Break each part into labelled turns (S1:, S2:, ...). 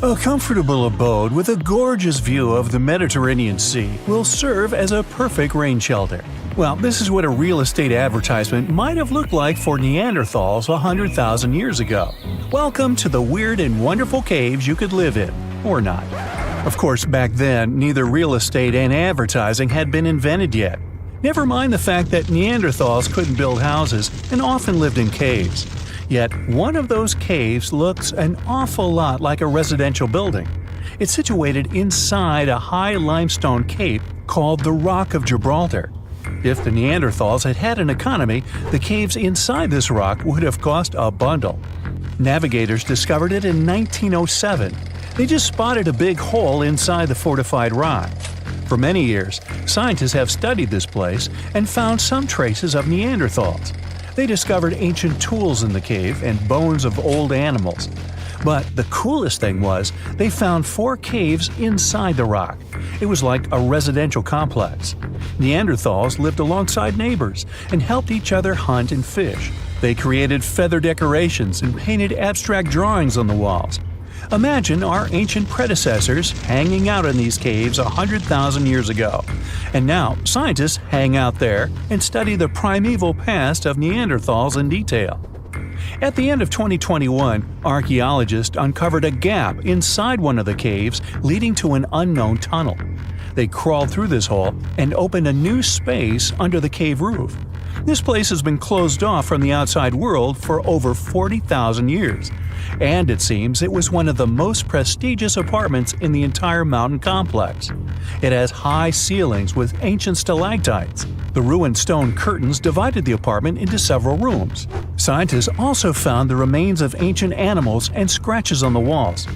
S1: A comfortable abode with a gorgeous view of the Mediterranean Sea will serve as a perfect rain shelter. Well, this is what a real estate advertisement might have looked like for Neanderthals 100,000 years ago. Welcome to the weird and wonderful caves you could live in, or not. Of course, back then, neither real estate and advertising had been invented yet. Never mind the fact that Neanderthals couldn't build houses and often lived in caves. Yet, one of those caves looks an awful lot like a residential building. It's situated inside a high limestone cape called the Rock of Gibraltar. If the Neanderthals had had an economy, the caves inside this rock would have cost a bundle. Navigators discovered it in 1907. They just spotted a big hole inside the fortified rock. For many years, scientists have studied this place and found some traces of Neanderthals. They discovered ancient tools in the cave and bones of old animals. But the coolest thing was, they found 4 caves inside the rock. It was like a residential complex. Neanderthals lived alongside neighbors and helped each other hunt and fish. They created feather decorations and painted abstract drawings on the walls. Imagine our ancient predecessors hanging out in these caves 100,000 years ago. And now, scientists hang out there and study the primeval past of Neanderthals in detail. At the end of 2021, archaeologists uncovered a gap inside one of the caves leading to an unknown tunnel. They crawled through this hole and opened a new space under the cave roof. This place has been closed off from the outside world for over 40,000 years. And it seems it was one of the most prestigious apartments in the entire mountain complex. It has high ceilings with ancient stalactites. The ruined stone curtains divided the apartment into several rooms. Scientists also found the remains of ancient animals and scratches on the walls.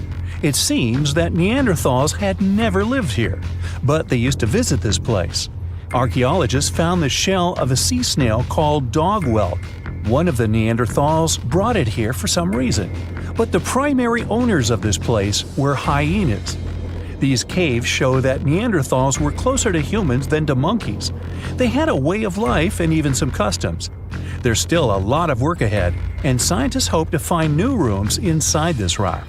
S1: It seems that Neanderthals had never lived here, but they used to visit this place. Archaeologists found the shell of a sea snail called dog whelk. One of the Neanderthals brought it here for some reason, but the primary owners of this place were hyenas. These caves show that Neanderthals were closer to humans than to monkeys. They had a way of life and even some customs. There's still a lot of work ahead, and scientists hope to find new rooms inside this rock.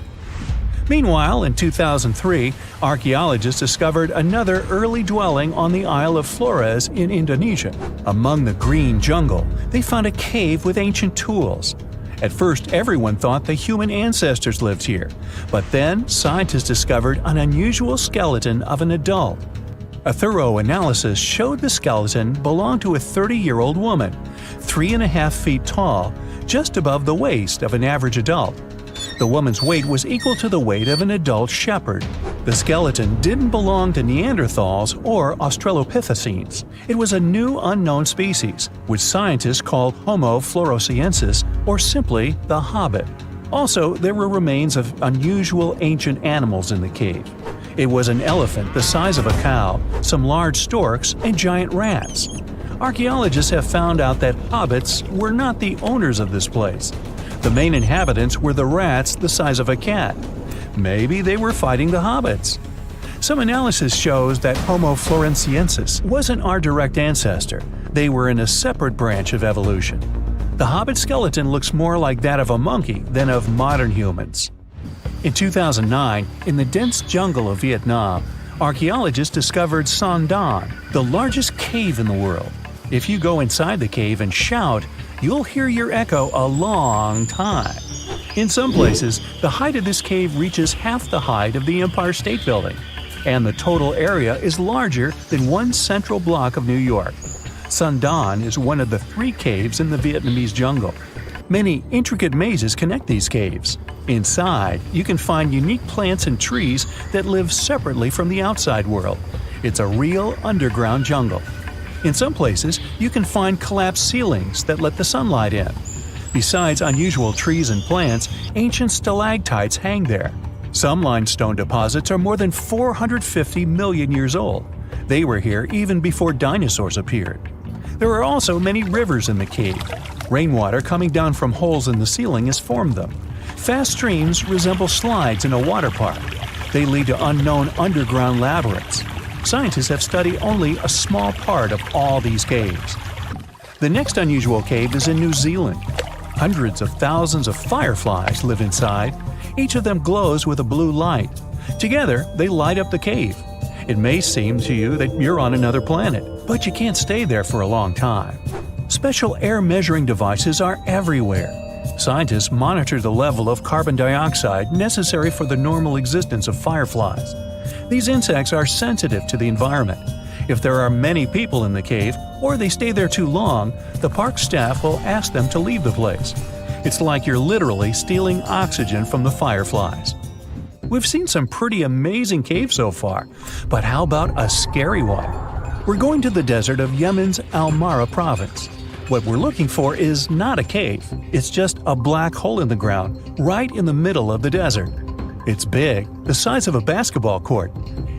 S1: Meanwhile, in 2003, archaeologists discovered another early dwelling on the Isle of Flores in Indonesia. Among the green jungle, they found a cave with ancient tools. At first, everyone thought the human ancestors lived here, but then scientists discovered an unusual skeleton of an adult. A thorough analysis showed the skeleton belonged to a 30-year-old woman, 3.5 feet tall, just above the waist of an average adult. The woman's weight was equal to the weight of an adult shepherd. The skeleton didn't belong to Neanderthals or Australopithecines. It was a new unknown species, which scientists called Homo floresiensis, or simply the Hobbit. Also, there were remains of unusual ancient animals in the cave. It was an elephant the size of a cow, some large storks, and giant rats. Archaeologists have found out that hobbits were not the owners of this place. The main inhabitants were the rats the size of a cat. Maybe they were fighting the hobbits. Some analysis shows that Homo floresiensis wasn't our direct ancestor. They were in a separate branch of evolution. The hobbit skeleton looks more like that of a monkey than of modern humans. In 2009, in the dense jungle of Vietnam, archaeologists discovered Son Don, the largest cave in the world. If you go inside the cave and shout, you'll hear your echo a long time. In some places, the height of this cave reaches half the height of the Empire State Building, and the total area is larger than one central block of New York. Son Don is one of the 3 caves in the Vietnamese jungle. Many intricate mazes connect these caves. Inside, you can find unique plants and trees that live separately from the outside world. It's a real underground jungle. In some places, you can find collapsed ceilings that let the sunlight in. Besides unusual trees and plants, ancient stalactites hang there. Some limestone deposits are more than 450 million years old. They were here even before dinosaurs appeared. There are also many rivers in the cave. Rainwater coming down from holes in the ceiling has formed them. Fast streams resemble slides in a water park. They lead to unknown underground labyrinths. Scientists have studied only a small part of all these caves. The next unusual cave is in New Zealand. Hundreds of thousands of fireflies live inside. Each of them glows with a blue light. Together, they light up the cave. It may seem to you that you're on another planet, but you can't stay there for a long time. Special air measuring devices are everywhere. Scientists monitor the level of carbon dioxide necessary for the normal existence of fireflies. These insects are sensitive to the environment. If there are many people in the cave, or they stay there too long, the park staff will ask them to leave the place. It's like you're literally stealing oxygen from the fireflies. We've seen some pretty amazing caves so far, but how about a scary one? We're going to the desert of Yemen's Al-Mara province. What we're looking for is not a cave, it's just a black hole in the ground, right in the middle of the desert. It's big, the size of a basketball court.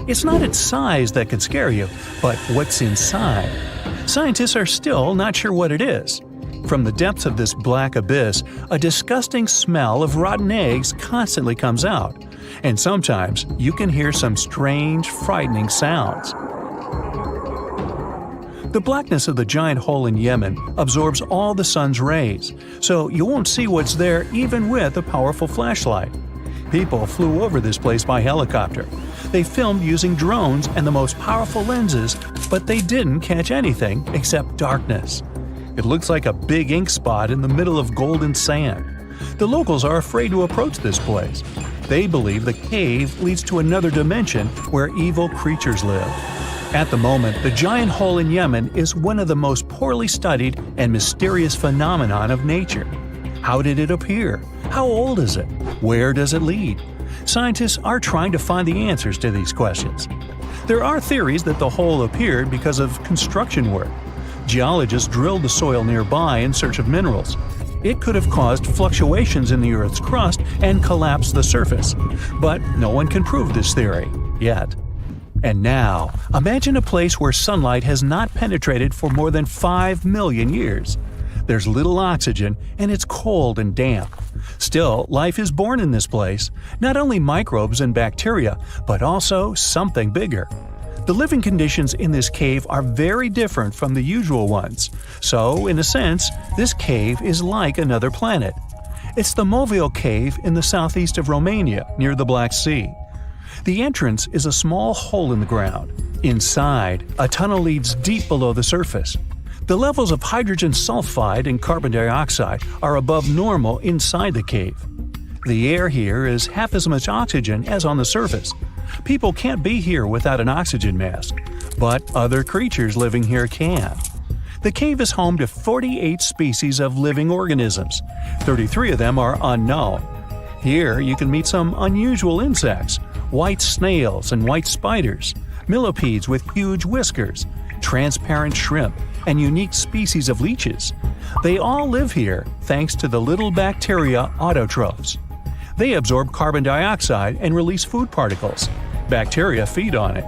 S1: It's not its size that could scare you, but what's inside. Scientists are still not sure what it is. From the depths of this black abyss, a disgusting smell of rotten eggs constantly comes out, and sometimes you can hear some strange, frightening sounds. The blackness of the giant hole in Yemen absorbs all the sun's rays, so you won't see what's there even with a powerful flashlight. People flew over this place by helicopter. They filmed using drones and the most powerful lenses, but they didn't catch anything except darkness. It looks like a big ink spot in the middle of golden sand. The locals are afraid to approach this place. They believe the cave leads to another dimension where evil creatures live. At the moment, the giant hole in Yemen is one of the most poorly studied and mysterious phenomenon of nature. How did it appear? How old is it? Where does it lead? Scientists are trying to find the answers to these questions. There are theories that the hole appeared because of construction work. Geologists drilled the soil nearby in search of minerals. It could have caused fluctuations in the Earth's crust and collapsed the surface. But no one can prove this theory, yet. And now, imagine a place where sunlight has not penetrated for more than 5 million years. There's little oxygen, and it's cold and damp. Still, life is born in this place, not only microbes and bacteria, but also something bigger. The living conditions in this cave are very different from the usual ones, so, in a sense, this cave is like another planet. It's the Movil Cave in the southeast of Romania, near the Black Sea. The entrance is a small hole in the ground. Inside, a tunnel leads deep below the surface. The levels of hydrogen sulfide and carbon dioxide are above normal inside the cave. The air here is half as much oxygen as on the surface. People can't be here without an oxygen mask, but other creatures living here can. The cave is home to 48 species of living organisms. 33 of them are unknown. Here you can meet some unusual insects, white snails and white spiders, millipedes with huge whiskers, transparent shrimp, and unique species of leeches. They all live here thanks to the little bacteria autotrophs. They absorb carbon dioxide and release food particles. Bacteria feed on it.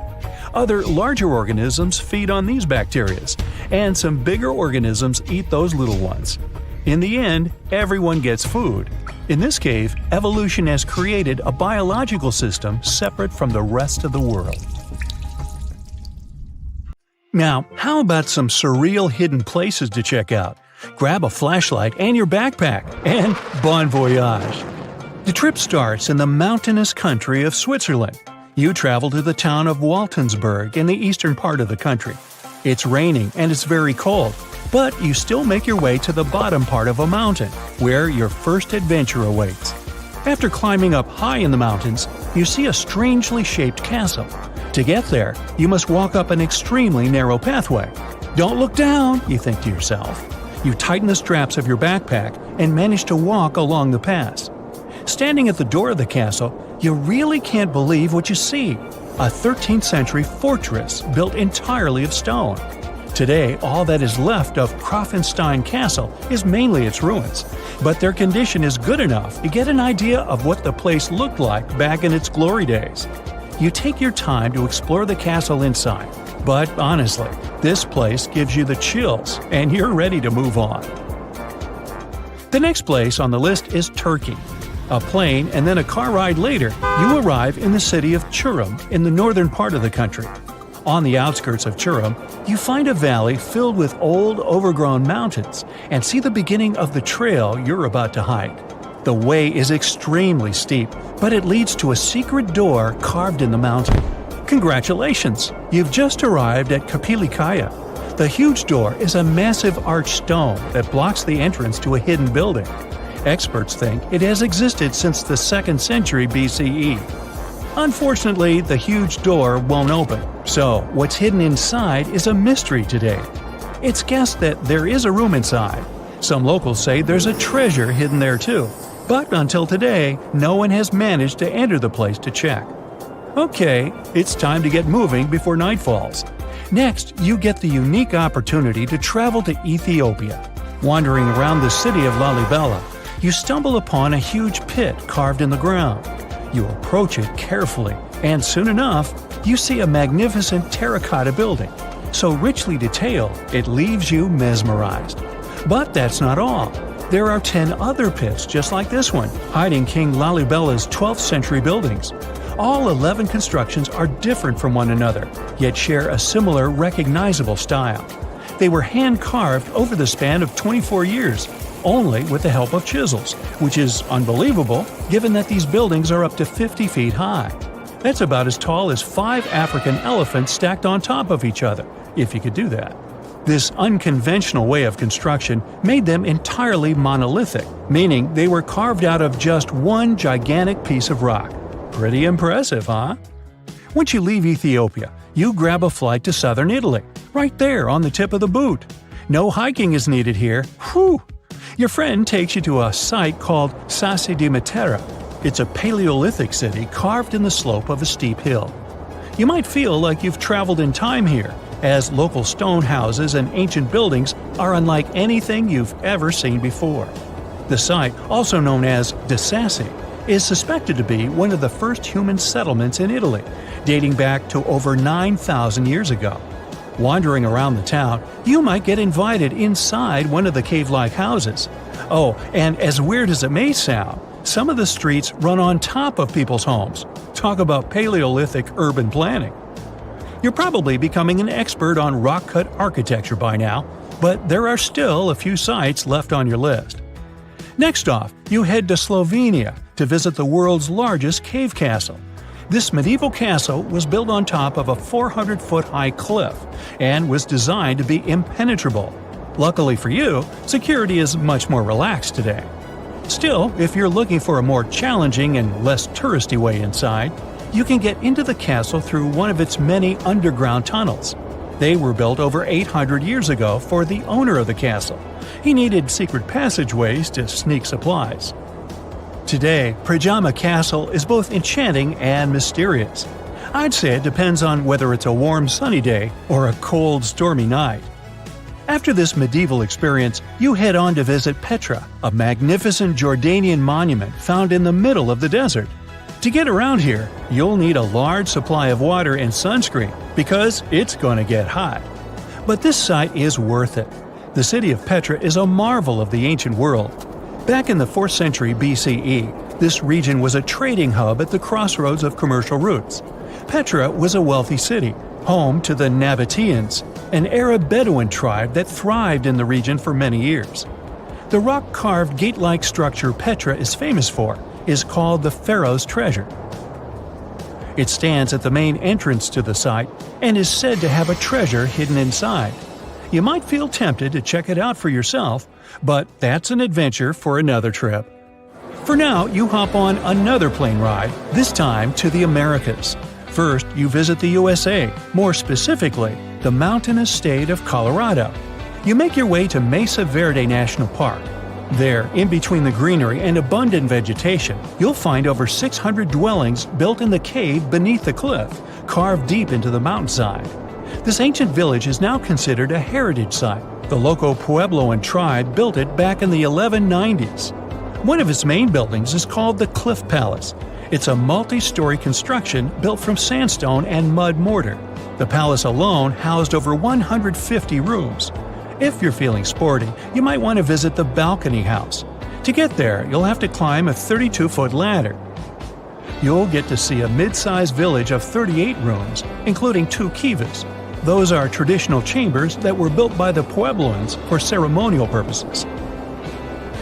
S1: Other larger organisms feed on these bacteria, and some bigger organisms eat those little ones. In the end, everyone gets food. In this cave, evolution has created a biological system separate from the rest of the world. Now, how about some surreal hidden places to check out? Grab a flashlight and your backpack, and bon voyage! The trip starts in the mountainous country of Switzerland. You travel to the town of Waltensburg in the eastern part of the country. It's raining and it's very cold, but you still make your way to the bottom part of a mountain, where your first adventure awaits. After climbing up high in the mountains, you see a strangely shaped castle. To get there, you must walk up an extremely narrow pathway. Don't look down, you think to yourself. You tighten the straps of your backpack and manage to walk along the pass. Standing at the door of the castle, you really can't believe what you see. A 13th century fortress built entirely of stone. Today, all that is left of Krafenstein Castle is mainly its ruins, but their condition is good enough to get an idea of what the place looked like back in its glory days. You take your time to explore the castle inside, but honestly, this place gives you the chills and you're ready to move on. The next place on the list is Turkey. A plane and then a car ride later, you arrive in the city of Çorum in the northern part of the country. On the outskirts of Çorum, you find a valley filled with old, overgrown mountains and see the beginning of the trail you're about to hike. The way is extremely steep, but it leads to a secret door carved in the mountain. Congratulations! You've just arrived at Kapilikaya. The huge door is a massive arched stone that blocks the entrance to a hidden building. Experts think it has existed since the 2nd century BCE. Unfortunately, the huge door won't open, so what's hidden inside is a mystery today. It's guessed that there is a room inside. Some locals say there's a treasure hidden there too. But until today, no one has managed to enter the place to check. Okay, it's time to get moving before night falls. Next, you get the unique opportunity to travel to Ethiopia. Wandering around the city of Lalibela, you stumble upon a huge pit carved in the ground. You approach it carefully, and soon enough, you see a magnificent terracotta building. So richly detailed, it leaves you mesmerized. But that's not all. There are 10 other pits just like this one, hiding King Lalibela's 12th century buildings. All 11 constructions are different from one another, yet share a similar recognizable style. They were hand-carved over the span of 24 years, only with the help of chisels, which is unbelievable given that these buildings are up to 50 feet high. That's about as tall as 5 African elephants stacked on top of each other, if you could do that. This unconventional way of construction made them entirely monolithic, meaning they were carved out of just one gigantic piece of rock. Pretty impressive, huh? Once you leave Ethiopia, you grab a flight to southern Italy, right there on the tip of the boot. No hiking is needed here. Whew! Your friend takes you to a site called Sassi di Matera. It's a Paleolithic city carved in the slope of a steep hill. You might feel like you've traveled in time here, as local stone houses and ancient buildings are unlike anything you've ever seen before. The site, also known as De Sassi, is suspected to be one of the first human settlements in Italy, dating back to over 9,000 years ago. Wandering around the town, you might get invited inside one of the cave-like houses. Oh, and as weird as it may sound, some of the streets run on top of people's homes. Talk about Paleolithic urban planning. You're probably becoming an expert on rock-cut architecture by now, but there are still a few sites left on your list. Next off, you head to Slovenia to visit the world's largest cave castle. This medieval castle was built on top of a 400-foot-high cliff and was designed to be impenetrable. Luckily for you, security is much more relaxed today. Still, if you're looking for a more challenging and less touristy way inside, you can get into the castle through one of its many underground tunnels. They were built over 800 years ago for the owner of the castle. He needed secret passageways to sneak supplies. Today, Pajama Castle is both enchanting and mysterious. I'd say it depends on whether it's a warm sunny day or a cold stormy night. After this medieval experience, you head on to visit Petra, a magnificent Jordanian monument found in the middle of the desert. To get around here, you'll need a large supply of water and sunscreen because it's going to get hot. But this site is worth it. The city of Petra is a marvel of the ancient world. Back in the 4th century BCE, this region was a trading hub at the crossroads of commercial routes. Petra was a wealthy city, home to the Nabateans, an Arab Bedouin tribe that thrived in the region for many years. The rock-carved gate-like structure Petra is famous for is called the Pharaoh's Treasure. It stands at the main entrance to the site and is said to have a treasure hidden inside. You might feel tempted to check it out for yourself, but that's an adventure for another trip. For now, you hop on another plane ride, this time to the Americas. First, you visit the USA, more specifically, the mountainous state of Colorado. You make your way to Mesa Verde National Park. There, in between the greenery and abundant vegetation, you'll find over 600 dwellings built in the cave beneath the cliff, carved deep into the mountainside. This ancient village is now considered a heritage site. The local Puebloan tribe built it back in the 1190s. One of its main buildings is called the Cliff Palace. It's a multi-story construction built from sandstone and mud mortar. The palace alone housed over 150 rooms. If you're feeling sporty, you might want to visit the balcony house. To get there, you'll have to climb a 32-foot ladder. You'll get to see a mid-sized village of 38 rooms, including 2 kivas. Those are traditional chambers that were built by the Puebloans for ceremonial purposes.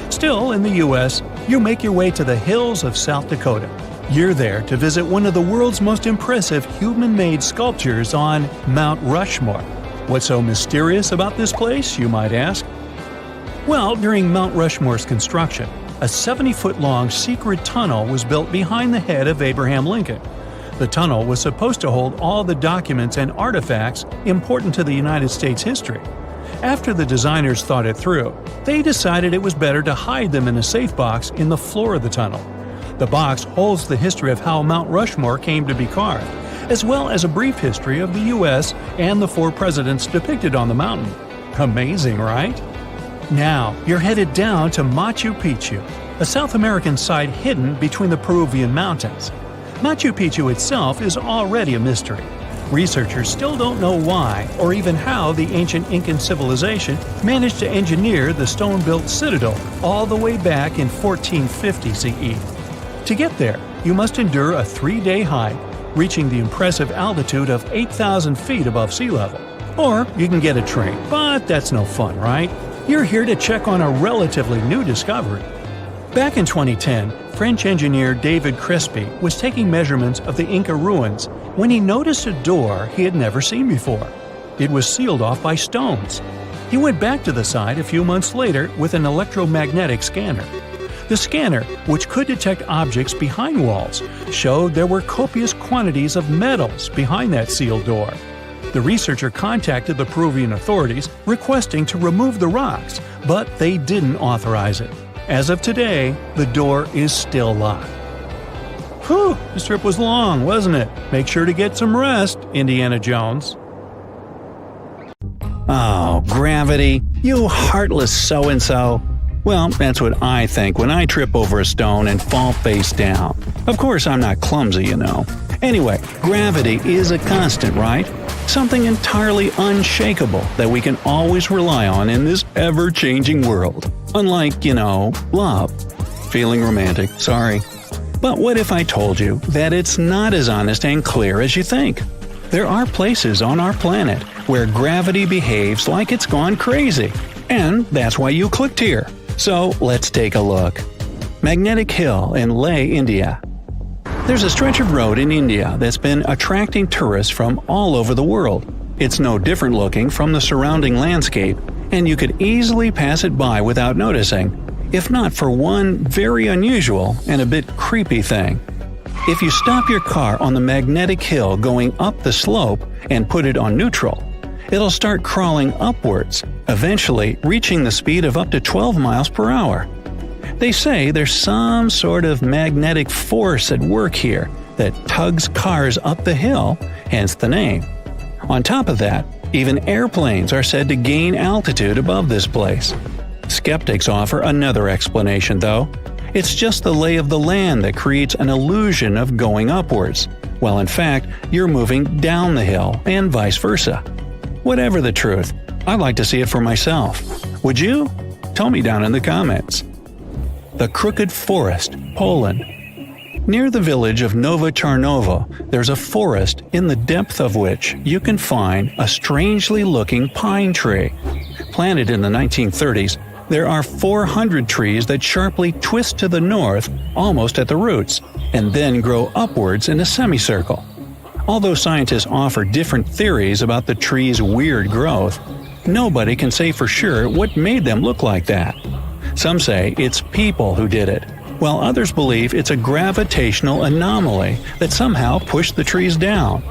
S1: Still, in the U.S., you make your way to the hills of South Dakota. You're there to visit one of the world's most impressive human-made sculptures on Mount Rushmore. What's so mysterious about this place, you might ask? Well, during Mount Rushmore's construction, a 70-foot-long secret tunnel was built behind the head of Abraham Lincoln. The tunnel was supposed to hold all the documents and artifacts important to the United States history. After the designers thought it through, they decided it was better to hide them in a safe box in the floor of the tunnel. The box holds the history of how Mount Rushmore came to be carved, as well as a brief history of the U.S. and the 4 presidents depicted on the mountain. Amazing, right? Now, you're headed down to Machu Picchu, a South American site hidden between the Peruvian mountains. Machu Picchu itself is already a mystery. Researchers still don't know why or even how the ancient Incan civilization managed to engineer the stone-built citadel all the way back in 1450 CE. To get there, you must endure a 3-day hike, reaching the impressive altitude of 8,000 feet above sea level. Or you can get a train, but that's no fun, right? You're here to check on a relatively new discovery. Back in 2010, French engineer David Crespi was taking measurements of the Inca ruins when he noticed a door he had never seen before. It was sealed off by stones. He went back to the site a few months later with an electromagnetic scanner. The scanner, which could detect objects behind walls, showed there were copious quantities of metals behind that sealed door. The researcher contacted the Peruvian authorities requesting to remove the rocks, but they didn't authorize it. As of today, the door is still locked. Whew, this trip was long, wasn't it? Make sure to get some rest, Indiana Jones. Oh, gravity, you heartless so-and-so. Well, that's what I think when I trip over a stone and fall face down. Of course, I'm not clumsy, you know. Anyway, gravity is a constant, right? Something entirely unshakable that we can always rely on in this ever-changing world. Unlike, love. Feeling romantic, sorry. But what if I told you that it's not as honest and clear as you think? There are places on our planet where gravity behaves like it's gone crazy. And that's why you clicked here. So let's take a look. Magnetic Hill in Leh, India. There's a stretch of road in India that's been attracting tourists from all over the world. It's no different looking from the surrounding landscape, and you could easily pass it by without noticing, if not for one very unusual and a bit creepy thing. If you stop your car on the magnetic hill going up the slope and put it on neutral, it'll start crawling upwards, eventually reaching the speed of up to 12 miles per hour. They say there's some sort of magnetic force at work here that tugs cars up the hill, hence the name. On top of that, even airplanes are said to gain altitude above this place. Skeptics offer another explanation, though. It's just the lay of the land that creates an illusion of going upwards, while in fact you're moving down the hill and vice versa. Whatever the truth, I'd like to see it for myself. Would you? Tell me down in the comments. The Crooked Forest, Poland. Near the village of Nowa Tarnowo, there's a forest in the depth of which you can find a strangely looking pine tree. Planted in the 1930s, there are 400 trees that sharply twist to the north almost at the roots, and then grow upwards in a semicircle. Although scientists offer different theories about the tree's weird growth, nobody can say for sure what made them look like that. Some say it's people who did it, while others believe it's a gravitational anomaly that somehow pushed the trees down.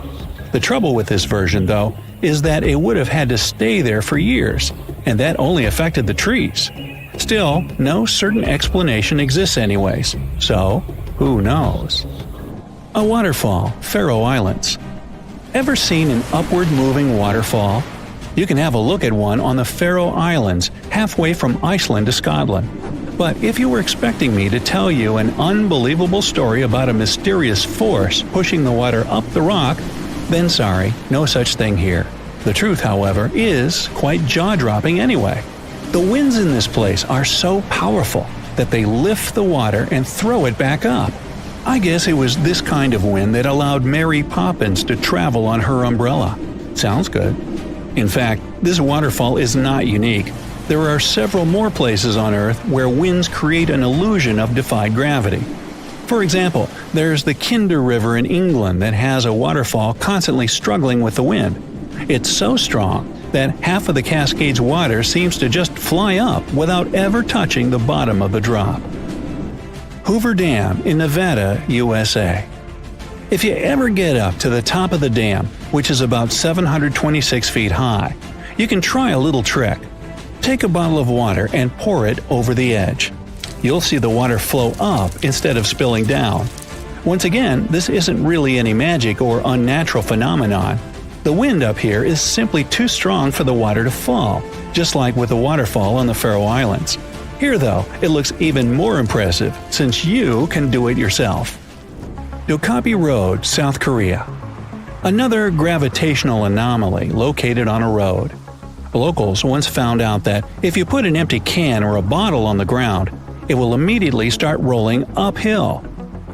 S1: The trouble with this version, though, is that it would have had to stay there for years, and that only affected the trees. Still, no certain explanation exists anyways, so who knows? A waterfall, Faroe Islands. Ever seen an upward-moving waterfall? You can have a look at one on the Faroe Islands, halfway from Iceland to Scotland. But if you were expecting me to tell you an unbelievable story about a mysterious force pushing the water up the rock, then sorry, no such thing here. The truth, however, is quite jaw-dropping anyway. The winds in this place are so powerful that they lift the water and throw it back up. I guess it was this kind of wind that allowed Mary Poppins to travel on her umbrella. Sounds good. In fact, this waterfall is not unique. there are several more places on Earth where winds create an illusion of defied gravity. For example, there's the Kinder River in England that has a waterfall constantly struggling with the wind. It's so strong that half of the Cascade's water seems to just fly up without ever touching the bottom of the drop. Hoover Dam in Nevada, USA. If you ever get up to the top of the dam, which is about 726 feet high, you can try a little trick. Take a bottle of water and pour it over the edge. You'll see the water flow up instead of spilling down. Once again, this isn't really any magic or unnatural phenomenon. The wind up here is simply too strong for the water to fall, just like with the waterfall on the Faroe Islands. Here though, it looks even more impressive since you can do it yourself. Dokkaebi Road, South Korea. Another gravitational anomaly located on a road. Locals once found out that if you put an empty can or a bottle on the ground, it will immediately start rolling uphill.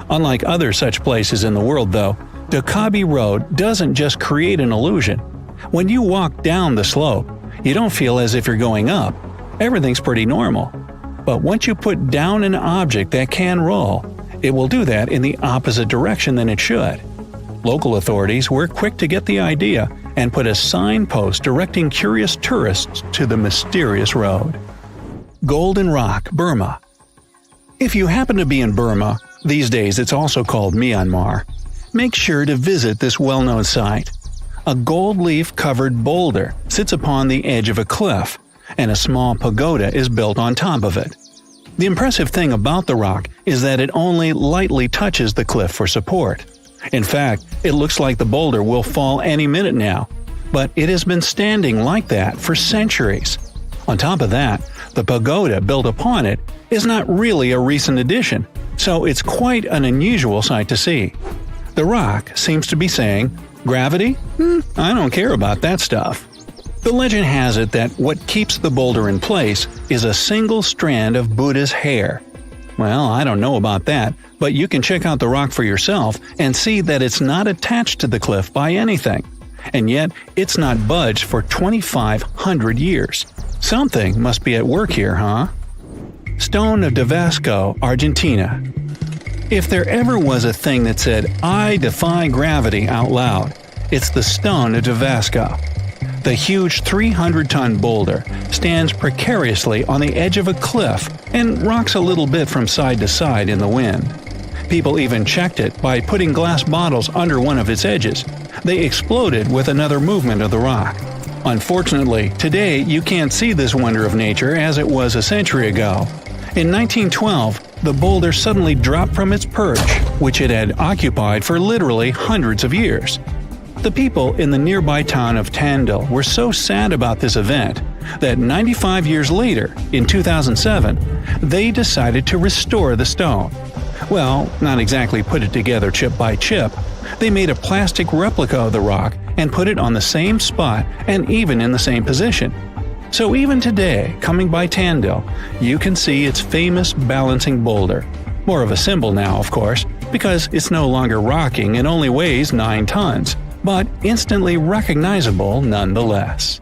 S1: Unlike other such places in the world though, Dokkaebi Road doesn't just create an illusion. When you walk down the slope, you don't feel as if you're going up. Everything's pretty normal. But once you put down an object that can roll, it will do that in the opposite direction than it should. Local authorities were quick to get the idea and put a signpost directing curious tourists to the mysterious road. Golden Rock, Burma. If you happen to be in Burma, these days it's also called Myanmar, make sure to visit this well-known site. A gold leaf-covered boulder sits upon the edge of a cliff, and a small pagoda is built on top of it. The impressive thing about the rock is that it only lightly touches the cliff for support. In fact, it looks like the boulder will fall any minute now, but it has been standing like that for centuries. On top of that, the pagoda built upon it is not really a recent addition, so it's quite an unusual sight to see. The rock seems to be saying, "Gravity? I don't care about that stuff." The legend has it that what keeps the boulder in place is a single strand of Buddha's hair. Well, I don't know about that, but you can check out the rock for yourself and see that it's not attached to the cliff by anything. And yet, it's not budged for 2,500 years. Something must be at work here, huh? Stone of Davasco, Argentina. If there ever was a thing that said, "I defy gravity" out loud, it's the Stone of Davasco. The huge 300-ton boulder stands precariously on the edge of a cliff and rocks a little bit from side to side in the wind. People even checked it by putting glass bottles under one of its edges. They exploded with another movement of the rock. Unfortunately, today you can't see this wonder of nature as it was a century ago. In 1912, the boulder suddenly dropped from its perch, which it had occupied for literally hundreds of years. The people in the nearby town of Tandil were so sad about this event that 95 years later, in 2007, they decided to restore the stone. Well, not exactly put it together chip by chip. They made a plastic replica of the rock and put it on the same spot and even in the same position. So even today, coming by Tandil, you can see its famous balancing boulder. More of a symbol now, of course, because it's no longer rocking and only weighs 9 tons, but instantly recognizable nonetheless.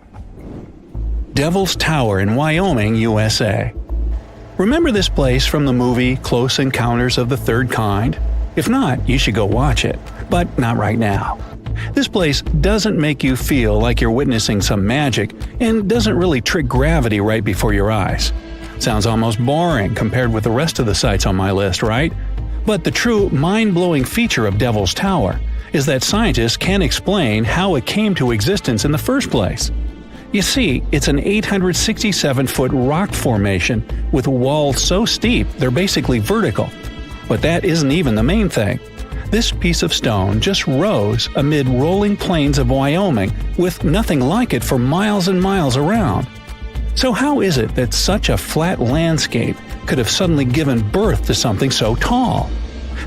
S1: Devil's Tower in Wyoming, USA. Remember this place from the movie Close Encounters of the Third Kind? If not, you should go watch it, but not right now. This place doesn't make you feel like you're witnessing some magic and doesn't really trick gravity right before your eyes. Sounds almost boring compared with the rest of the sites on my list, right? But the true mind-blowing feature of Devil's Tower is that scientists can't explain how it came to existence in the first place. You see, it's an 867-foot rock formation with walls so steep they're basically vertical. But that isn't even the main thing. This piece of stone just rose amid rolling plains of Wyoming with nothing like it for miles and miles around. So how is it that such a flat landscape could have suddenly given birth to something so tall?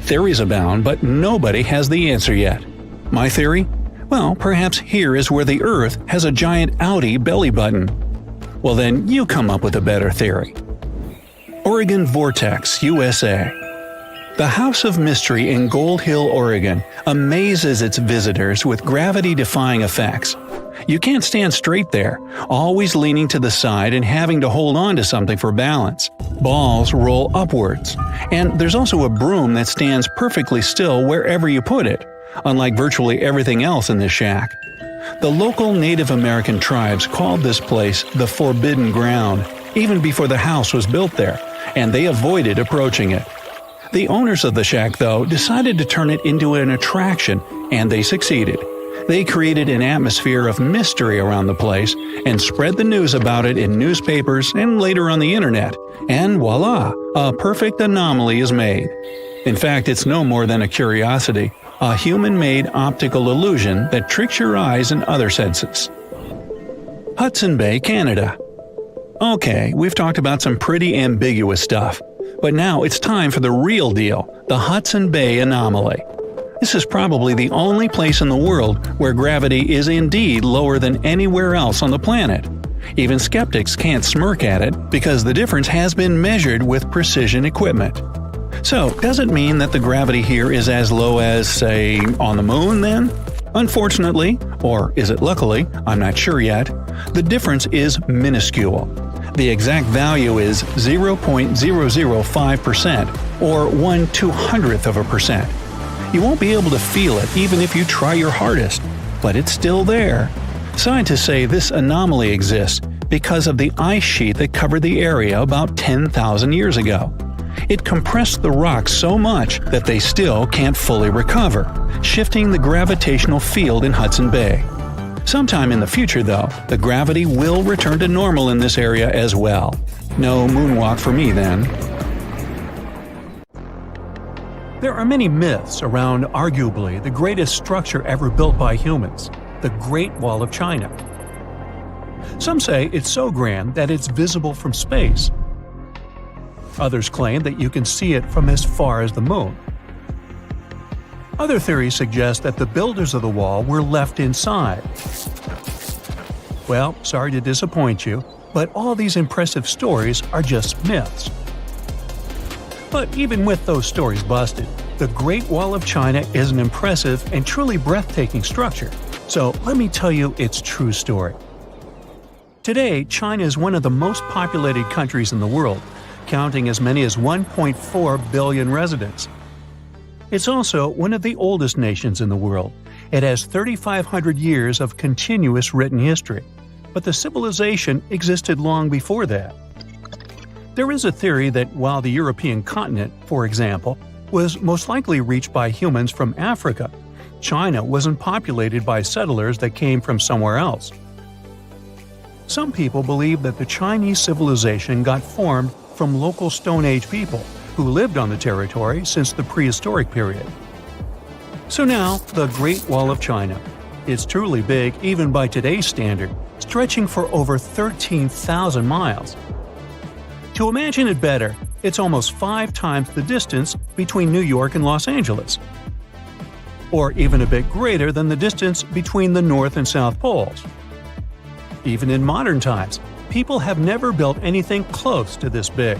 S1: Theories abound, but nobody has the answer yet. My theory? Well, perhaps here is where the Earth has a giant outie belly button. Well then, you come up with a better theory. Oregon Vortex, USA. The House of Mystery in Gold Hill, Oregon, amazes its visitors with gravity-defying effects. You can't stand straight there, always leaning to the side and having to hold on to something for balance. Balls roll upwards. And there's also a broom that stands perfectly still wherever you put it, unlike virtually everything else in this shack. The local Native American tribes called this place the Forbidden Ground, even before the house was built there, and they avoided approaching it. The owners of the shack, though, decided to turn it into an attraction, and they succeeded. They created an atmosphere of mystery around the place and spread the news about it in newspapers and later on the internet, and voila, a perfect anomaly is made. In fact, it's no more than a curiosity, a human-made optical illusion that tricks your eyes and other senses. Hudson Bay, Canada. Okay, we've talked about some pretty ambiguous stuff. But now it's time for the real deal, the Hudson Bay anomaly. This is probably the only place in the world where gravity is indeed lower than anywhere else on the planet. Even skeptics can't smirk at it because the difference has been measured with precision equipment. So, does it mean that the gravity here is as low as, say, on the moon then? Unfortunately, or is it luckily, I'm not sure yet, the difference is minuscule. The exact value is 0.005%, or 1/200%. You won't be able to feel it even if you try your hardest, but it's still there. Scientists say this anomaly exists because of the ice sheet that covered the area about 10,000 years ago. It compressed the rocks so much that they still can't fully recover, shifting the gravitational field in Hudson Bay. Sometime in the future, though, the gravity will return to normal in this area as well. No moonwalk for me then. There are many myths around arguably the greatest structure ever built by humans, the Great Wall of China. Some say it's so grand that it's visible from space. Others claim that you can see it from as far as the moon. Other theories suggest that the builders of the wall were left inside. Well, sorry to disappoint you, but all these impressive stories are just myths. But even with those stories busted, the Great Wall of China is an impressive and truly breathtaking structure. So let me tell you its true story. Today, China is one of the most populated countries in the world, counting as many as 1.4 billion residents. It's also one of the oldest nations in the world. It has 3,500 years of continuous written history, but the civilization existed long before that. There is a theory that while the European continent, for example, was most likely reached by humans from Africa, China wasn't populated by settlers that came from somewhere else. Some people believe that the Chinese civilization got formed from local Stone Age people who lived on the territory since the prehistoric period. So now, the Great Wall of China. It's truly big even by today's standard, stretching for over 13,000 miles. To imagine it better, it's almost 5 times the distance between New York and Los Angeles. Or even a bit greater than the distance between the North and South Poles. Even in modern times, people have never built anything close to this big.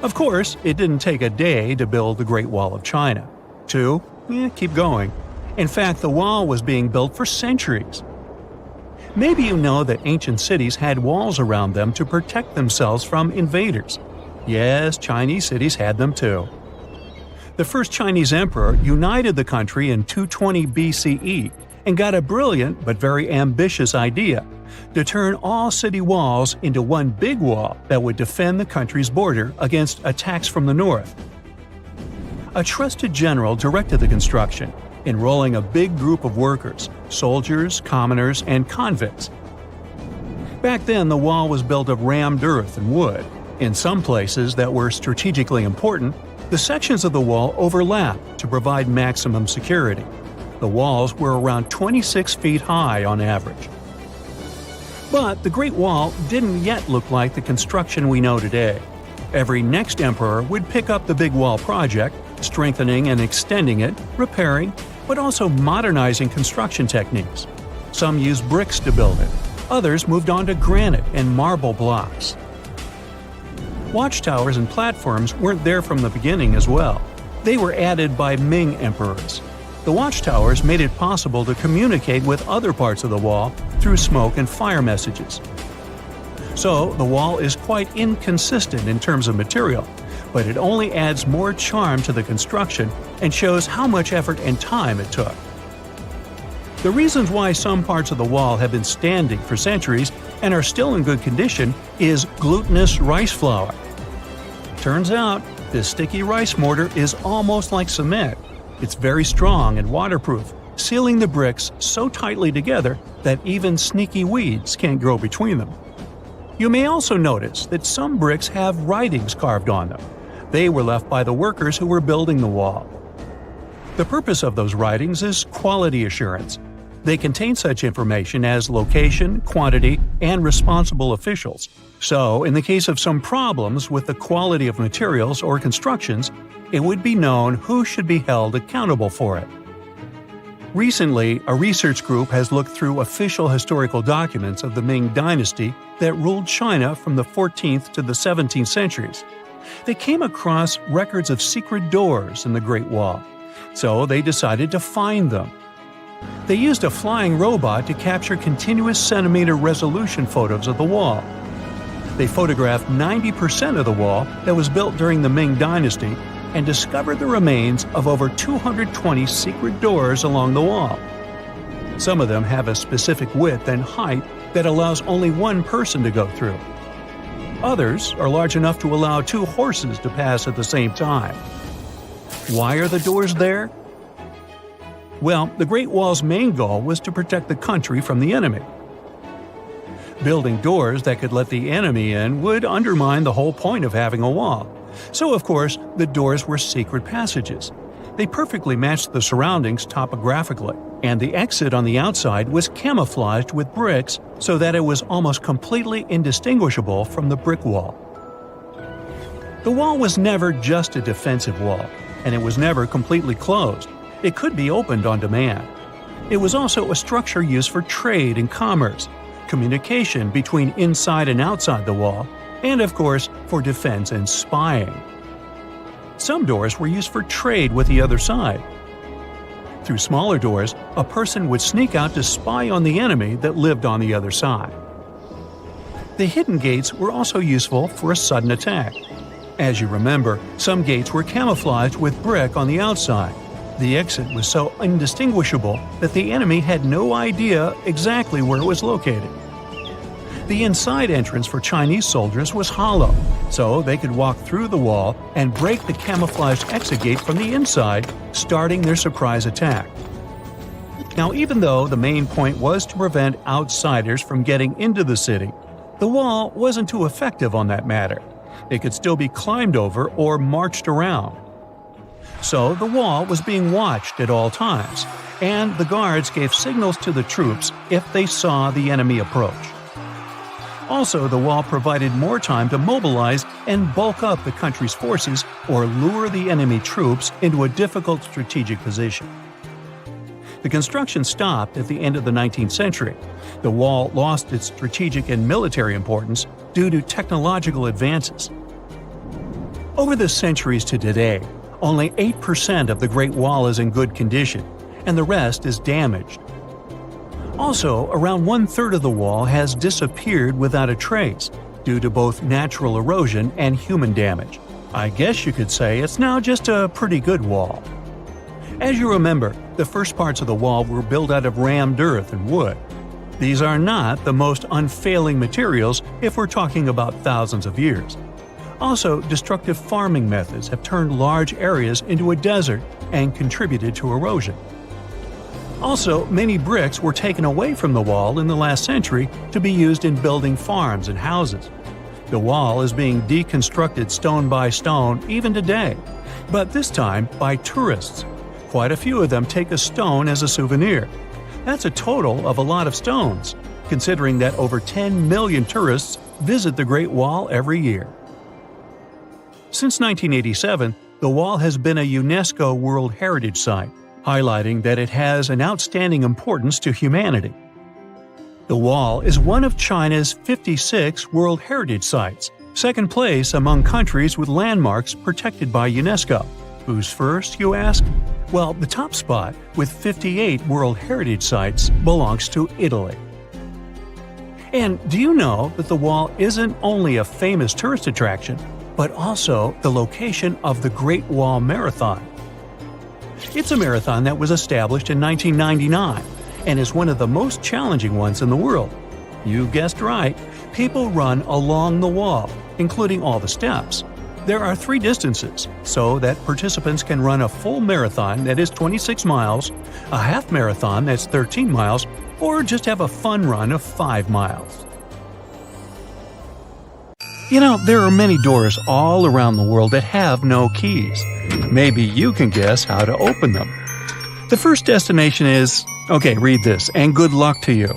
S1: Of course, it didn't take a day to build the Great Wall of China. 2? Keep going. In fact, the wall was being built for centuries. Maybe you know that ancient cities had walls around them to protect themselves from invaders. Yes, Chinese cities had them too. The first Chinese emperor united the country in 220 BCE and got a brilliant but very ambitious idea to turn all city walls into one big wall that would defend the country's border against attacks from the north. A trusted general directed the construction, enrolling a big group of workers, soldiers, commoners, and convicts. Back then, the wall was built of rammed earth and wood. In some places that were strategically important, the sections of the wall overlapped to provide maximum security. The walls were around 26 feet high on average. But the Great Wall didn't yet look like the construction we know today. Every next emperor would pick up the big wall project, strengthening and extending it, repairing, but also modernizing construction techniques. Some used bricks to build it. Others moved on to granite and marble blocks. Watchtowers and platforms weren't there from the beginning as well. They were added by Ming emperors. The watchtowers made it possible to communicate with other parts of the wall through smoke and fire messages. So, the wall is quite inconsistent in terms of material, but it only adds more charm to the construction and shows how much effort and time it took. The reasons why some parts of the wall have been standing for centuries and are still in good condition is glutinous rice flour. Turns out, this sticky rice mortar is almost like cement. It's very strong and waterproof, sealing the bricks so tightly together that even sneaky weeds can't grow between them. You may also notice that some bricks have writings carved on them. They were left by the workers who were building the wall. The purpose of those writings is quality assurance. They contain such information as location, quantity, and responsible officials. So, in the case of some problems with the quality of materials or constructions, it would be known who should be held accountable for it. Recently, a research group has looked through official historical documents of the Ming Dynasty that ruled China from the 14th to the 17th centuries. They came across records of secret doors in the Great Wall, so they decided to find them. They used a flying robot to capture continuous centimeter resolution photos of the wall. They photographed 90% of the wall that was built during the Ming Dynasty and discovered the remains of over 220 secret doors along the wall. Some of them have a specific width and height that allows only one person to go through. Others are large enough to allow 2 horses to pass at the same time. Why are the doors there? Well, the Great Wall's main goal was to protect the country from the enemy. Building doors that could let the enemy in would undermine the whole point of having a wall. So, of course, the doors were secret passages. They perfectly matched the surroundings topographically, and the exit on the outside was camouflaged with bricks so that it was almost completely indistinguishable from the brick wall. The wall was never just a defensive wall, and it was never completely closed. It could be opened on demand. It was also a structure used for trade and commerce, communication between inside and outside the wall, and of course, for defense and spying. Some doors were used for trade with the other side. Through smaller doors, a person would sneak out to spy on the enemy that lived on the other side. The hidden gates were also useful for a sudden attack. As you remember, some gates were camouflaged with brick on the outside. The exit was so indistinguishable that the enemy had no idea exactly where it was located. The inside entrance for Chinese soldiers was hollow, so they could walk through the wall and break the camouflaged exit gate from the inside, starting their surprise attack. Now, even though the main point was to prevent outsiders from getting into the city, the wall wasn't too effective on that matter. It could still be climbed over or marched around. So the wall was being watched at all times, and the guards gave signals to the troops if they saw the enemy approach. Also, the wall provided more time to mobilize and bulk up the country's forces or lure the enemy troops into a difficult strategic position. The construction stopped at the end of the 19th century. The wall lost its strategic and military importance due to technological advances. Over the centuries to today, only 8% of the Great Wall is in good condition, and the rest is damaged. Also, around 1/3 of the wall has disappeared without a trace, due to both natural erosion and human damage. I guess you could say it's now just a pretty good wall. As you remember, the first parts of the wall were built out of rammed earth and wood. These are not the most unfailing materials if we're talking about thousands of years. Also, destructive farming methods have turned large areas into a desert and contributed to erosion. Also, many bricks were taken away from the wall in the last century to be used in building farms and houses. The wall is being deconstructed stone by stone even today, but this time by tourists. Quite a few of them take a stone as a souvenir. That's a total of a lot of stones, considering that over 10 million tourists visit the Great Wall every year. Since 1987, the wall has been a UNESCO World Heritage Site, highlighting that it has an outstanding importance to humanity. The wall is one of China's 56 World Heritage Sites, second place among countries with landmarks protected by UNESCO. Who's first, you ask? Well, the top spot, with 58 World Heritage Sites, belongs to Italy. And do you know that the wall isn't only a famous tourist attraction, but also the location of the Great Wall Marathon? It's a marathon that was established in 1999 and is one of the most challenging ones in the world. You guessed right, people run along the wall, including all the steps. There are 3 distances, so that participants can run a full marathon that is 26 miles, a half marathon that's 13 miles, or just have a fun run of 5 miles. You know, there are many doors all around the world that have no keys. Maybe you can guess how to open them. The first destination is… okay, read this, and good luck to you.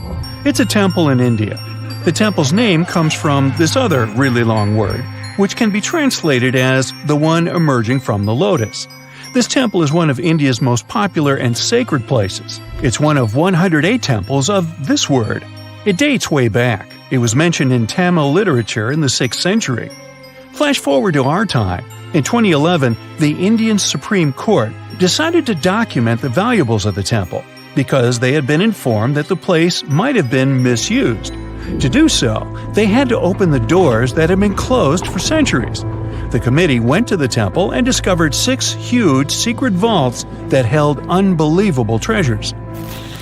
S1: It's a temple in India. The temple's name comes from this other really long word, which can be translated as the one emerging from the lotus. This temple is one of India's most popular and sacred places. It's one of 108 temples of this word. It dates way back. It was mentioned in Tamil literature in the 6th century. Flash forward to our time. In 2011, the Indian Supreme Court decided to document the valuables of the temple because they had been informed that the place might have been misused. To do so, they had to open the doors that had been closed for centuries. The committee went to the temple and discovered 6 huge secret vaults that held unbelievable treasures.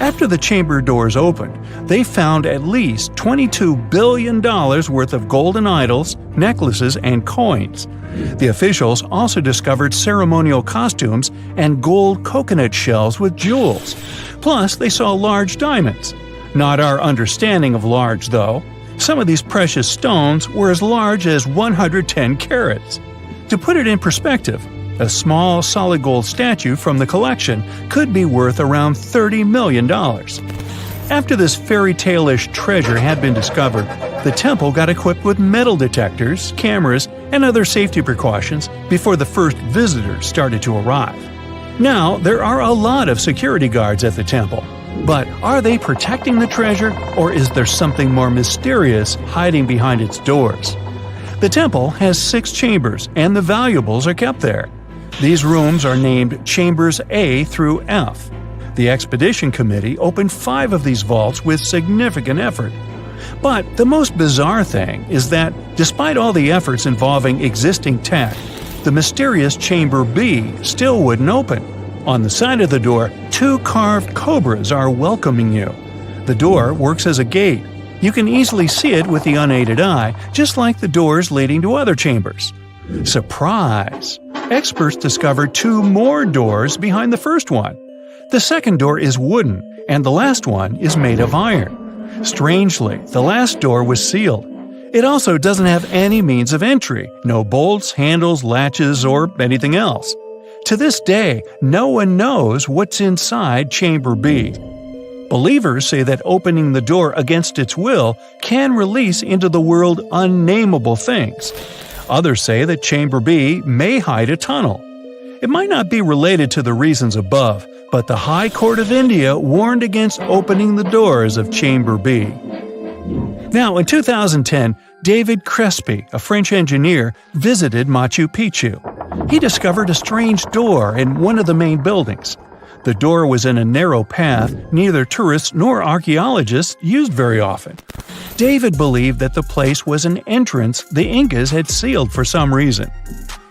S1: After the chamber doors opened, they found at least $22 billion worth of golden idols, necklaces, and coins. The officials also discovered ceremonial costumes and gold coconut shells with jewels. Plus, they saw large diamonds. Not our understanding of large, though. Some of these precious stones were as large as 110 carats. To put it in perspective, a small solid gold statue from the collection could be worth around $30 million. After this fairy tale-ish treasure had been discovered, the temple got equipped with metal detectors, cameras, and other safety precautions before the first visitors started to arrive. Now, there are a lot of security guards at the temple. But are they protecting the treasure, or is there something more mysterious hiding behind its doors? The temple has 6 chambers, and the valuables are kept there. These rooms are named Chambers A through F. The expedition committee opened 5 of these vaults with significant effort. But the most bizarre thing is that, despite all the efforts involving existing tech, the mysterious Chamber B still wouldn't open. On the side of the door, 2 carved cobras are welcoming you. The door works as a gate. You can easily see it with the unaided eye, just like the doors leading to other chambers. Surprise! Experts discovered 2 more doors behind the first one. The second door is wooden, and the last one is made of iron. Strangely, the last door was sealed. It also doesn't have any means of entry, no bolts, handles, latches, or anything else. To this day, no one knows what's inside Chamber B. Believers say that opening the door against its will can release into the world unnameable things. Others say that Chamber B may hide a tunnel. It might not be related to the reasons above, but the High Court of India warned against opening the doors of Chamber B. Now, in 2010, David Crespi, a French engineer, visited Machu Picchu. He discovered a strange door in one of the main buildings. The door was in a narrow path neither tourists nor archaeologists used very often. David believed that the place was an entrance the Incas had sealed for some reason.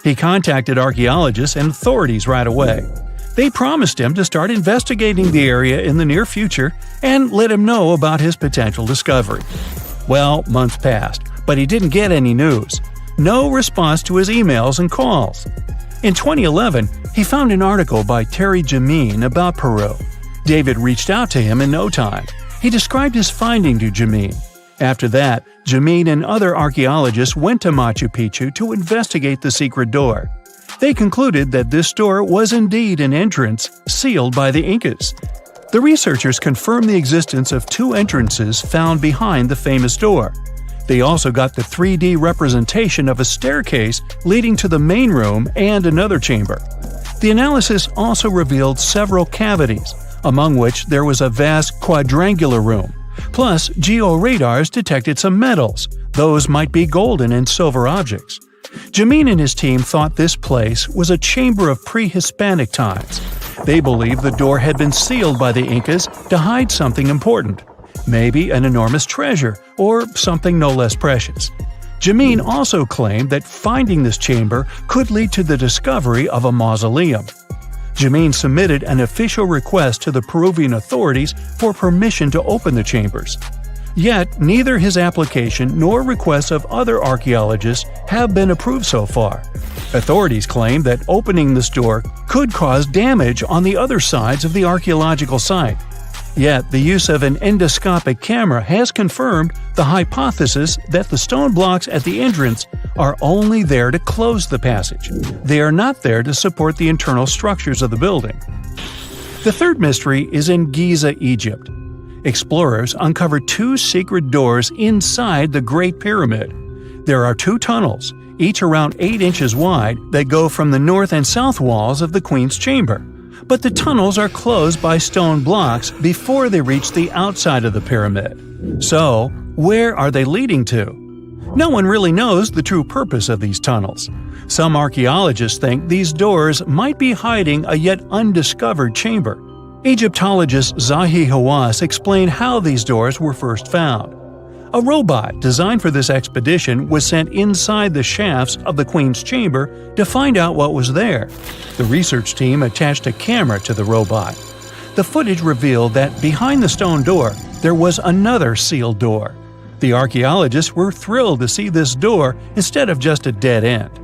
S1: He contacted archaeologists and authorities right away. They promised him to start investigating the area in the near future and let him know about his potential discovery. Well, months passed, but he didn't get any news. No response to his emails and calls. In 2011, he found an article by Terry Jameen about Peru. David reached out to him in no time. He described his finding to Jameen. After that, Jameen and other archaeologists went to Machu Picchu to investigate the secret door. They concluded that this door was indeed an entrance sealed by the Incas. The researchers confirmed the existence of 2 entrances found behind the famous door. They also got the 3D representation of a staircase leading to the main room and another chamber. The analysis also revealed several cavities, among which there was a vast quadrangular room. Plus, georadars detected some metals. Those might be golden and silver objects. Jamin and his team thought this place was a chamber of pre-Hispanic times. They believed the door had been sealed by the Incas to hide something important, maybe an enormous treasure or something no less precious. Jamin also claimed that finding this chamber could lead to the discovery of a mausoleum. Jamin submitted an official request to the Peruvian authorities for permission to open the chambers. Yet, neither his application nor requests of other archaeologists have been approved so far. Authorities claim that opening this door could cause damage on the other sides of the archaeological site. Yet, the use of an endoscopic camera has confirmed the hypothesis that the stone blocks at the entrance are only there to close the passage. They are not there to support the internal structures of the building. The third mystery is in Giza, Egypt. Explorers uncovered two secret doors inside the Great Pyramid. There are two tunnels, each around 8 inches wide, that go from the north and south walls of the Queen's Chamber. But the tunnels are closed by stone blocks before they reach the outside of the pyramid. So, where are they leading to? No one really knows the true purpose of these tunnels. Some archaeologists think these doors might be hiding a yet undiscovered chamber. Egyptologist Zahi Hawass explained how these doors were first found. A robot designed for this expedition was sent inside the shafts of the Queen's Chamber to find out what was there. The research team attached a camera to the robot. The footage revealed that behind the stone door, there was another sealed door. The archaeologists were thrilled to see this door instead of just a dead end.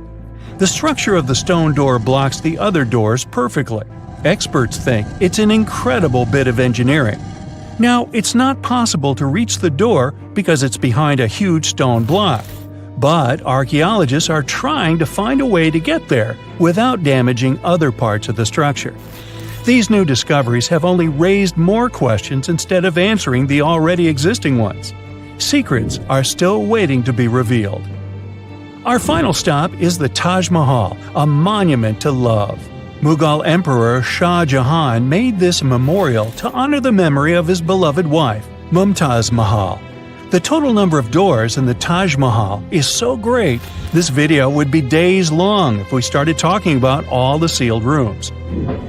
S1: The structure of the stone door blocks the other doors perfectly. Experts think it's an incredible bit of engineering. Now, it's not possible to reach the door because it's behind a huge stone block. But archaeologists are trying to find a way to get there without damaging other parts of the structure. These new discoveries have only raised more questions instead of answering the already existing ones. Secrets are still waiting to be revealed. Our final stop is the Taj Mahal, a monument to love. Mughal Emperor Shah Jahan made this memorial to honor the memory of his beloved wife, Mumtaz Mahal. The total number of doors in the Taj Mahal is so great, this video would be days long if we started talking about all the sealed rooms.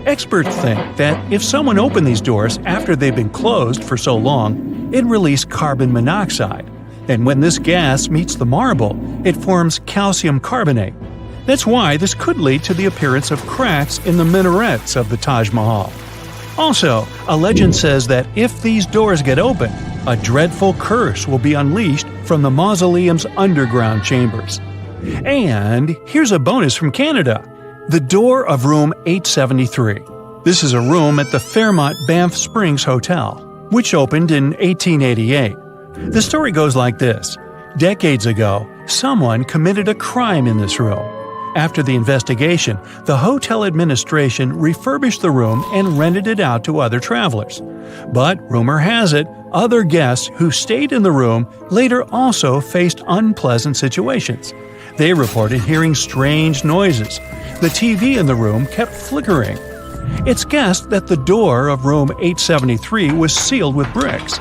S1: Experts think that if someone opened these doors after they've been closed for so long, it released carbon monoxide, and when this gas meets the marble, it forms calcium carbonate. That's why this could lead to the appearance of cracks in the minarets of the Taj Mahal. Also, a legend says that if these doors get open, a dreadful curse will be unleashed from the mausoleum's underground chambers. And here's a bonus from Canada: the door of room 873. This is a room at the Fairmont Banff Springs Hotel, which opened in 1888. The story goes like this. Decades ago, someone committed a crime in this room. After the investigation, the hotel administration refurbished the room and rented it out to other travelers. But rumor has it, other guests who stayed in the room later also faced unpleasant situations. They reported hearing strange noises. The TV in the room kept flickering. It's guessed that the door of room 873 was sealed with bricks.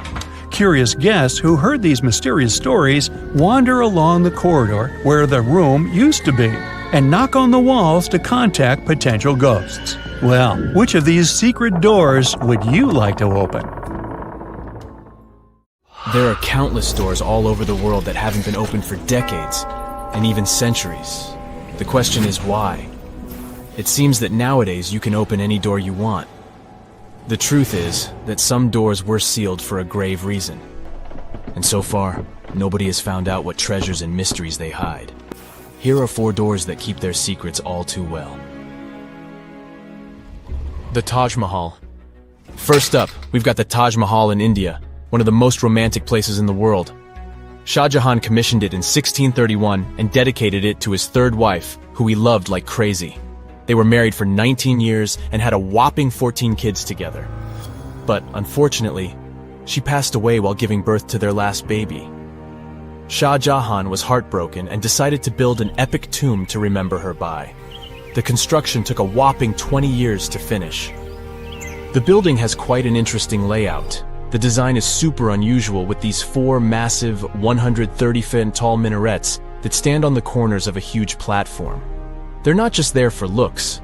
S1: Curious guests who heard these mysterious stories wander along the corridor where the room used to be and knock on the walls to contact potential ghosts. Well, which of these secret doors would you like to open?
S2: There are countless doors all over the world that haven't been opened for decades, and even centuries. The question is why? It seems that nowadays you can open any door you want. The truth is that some doors were sealed for a grave reason. And so far, nobody has found out what treasures and mysteries they hide. Here are 4 doors that keep their secrets all too well. The Taj Mahal. First up, we've got the Taj Mahal in India, one of the most romantic places in the world. Shah Jahan commissioned it in 1631 and dedicated it to his third wife, who he loved like crazy. They were married for 19 years and had a whopping 14 kids together. But unfortunately, she passed away while giving birth to their last baby. Shah Jahan was heartbroken and decided to build an epic tomb to remember her by. The construction took a whopping 20 years to finish. The building has quite an interesting layout. The design is super unusual with these 4 massive 130-foot tall minarets that stand on the corners of a huge platform. They're not just there for looks.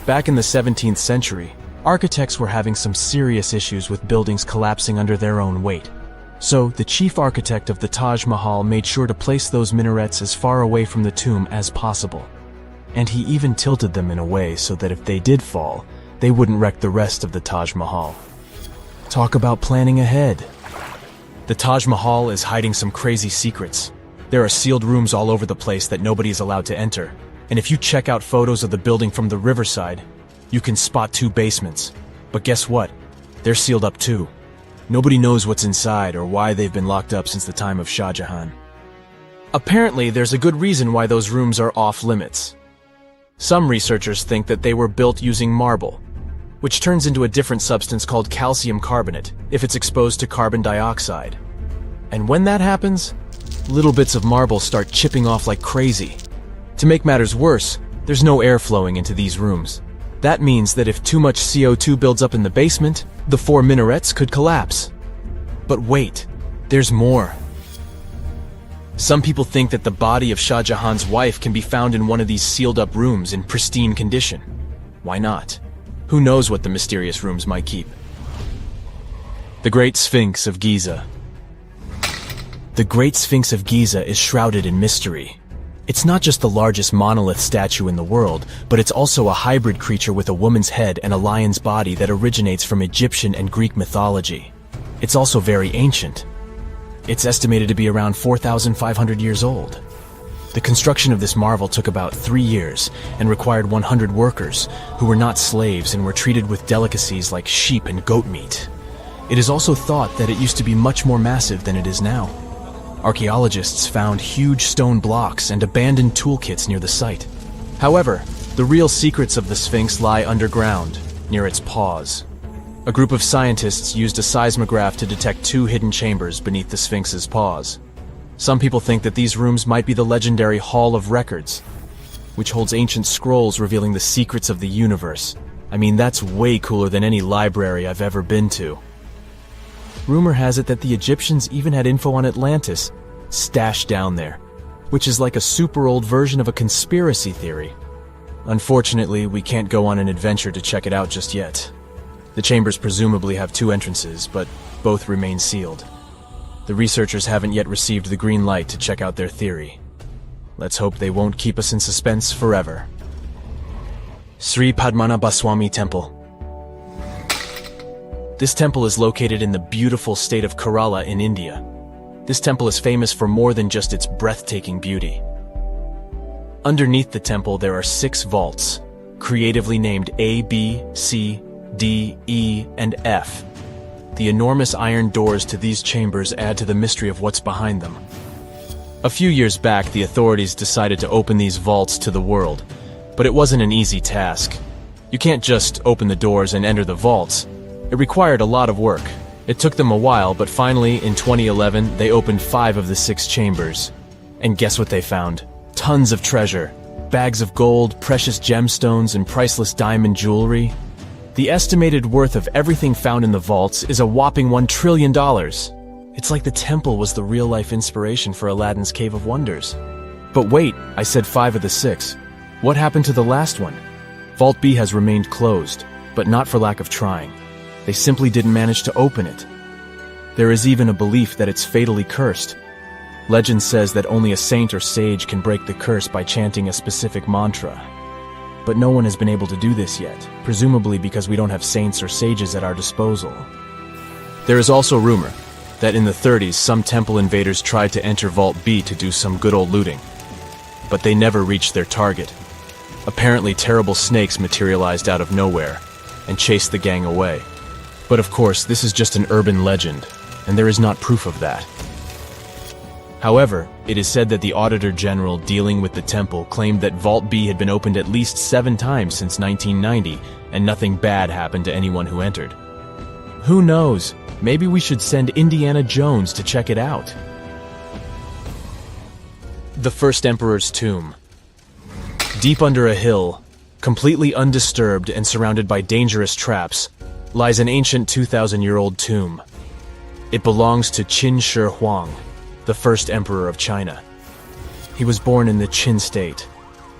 S2: Back in the 17th century, architects were having some serious issues with buildings collapsing under their own weight. So, the chief architect of the Taj Mahal made sure to place those minarets as far away from the tomb as possible. And he even tilted them in a way so that if they did fall, they wouldn't wreck the rest of the Taj Mahal. Talk about planning ahead. The Taj Mahal is hiding some crazy secrets. There are sealed rooms all over the place that nobody is allowed to enter. And if you check out photos of the building from the riverside, you can spot 2 basements. But guess what? They're sealed up too. Nobody knows what's inside or why they've been locked up since the time of Shah Jahan. Apparently, there's a good reason why those rooms are off limits. Some researchers think that they were built using marble, which turns into a different substance called calcium carbonate if it's exposed to carbon dioxide. And when that happens, little bits of marble start chipping off like crazy. To make matters worse, there's no air flowing into these rooms. That means that if too much CO2 builds up in the basement, the 4 minarets could collapse. But wait, there's more. Some people think that the body of Shah Jahan's wife can be found in one of these sealed-up rooms in pristine condition. Why not? Who knows what the mysterious rooms might keep? The Great Sphinx of Giza. The Great Sphinx of Giza is shrouded in mystery. It's not just the largest monolith statue in the world, but it's also a hybrid creature with a woman's head and a lion's body that originates from Egyptian and Greek mythology. It's also very ancient. It's estimated to be around 4,500 years old. The construction of this marvel took about 3 years and required 100 workers who were not slaves and were treated with delicacies like sheep and goat meat. It is also thought that it used to be much more massive than it is now. Archaeologists found huge stone blocks and abandoned toolkits near the site. However, the real secrets of the Sphinx lie underground, near its paws. A group of scientists used a seismograph to detect 2 hidden chambers beneath the Sphinx's paws. Some people think that these rooms might be the legendary Hall of Records, which holds ancient scrolls revealing the secrets of the universe. I mean, that's way cooler than any library I've ever been to. Rumor has it that the Egyptians even had info on Atlantis stashed down there, which is like a super old version of a conspiracy theory. Unfortunately, we can't go on an adventure to check it out just yet. The chambers presumably have 2 entrances, but both remain sealed. The researchers haven't yet received the green light to check out their theory. Let's hope they won't keep us in suspense forever. Sri Padmanabhaswamy Temple. This temple is located in the beautiful state of Kerala in India. This temple is famous for more than just its breathtaking beauty. Underneath the temple there are 6 vaults, creatively named A, B, C, D, E, and F. The enormous iron doors to these chambers add to the mystery of what's behind them. A few years back, the authorities decided to open these vaults to the world, but it wasn't an easy task. You can't just open the doors and enter the vaults. It required a lot of work. It took them a while, but finally, in 2011, they opened 5 of the 6 chambers. And guess what they found? Tons of treasure. Bags of gold, precious gemstones, and priceless diamond jewelry. The estimated worth of everything found in the vaults is a whopping $1 trillion. It's like the temple was the real-life inspiration for Aladdin's Cave of Wonders. But wait, I said 5 of the 6. What happened to the last one? Vault B has remained closed, but not for lack of trying. They simply didn't manage to open it. There is even a belief that it's fatally cursed. Legend says that only a saint or sage can break the curse by chanting a specific mantra. But no one has been able to do this yet, presumably because we don't have saints or sages at our disposal. There is also rumor that in the 30s some temple invaders tried to enter Vault B to do some good old looting. But they never reached their target. Apparently terrible snakes materialized out of nowhere and chased the gang away. But of course, this is just an urban legend, and there is not proof of that. However, it is said that the Auditor General dealing with the temple claimed that Vault B had been opened at least 7 times since 1990, and nothing bad happened to anyone who entered. Who knows? Maybe we should send Indiana Jones to check it out. The First Emperor's Tomb. Deep under a hill, completely undisturbed and surrounded by dangerous traps, lies an ancient 2,000-year-old tomb. It belongs to Qin Shi Huang, the first emperor of China. He was born in the Qin state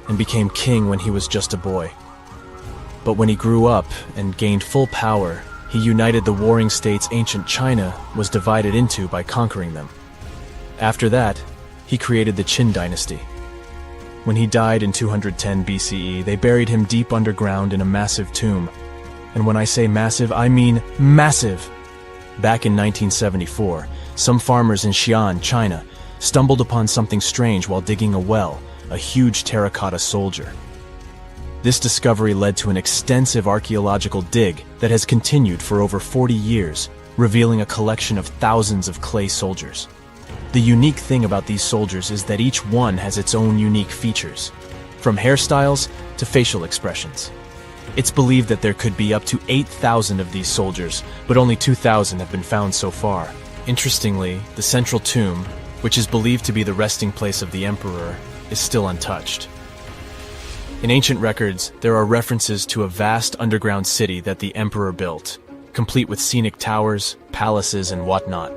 S2: and became king when he was just a boy. But when he grew up and gained full power, he united the warring states ancient China was divided into by conquering them. After that, he created the Qin dynasty. When he died in 210 BCE, they buried him deep underground in a massive tomb. And when I say massive, I mean massive! Back in 1974, some farmers in Xi'an, China, stumbled upon something strange while digging a well, a huge terracotta soldier. This discovery led to an extensive archaeological dig that has continued for over 40 years, revealing a collection of thousands of clay soldiers. The unique thing about these soldiers is that each one has its own unique features, from hairstyles to facial expressions. It's believed that there could be up to 8,000 of these soldiers, but only 2,000 have been found so far. Interestingly, the central tomb, which is believed to be the resting place of the emperor, is still untouched. In ancient records, there are references to a vast underground city that the emperor built, complete with scenic towers, palaces, and whatnot.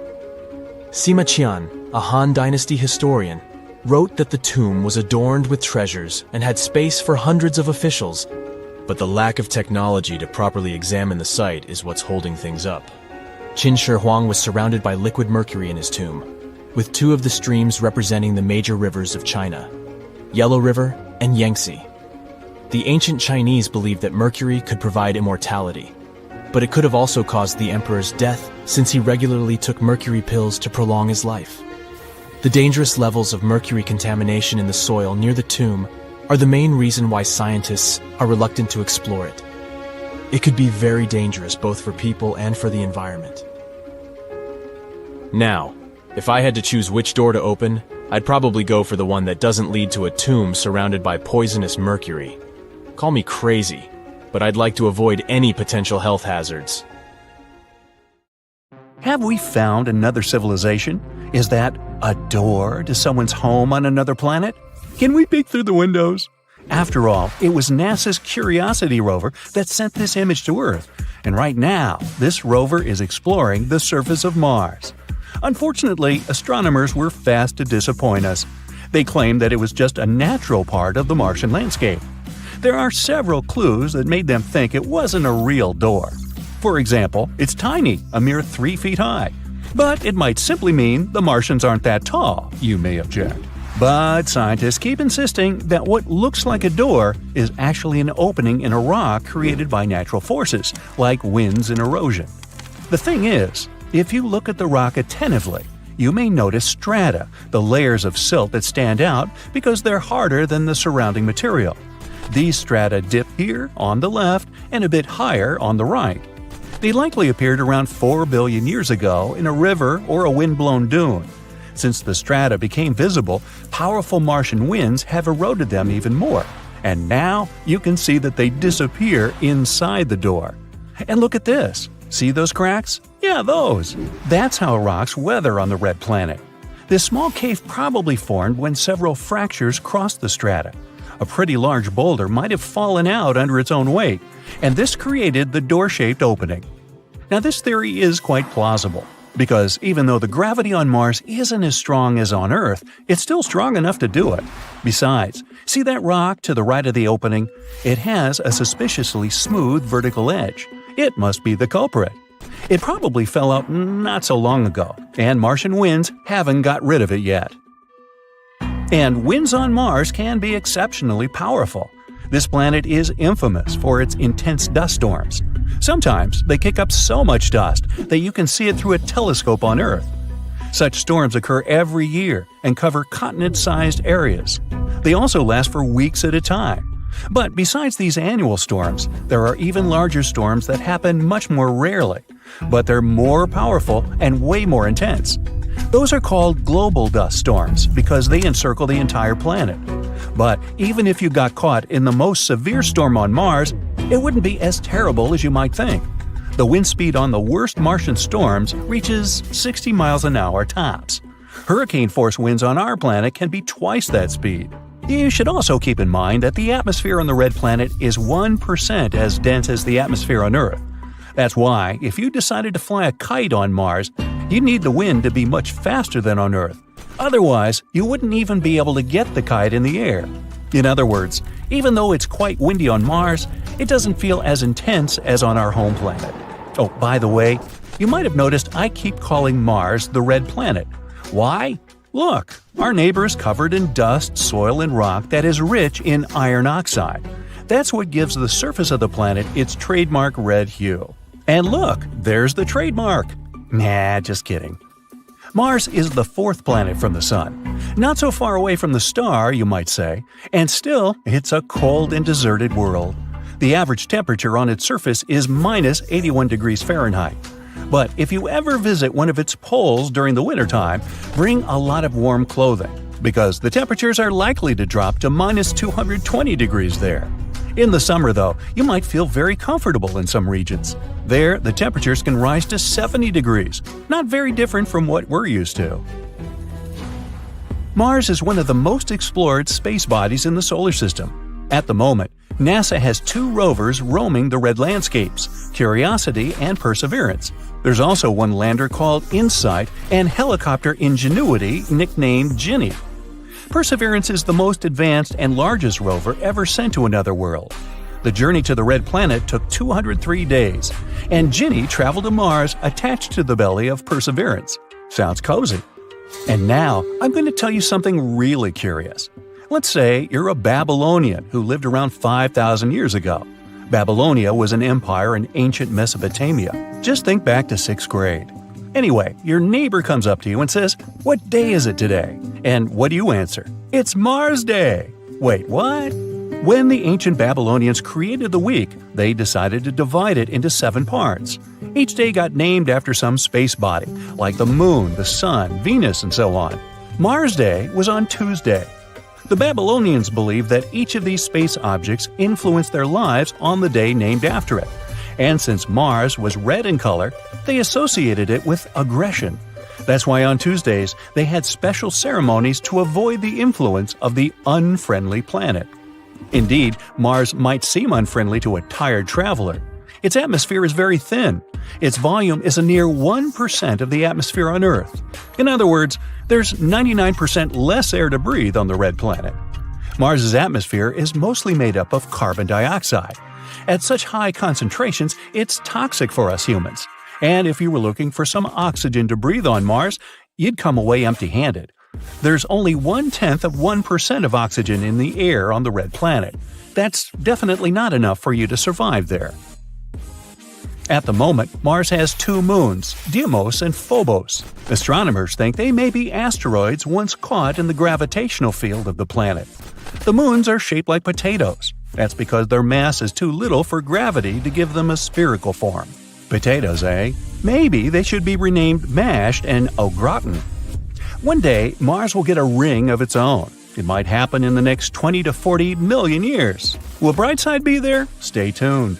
S2: Sima Qian, a Han Dynasty historian, wrote that the tomb was adorned with treasures and had space for hundreds of officials, but the lack of technology to properly examine the site is what's holding things up. Qin Shi Huang was surrounded by liquid mercury in his tomb, with two of the streams representing the major rivers of China, Yellow River and Yangtze. The ancient Chinese believed that mercury could provide immortality, but it could have also caused the emperor's death since he regularly took mercury pills to prolong his life. The dangerous levels of mercury contamination in the soil near the tomb are the main reason why scientists are reluctant to explore it. It could be very dangerous both for people and for the environment. Now, if I had to choose which door to open, I'd probably go for the one that doesn't lead to a tomb surrounded by poisonous mercury. Call me crazy, but I'd like to avoid any potential health hazards.
S1: Have we found another civilization? Is that a door to someone's home on another planet? Can we peek through the windows? After all, it was NASA's Curiosity rover that sent this image to Earth, and right now, this rover is exploring the surface of Mars. Unfortunately, astronomers were fast to disappoint us. They claimed that it was just a natural part of the Martian landscape. There are several clues that made them think it wasn't a real door. For example, it's tiny, a mere 3 feet high. But it might simply mean the Martians aren't that tall, you may object. But scientists keep insisting that what looks like a door is actually an opening in a rock created by natural forces, like winds and erosion. The thing is, if you look at the rock attentively, you may notice strata, the layers of silt that stand out because they're harder than the surrounding material. These strata dip here on the left and a bit higher on the right. They likely appeared around 4 billion years ago in a river or a wind-blown dune. Since the strata became visible, powerful Martian winds have eroded them even more, and now you can see that they disappear inside the door. And look at this. See those cracks? Yeah, those. That's how rocks weather on the red planet. This small cave probably formed when several fractures crossed the strata. A pretty large boulder might have fallen out under its own weight, and this created the door-shaped opening. Now, this theory is quite plausible, because even though the gravity on Mars isn't as strong as on Earth, it's still strong enough to do it. Besides, see that rock to the right of the opening? It has a suspiciously smooth vertical edge. It must be the culprit. It probably fell out not so long ago, and Martian winds haven't got rid of it yet. And winds on Mars can be exceptionally powerful. This planet is infamous for its intense dust storms. Sometimes they kick up so much dust that you can see it through a telescope on Earth. Such storms occur every year and cover continent-sized areas. They also last for weeks at a time. But besides these annual storms, there are even larger storms that happen much more rarely, but they're more powerful and way more intense. Those are called global dust storms because they encircle the entire planet. But even if you got caught in the most severe storm on Mars, it wouldn't be as terrible as you might think. The wind speed on the worst Martian storms reaches 60 miles an hour tops. Hurricane-force winds on our planet can be twice that speed. You should also keep in mind that the atmosphere on the red planet is 1% as dense as the atmosphere on Earth. That's why, if you decided to fly a kite on Mars, you'd need the wind to be much faster than on Earth. Otherwise, you wouldn't even be able to get the kite in the air. In other words, even though it's quite windy on Mars, it doesn't feel as intense as on our home planet. Oh, by the way, you might have noticed I keep calling Mars the red planet. Why? Look, our neighbor is covered in dust, soil, and rock that is rich in iron oxide. That's what gives the surface of the planet its trademark red hue. And look, there's the trademark. Nah, just kidding. Mars is the fourth planet from the Sun. Not so far away from the star, you might say, and still, it's a cold and deserted world. The average temperature on its surface is minus 81 degrees Fahrenheit. But if you ever visit one of its poles during the wintertime, bring a lot of warm clothing, because the temperatures are likely to drop to minus 220 degrees there. In the summer, though, you might feel very comfortable in some regions. There, the temperatures can rise to 70 degrees, not very different from what we're used to. Mars is one of the most explored space bodies in the solar system. At the moment, NASA has 2 rovers roaming the red landscapes, Curiosity and Perseverance. There's also one lander called InSight and helicopter Ingenuity, nicknamed Ginny. Perseverance is the most advanced and largest rover ever sent to another world. The journey to the red planet took 203 days, and Ginny traveled to Mars attached to the belly of Perseverance. Sounds cozy. And now, I'm going to tell you something really curious. Let's say you're a Babylonian who lived around 5,000 years ago. Babylonia was an empire in ancient Mesopotamia. Just think back to 6th grade. Anyway, your neighbor comes up to you and says, "What day is it today?" And what do you answer? "It's Mars Day." Wait, what? When the ancient Babylonians created the week, they decided to divide it into 7 parts. Each day got named after some space body, like the Moon, the Sun, Venus, and so on. Mars Day was on Tuesday. The Babylonians believed that each of these space objects influenced their lives on the day named after it. And since Mars was red in color, they associated it with aggression. That's why on Tuesdays, they had special ceremonies to avoid the influence of the unfriendly planet. Indeed, Mars might seem unfriendly to a tired traveler. Its atmosphere is very thin. Its volume is a near 1% of the atmosphere on Earth. In other words, there's 99% less air to breathe on the red planet. Mars's atmosphere is mostly made up of carbon dioxide. At such high concentrations, it's toxic for us humans. And if you were looking for some oxygen to breathe on Mars, you'd come away empty-handed. There's only 0.1% of oxygen in the air on the red planet. That's definitely not enough for you to survive there. At the moment, Mars has 2 moons, Deimos and Phobos. Astronomers think they may be asteroids once caught in the gravitational field of the planet. The moons are shaped like potatoes. That's because their mass is too little for gravity to give them a spherical form. Potatoes, eh? Maybe they should be renamed mashed and au gratin. One day, Mars will get a ring of its own. It might happen in the next 20 to 40 million years. Will Brightside be there? Stay tuned.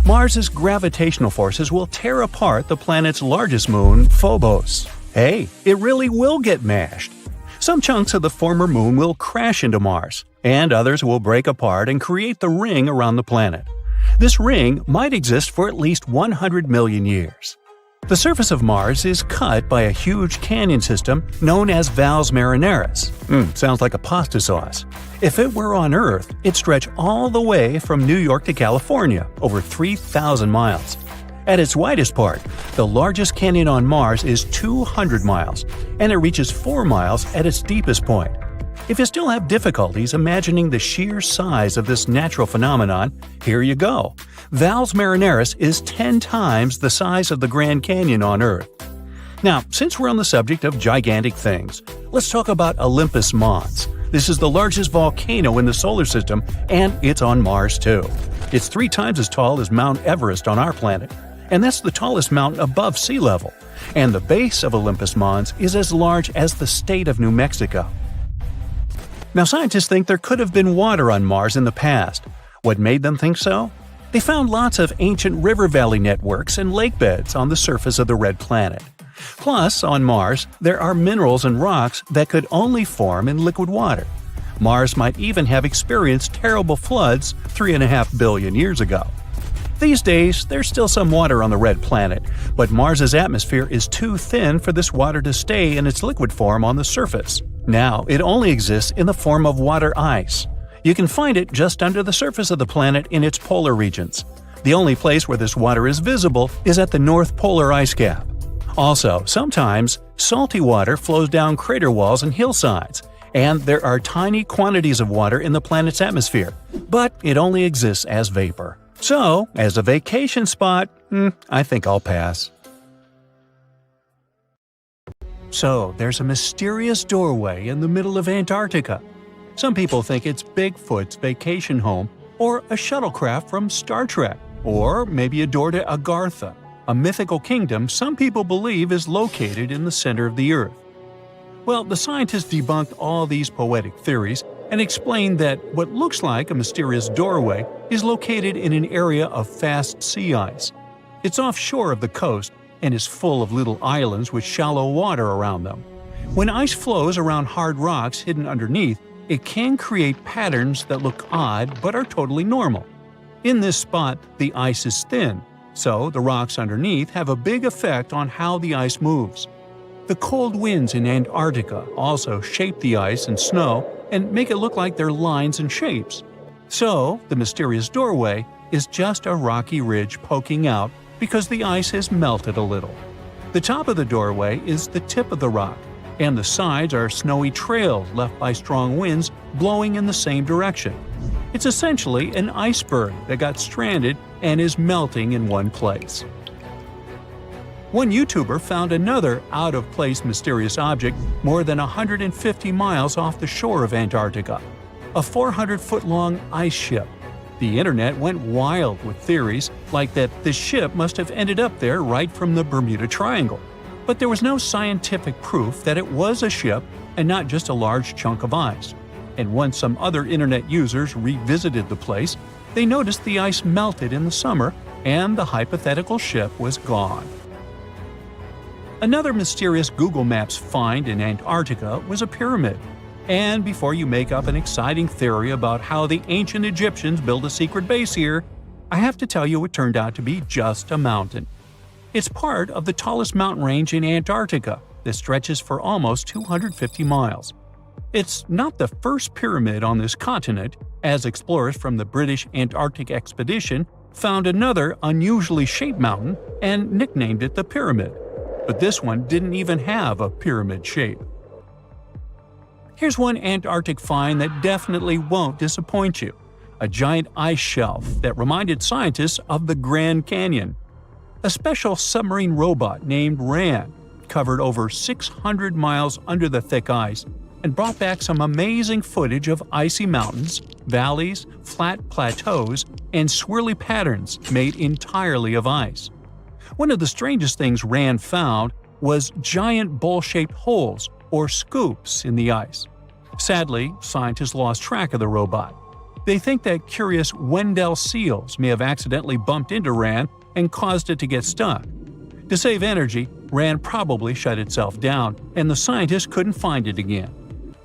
S1: Mars's gravitational forces will tear apart the planet's largest moon, Phobos. Hey, it really will get mashed. Some chunks of the former moon will crash into Mars, and others will break apart and create the ring around the planet. This ring might exist for at least 100 million years. The surface of Mars is cut by a huge canyon system known as Valles Marineris. Sounds like a pasta sauce. If it were on Earth, it'd stretch all the way from New York to California, over 3,000 miles. At its widest part, the largest canyon on Mars is 200 miles, and it reaches 4 miles at its deepest point. If you still have difficulties imagining the sheer size of this natural phenomenon, here you go. Valles Marineris is 10 times the size of the Grand Canyon on Earth. Now, since we're on the subject of gigantic things, let's talk about Olympus Mons. This is the largest volcano in the solar system, and it's on Mars too. It's 3 times as tall as Mount Everest on our planet, and that's the tallest mountain above sea level. And the base of Olympus Mons is as large as the state of New Mexico. Now, scientists think there could have been water on Mars in the past. What made them think so? They found lots of ancient river valley networks and lake beds on the surface of the red planet. Plus, on Mars, there are minerals and rocks that could only form in liquid water. Mars might even have experienced terrible floods 3.5 billion years ago. These days, there's still some water on the red planet, but Mars's atmosphere is too thin for this water to stay in its liquid form on the surface. Now, it only exists in the form of water ice. You can find it just under the surface of the planet in its polar regions. The only place where this water is visible is at the North Polar Ice Cap. Also, sometimes, salty water flows down crater walls and hillsides, and there are tiny quantities of water in the planet's atmosphere, but it only exists as vapor. So, as a vacation spot, I think I'll pass. So, there's a mysterious doorway in the middle of Antarctica. Some people think it's Bigfoot's vacation home, or a shuttlecraft from Star Trek, or maybe a door to Agartha, a mythical kingdom some people believe is located in the center of the Earth. Well, the scientists debunked all these poetic theories and explained that what looks like a mysterious doorway is located in an area of fast sea ice. It's offshore of the coast and is full of little islands with shallow water around them. When ice flows around hard rocks hidden underneath, it can create patterns that look odd but are totally normal. In this spot, the ice is thin, so the rocks underneath have a big effect on how the ice moves. The cold winds in Antarctica also shape the ice and snow and make it look like they're lines and shapes. So, the mysterious doorway is just a rocky ridge poking out because the ice has melted a little. The top of the doorway is the tip of the rock, and the sides are snowy trails left by strong winds blowing in the same direction. It's essentially an iceberg that got stranded and is melting in one place. One YouTuber found another out-of-place mysterious object more than 150 miles off the shore of Antarctica, a 400-foot-long ice ship. The internet went wild with theories like that the ship must have ended up there right from the Bermuda Triangle. But there was no scientific proof that it was a ship and not just a large chunk of ice. And once some other internet users revisited the place, they noticed the ice melted in the summer and the hypothetical ship was gone. Another mysterious Google Maps find in Antarctica was a pyramid. And before you make up an exciting theory about how the ancient Egyptians built a secret base here, I have to tell you it turned out to be just a mountain. It's part of the tallest mountain range in Antarctica that stretches for almost 250 miles. It's not the first pyramid on this continent, as explorers from the British Antarctic Expedition found another unusually shaped mountain and nicknamed it the Pyramid. But this one didn't even have a pyramid shape. Here's one Antarctic find that definitely won't disappoint you: a giant ice shelf that reminded scientists of the Grand Canyon. A special submarine robot named RAN covered over 600 miles under the thick ice and brought back some amazing footage of icy mountains, valleys, flat plateaus, and swirly patterns made entirely of ice. One of the strangest things RAN found was giant bowl-shaped holes, or scoops, in the ice. Sadly, scientists lost track of the robot. They think that curious Wendell seals may have accidentally bumped into RAN and caused it to get stuck. To save energy, RAN probably shut itself down, and the scientists couldn't find it again.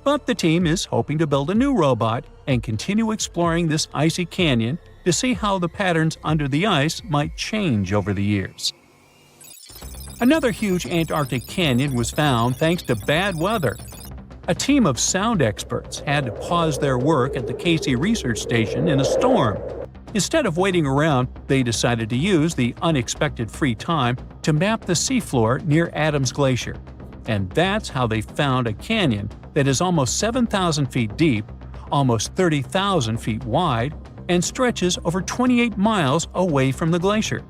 S1: But the team is hoping to build a new robot and continue exploring this icy canyon to see how the patterns under the ice might change over the years. Another huge Antarctic canyon was found thanks to bad weather. A team of sound experts had to pause their work at the Casey Research Station in a storm. Instead of waiting around, they decided to use the unexpected free time to map the seafloor near Adams Glacier. And that's how they found a canyon that is almost 7,000 feet deep, almost 30,000 feet wide, and stretches over 28 miles away from the glacier.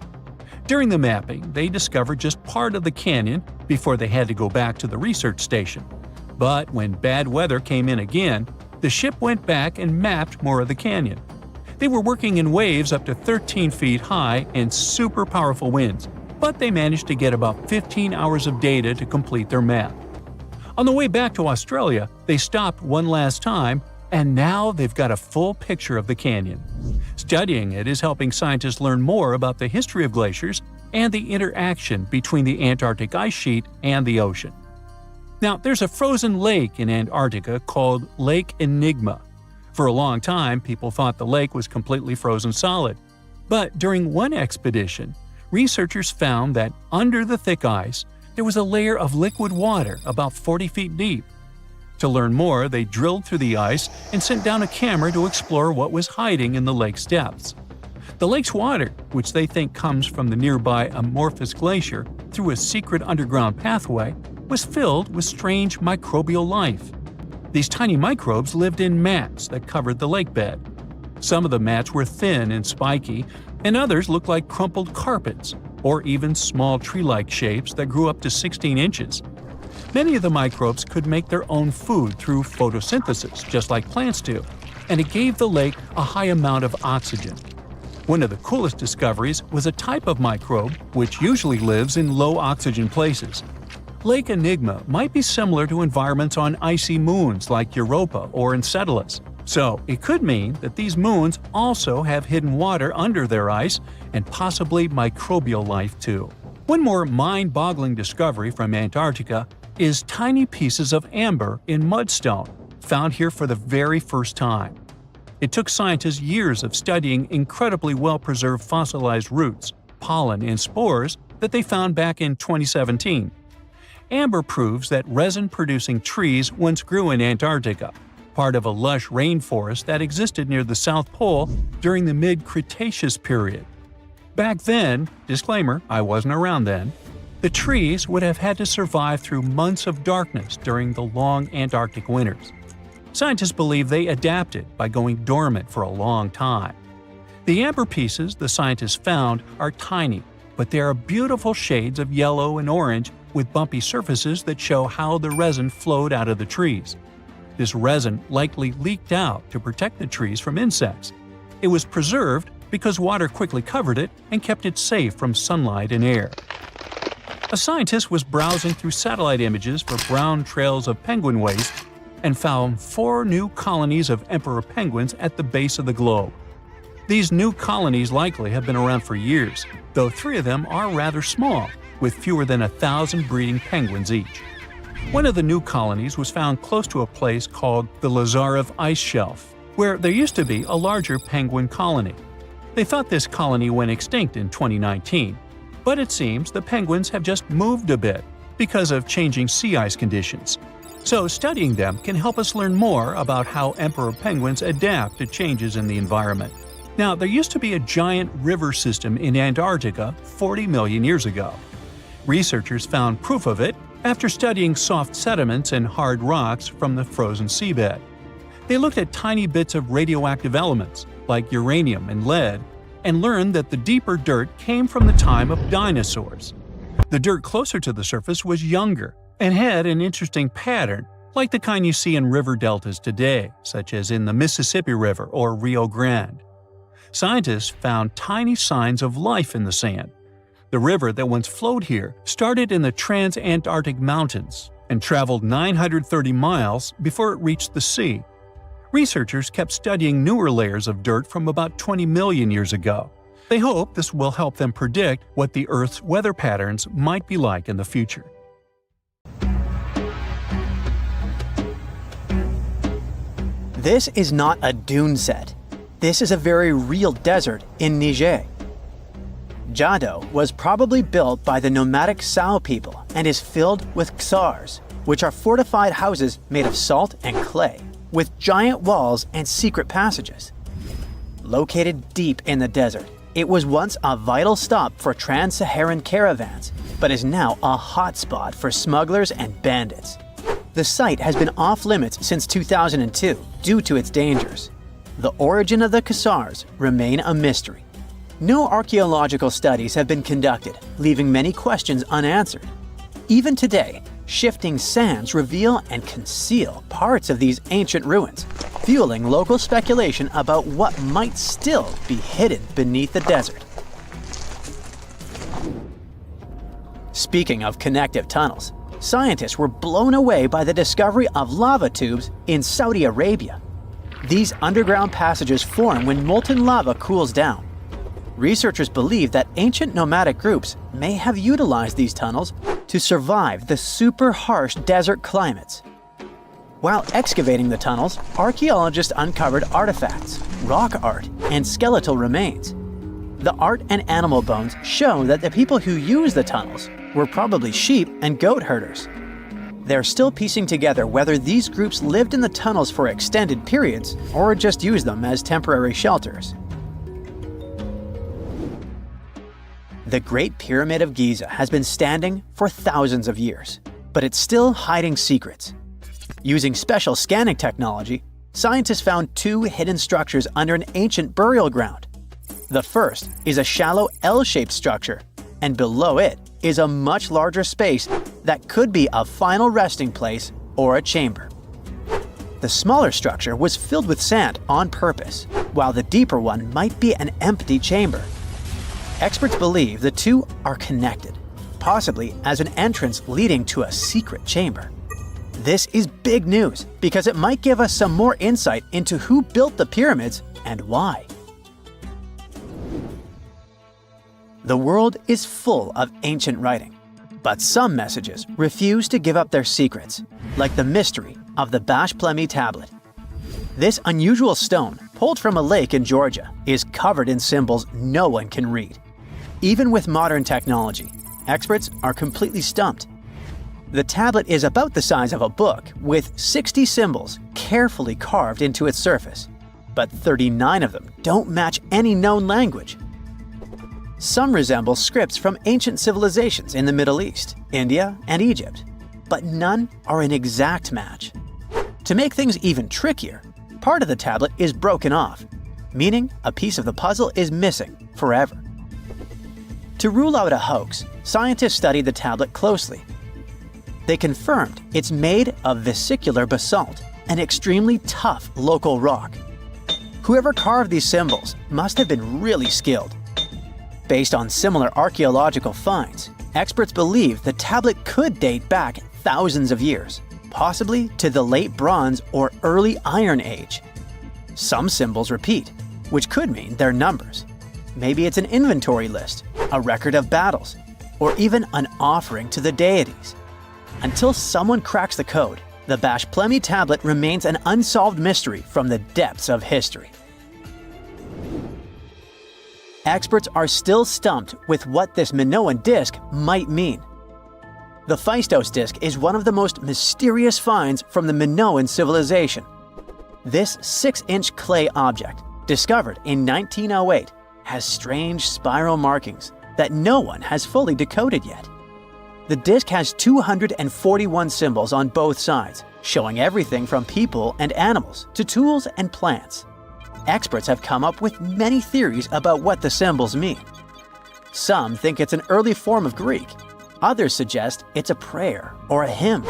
S1: During the mapping, they discovered just part of the canyon before they had to go back to the research station. But when bad weather came in again, the ship went back and mapped more of the canyon. They were working in waves up to 13 feet high and super powerful winds, but they managed to get about 15 hours of data to complete their map. On the way back to Australia, they stopped one last time, and now they've got a full picture of the canyon. Studying it is helping scientists learn more about the history of glaciers and the interaction between the Antarctic ice sheet and the ocean. Now, there's a frozen lake in Antarctica called Lake Enigma. For a long time, people thought the lake was completely frozen solid. But during one expedition, researchers found that under the thick ice, there was a layer of liquid water about 40 feet deep. To learn more, they drilled through the ice and sent down a camera to explore what was hiding in the lake's depths. The lake's water, which they think comes from the nearby amorphous glacier through a secret underground pathway, was filled with strange microbial life. These tiny microbes lived in mats that covered the lake bed. Some of the mats were thin and spiky, and others looked like crumpled carpets, or even small tree-like shapes that grew up to 16 inches. Many of the microbes could make their own food through photosynthesis, just like plants do, and it gave the lake a high amount of oxygen. One of the coolest discoveries was a type of microbe which usually lives in low-oxygen places. Lake Enigma might be similar to environments on icy moons like Europa or Enceladus, so it could mean that these moons also have hidden water under their ice and possibly microbial life too. One more mind-boggling discovery from Antarctica is tiny pieces of amber in mudstone, found here for the very first time. It took scientists years of studying incredibly well-preserved fossilized roots, pollen, and spores that they found back in 2017. Amber proves that resin-producing trees once grew in Antarctica, part of a lush rainforest that existed near the South Pole during the mid-Cretaceous period. Back then, disclaimer, I wasn't around then, the trees would have had to survive through months of darkness during the long Antarctic winters. Scientists believe they adapted by going dormant for a long time. The amber pieces the scientists found are tiny, but they are beautiful shades of yellow and orange with bumpy surfaces that show how the resin flowed out of the trees. This resin likely leaked out to protect the trees from insects. It was preserved because water quickly covered it and kept it safe from sunlight and air. A scientist was browsing through satellite images for brown trails of penguin waste and found 4 new colonies of emperor penguins at the base of the globe. These new colonies likely have been around for years, though 3 of them are rather small, with fewer than 1,000 breeding penguins each. One of the new colonies was found close to a place called the Lazarev Ice Shelf, where there used to be a larger penguin colony. They thought this colony went extinct in 2019, but it seems the penguins have just moved a bit because of changing sea ice conditions. So studying them can help us learn more about how emperor penguins adapt to changes in the environment. Now, there used to be a giant river system in Antarctica 40 million years ago. Researchers found proof of it after studying soft sediments and hard rocks from the frozen seabed. They looked at tiny bits of radioactive elements, like uranium and lead, and learned that the deeper dirt came from the time of dinosaurs. The dirt closer to the surface was younger and had an interesting pattern, like the kind you see in river deltas today, such as in the Mississippi River or Rio Grande. Scientists found tiny signs of life in the sand. The river that once flowed here started in the Trans-Antarctic Mountains and traveled 930 miles before it reached the sea. Researchers kept studying newer layers of dirt from about 20 million years ago. They hope this will help them predict what the Earth's weather patterns might be like in the future.
S3: This is not a dune set. This is a very real desert in Niger. Jado was probably built by the nomadic Sao people and is filled with ksars, which are fortified houses made of salt and clay, with giant walls and secret passages. Located deep in the desert, it was once a vital stop for trans-Saharan caravans, but is now a hotspot for smugglers and bandits. The site has been off-limits since 2002 due to its dangers. The origin of the ksars remain a mystery. No archaeological studies have been conducted, leaving many questions unanswered. Even today, shifting sands reveal and conceal parts of these ancient ruins, fueling local speculation about what might still be hidden beneath the desert. Speaking of connective tunnels, scientists were blown away by the discovery of lava tubes in Saudi Arabia. These underground passages form when molten lava cools down. Researchers believe that ancient nomadic groups may have utilized these tunnels to survive the super harsh desert climates. While excavating the tunnels, archaeologists uncovered artifacts, rock art, and skeletal remains. The art and animal bones show that the people who used the tunnels were probably sheep and goat herders. They're still piecing together whether these groups lived in the tunnels for extended periods or just used them as temporary shelters. The Great Pyramid of Giza has been standing for thousands of years, but it's still hiding secrets. Using special scanning technology, scientists found two hidden structures under an ancient burial ground. The first is a shallow L-shaped structure, and below it is a much larger space that could be a final resting place or a chamber. The smaller structure was filled with sand on purpose, while the deeper one might be an empty chamber. Experts believe the two are connected, possibly as an entrance leading to a secret chamber. This is big news because it might give us some more insight into who built the pyramids and why. The world is full of ancient writing, but some messages refuse to give up their secrets, like the mystery of the Bashplemi tablet. This unusual stone, pulled from a lake in Georgia, is covered in symbols no one can read. Even with modern technology, experts are completely stumped. The tablet is about the size of a book, with 60 symbols carefully carved into its surface, but 39 of them don't match any known language. Some resemble scripts from ancient civilizations in the Middle East, India, and Egypt, but none are an exact match. To make things even trickier, part of the tablet is broken off, meaning a piece of the puzzle is missing forever. To rule out a hoax, scientists studied the tablet closely. They confirmed it's made of vesicular basalt, an extremely tough local rock. Whoever carved these symbols must have been really skilled. Based on similar archaeological finds, experts believe the tablet could date back thousands of years, possibly to the late Bronze or early Iron Age. Some symbols repeat, which could mean they're numbers. Maybe it's an inventory list, a record of battles, or even an offering to the deities. Until someone cracks the code, the Bashplemi tablet remains an unsolved mystery from the depths of history. Experts are still stumped with what this Minoan disk might mean. The Phaistos disk is one of the most mysterious finds from the Minoan civilization. This 6-inch clay object, discovered in 1908, has strange spiral markings that no one has fully decoded yet. The disk has 241 symbols on both sides, showing everything from people and animals to tools and plants. Experts have come up with many theories about what the symbols mean. Some think it's an early form of Greek. Others suggest it's a prayer or a hymn.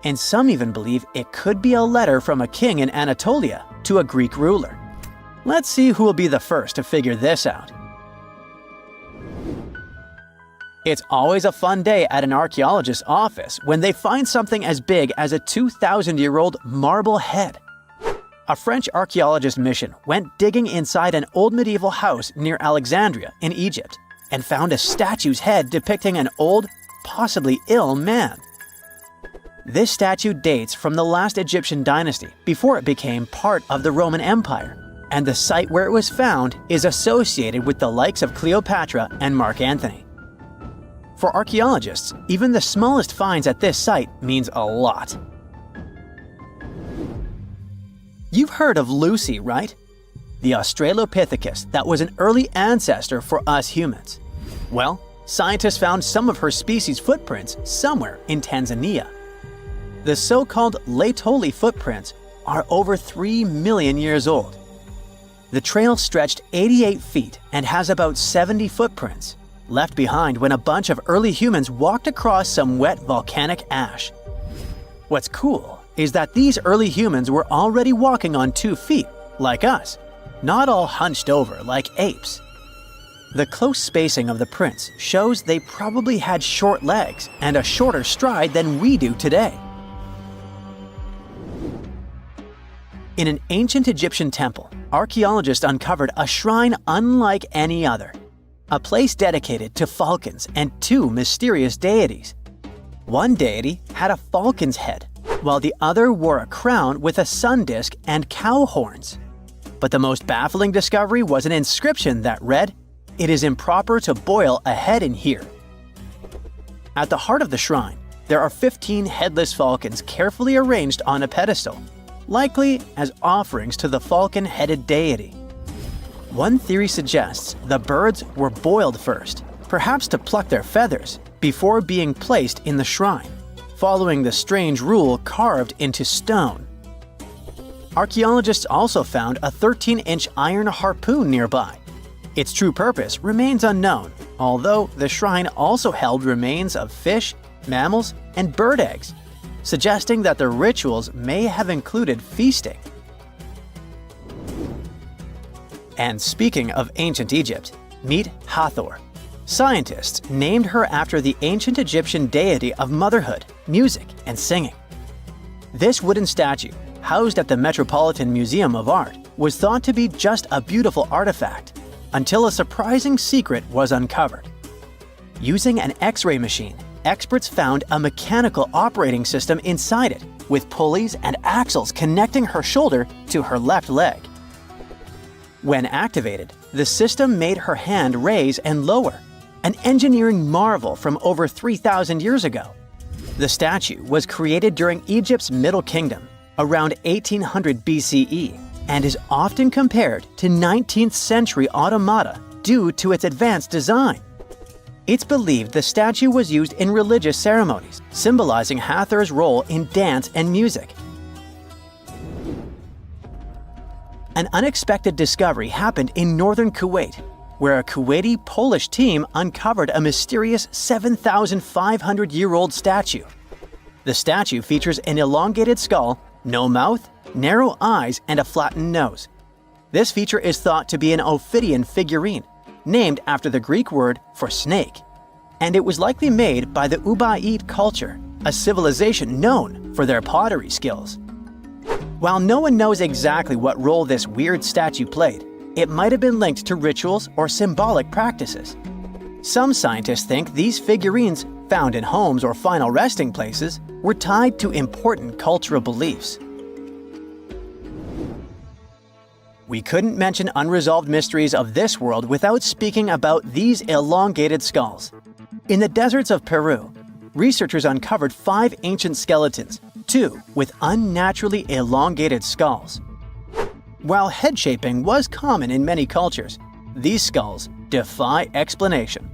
S3: And some even believe it could be a letter from a king in Anatolia to a Greek ruler. Let's see who will be the first to figure this out. It's always a fun day at an archaeologist's office when they find something as big as a 2,000-year-old marble head. A French archaeologist mission went digging inside an old medieval house near Alexandria in Egypt and found a statue's head depicting an old, possibly ill man. This statue dates from the last Egyptian dynasty before it became part of the Roman Empire, and the site where it was found is associated with the likes of Cleopatra and Mark Antony. For archaeologists, even the smallest finds at this site means a lot. You've heard of Lucy, right? The Australopithecus that was an early ancestor for us humans. Well, scientists found some of her species' footprints somewhere in Tanzania. The so-called Laetoli footprints are over 3 million years old. The trail stretched 88 feet and has about 70 footprints, left behind when a bunch of early humans walked across some wet volcanic ash. What's cool is that these early humans were already walking on 2 feet, like us, not all hunched over like apes. The close spacing of the prints shows they probably had short legs and a shorter stride than we do today. In an ancient Egyptian temple, archaeologists uncovered a shrine unlike any other, a place dedicated to falcons and 2 mysterious deities. One deity had a falcon's head, while the other wore a crown with a sun disk and cow horns. But the most baffling discovery was an inscription that read, it is improper to boil a head in here. At the heart of the shrine, there are 15 headless falcons carefully arranged on a pedestal, likely as offerings to the falcon-headed deity. One theory suggests the birds were boiled first, perhaps to pluck their feathers, before being placed in the shrine, following the strange rule carved into stone. Archaeologists also found a 13-inch iron harpoon nearby. Its true purpose remains unknown, although the shrine also held remains of fish, mammals, and bird eggs, suggesting that the rituals may have included feasting. And speaking of ancient Egypt, meet Hathor. Scientists named her after the ancient Egyptian deity of motherhood, music, and singing. This wooden statue, housed at the Metropolitan Museum of Art, was thought to be just a beautiful artifact, until a surprising secret was uncovered. Using an X-ray machine, experts found a mechanical operating system inside it, with pulleys and axles connecting her shoulder to her left leg. When activated, the system made her hand raise and lower, an engineering marvel from over 3,000 years ago. The statue was created during Egypt's Middle Kingdom, around 1800 BCE, and is often compared to 19th century automata due to its advanced design. It's believed the statue was used in religious ceremonies, symbolizing Hathor's role in dance and music. An unexpected discovery happened in northern Kuwait, where a Kuwaiti-Polish team uncovered a mysterious 7,500-year-old statue. The statue features an elongated skull, no mouth, narrow eyes, and a flattened nose. This feature is thought to be an Ophidian figurine, named after the Greek word for snake, and it was likely made by the Ubaid culture, a civilization known for their pottery skills. While no one knows exactly what role this weird statue played, it might have been linked to rituals or symbolic practices. Some scientists think these figurines, found in homes or final resting places, were tied to important cultural beliefs. We couldn't mention unresolved mysteries of this world without speaking about these elongated skulls. In the deserts of Peru, researchers uncovered 5 ancient skeletons, 2 with unnaturally elongated skulls. While head shaping was common in many cultures, these skulls defy explanation.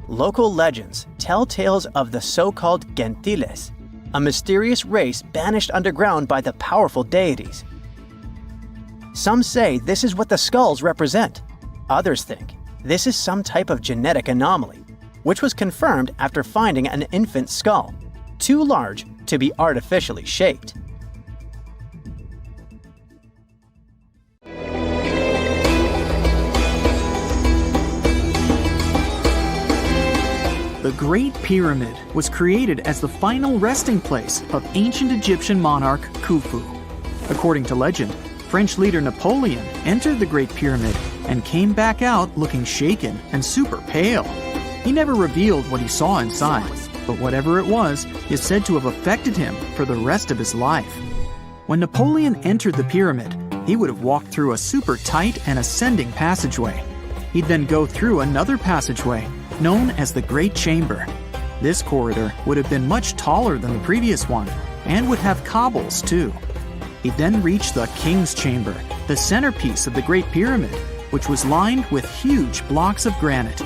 S3: Local legends tell tales of the so-called gentiles, a mysterious race banished underground by the powerful deities. Some say this is what the skulls represent. Others think this is some type of genetic anomaly, which was confirmed after finding an infant skull, too large to be artificially shaped.
S4: The Great Pyramid was created as the final resting place of ancient Egyptian monarch Khufu. According to legend, French leader Napoleon entered the Great Pyramid and came back out looking shaken and super pale. He never revealed what he saw inside, but whatever it was is said to have affected him for the rest of his life. When Napoleon entered the pyramid, he would have walked through a super tight and ascending passageway. He'd then go through another passageway, known as the Great Chamber. This corridor would have been much taller than the previous one, and would have cobbles too. He'd then reach the King's Chamber, the centerpiece of the Great Pyramid, which was lined with huge blocks of granite.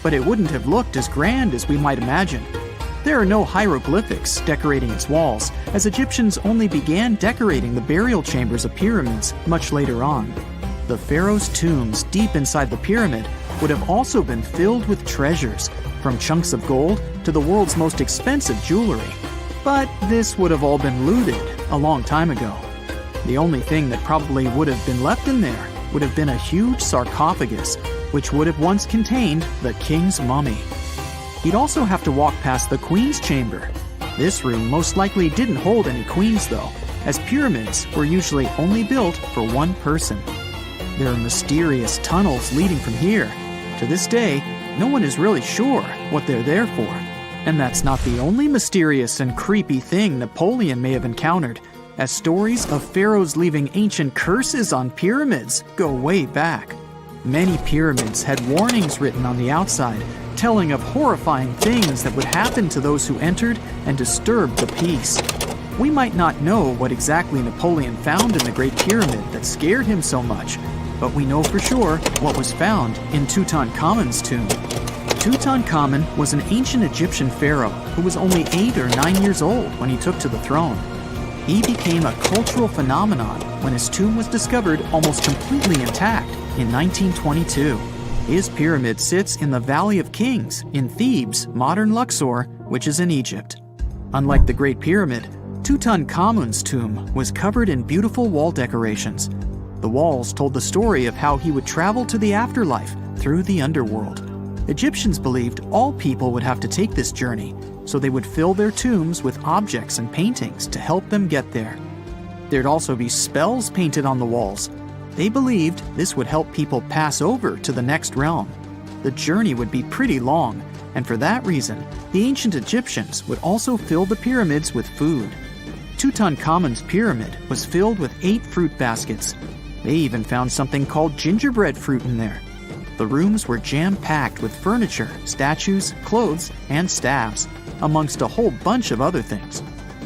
S4: But it wouldn't have looked as grand as we might imagine. There are no hieroglyphics decorating its walls, as Egyptians only began decorating the burial chambers of pyramids much later on. The pharaoh's tombs deep inside the pyramid would have also been filled with treasures, from chunks of gold to the world's most expensive jewelry. But this would have all been looted a long time ago. The only thing that probably would have been left in there would have been a huge sarcophagus, which would have once contained the king's mummy. He'd also have to walk past the queen's chamber. This room most likely didn't hold any queens though, as pyramids were usually only built for one person. There are mysterious tunnels leading from here. To this day, no one is really sure what they're there for. And that's not the only mysterious and creepy thing Napoleon may have encountered, as stories of pharaohs leaving ancient curses on pyramids go way back. Many pyramids had warnings written on the outside, telling of horrifying things that would happen to those who entered and disturbed the peace. We might not know what exactly Napoleon found in the Great Pyramid that scared him so much, but we know for sure what was found in Tutankhamun's tomb. Tutankhamun was an ancient Egyptian pharaoh who was only 8 or 9 years old when he took to the throne. He became a cultural phenomenon when his tomb was discovered almost completely intact in 1922. His pyramid sits in the Valley of Kings in Thebes, modern Luxor, which is in Egypt. Unlike the Great Pyramid, Tutankhamun's tomb was covered in beautiful wall decorations. The walls told the story of how he would travel to the afterlife through the underworld. Egyptians believed all people would have to take this journey, so they would fill their tombs with objects and paintings to help them get there. There'd also be spells painted on the walls. They believed this would help people pass over to the next realm. The journey would be pretty long, and for that reason, the ancient Egyptians would also fill the pyramids with food. Tutankhamun's pyramid was filled with 8 fruit baskets. They even found something called gingerbread fruit in there. The rooms were jam-packed with furniture, statues, clothes, and staffs, amongst a whole bunch of other things.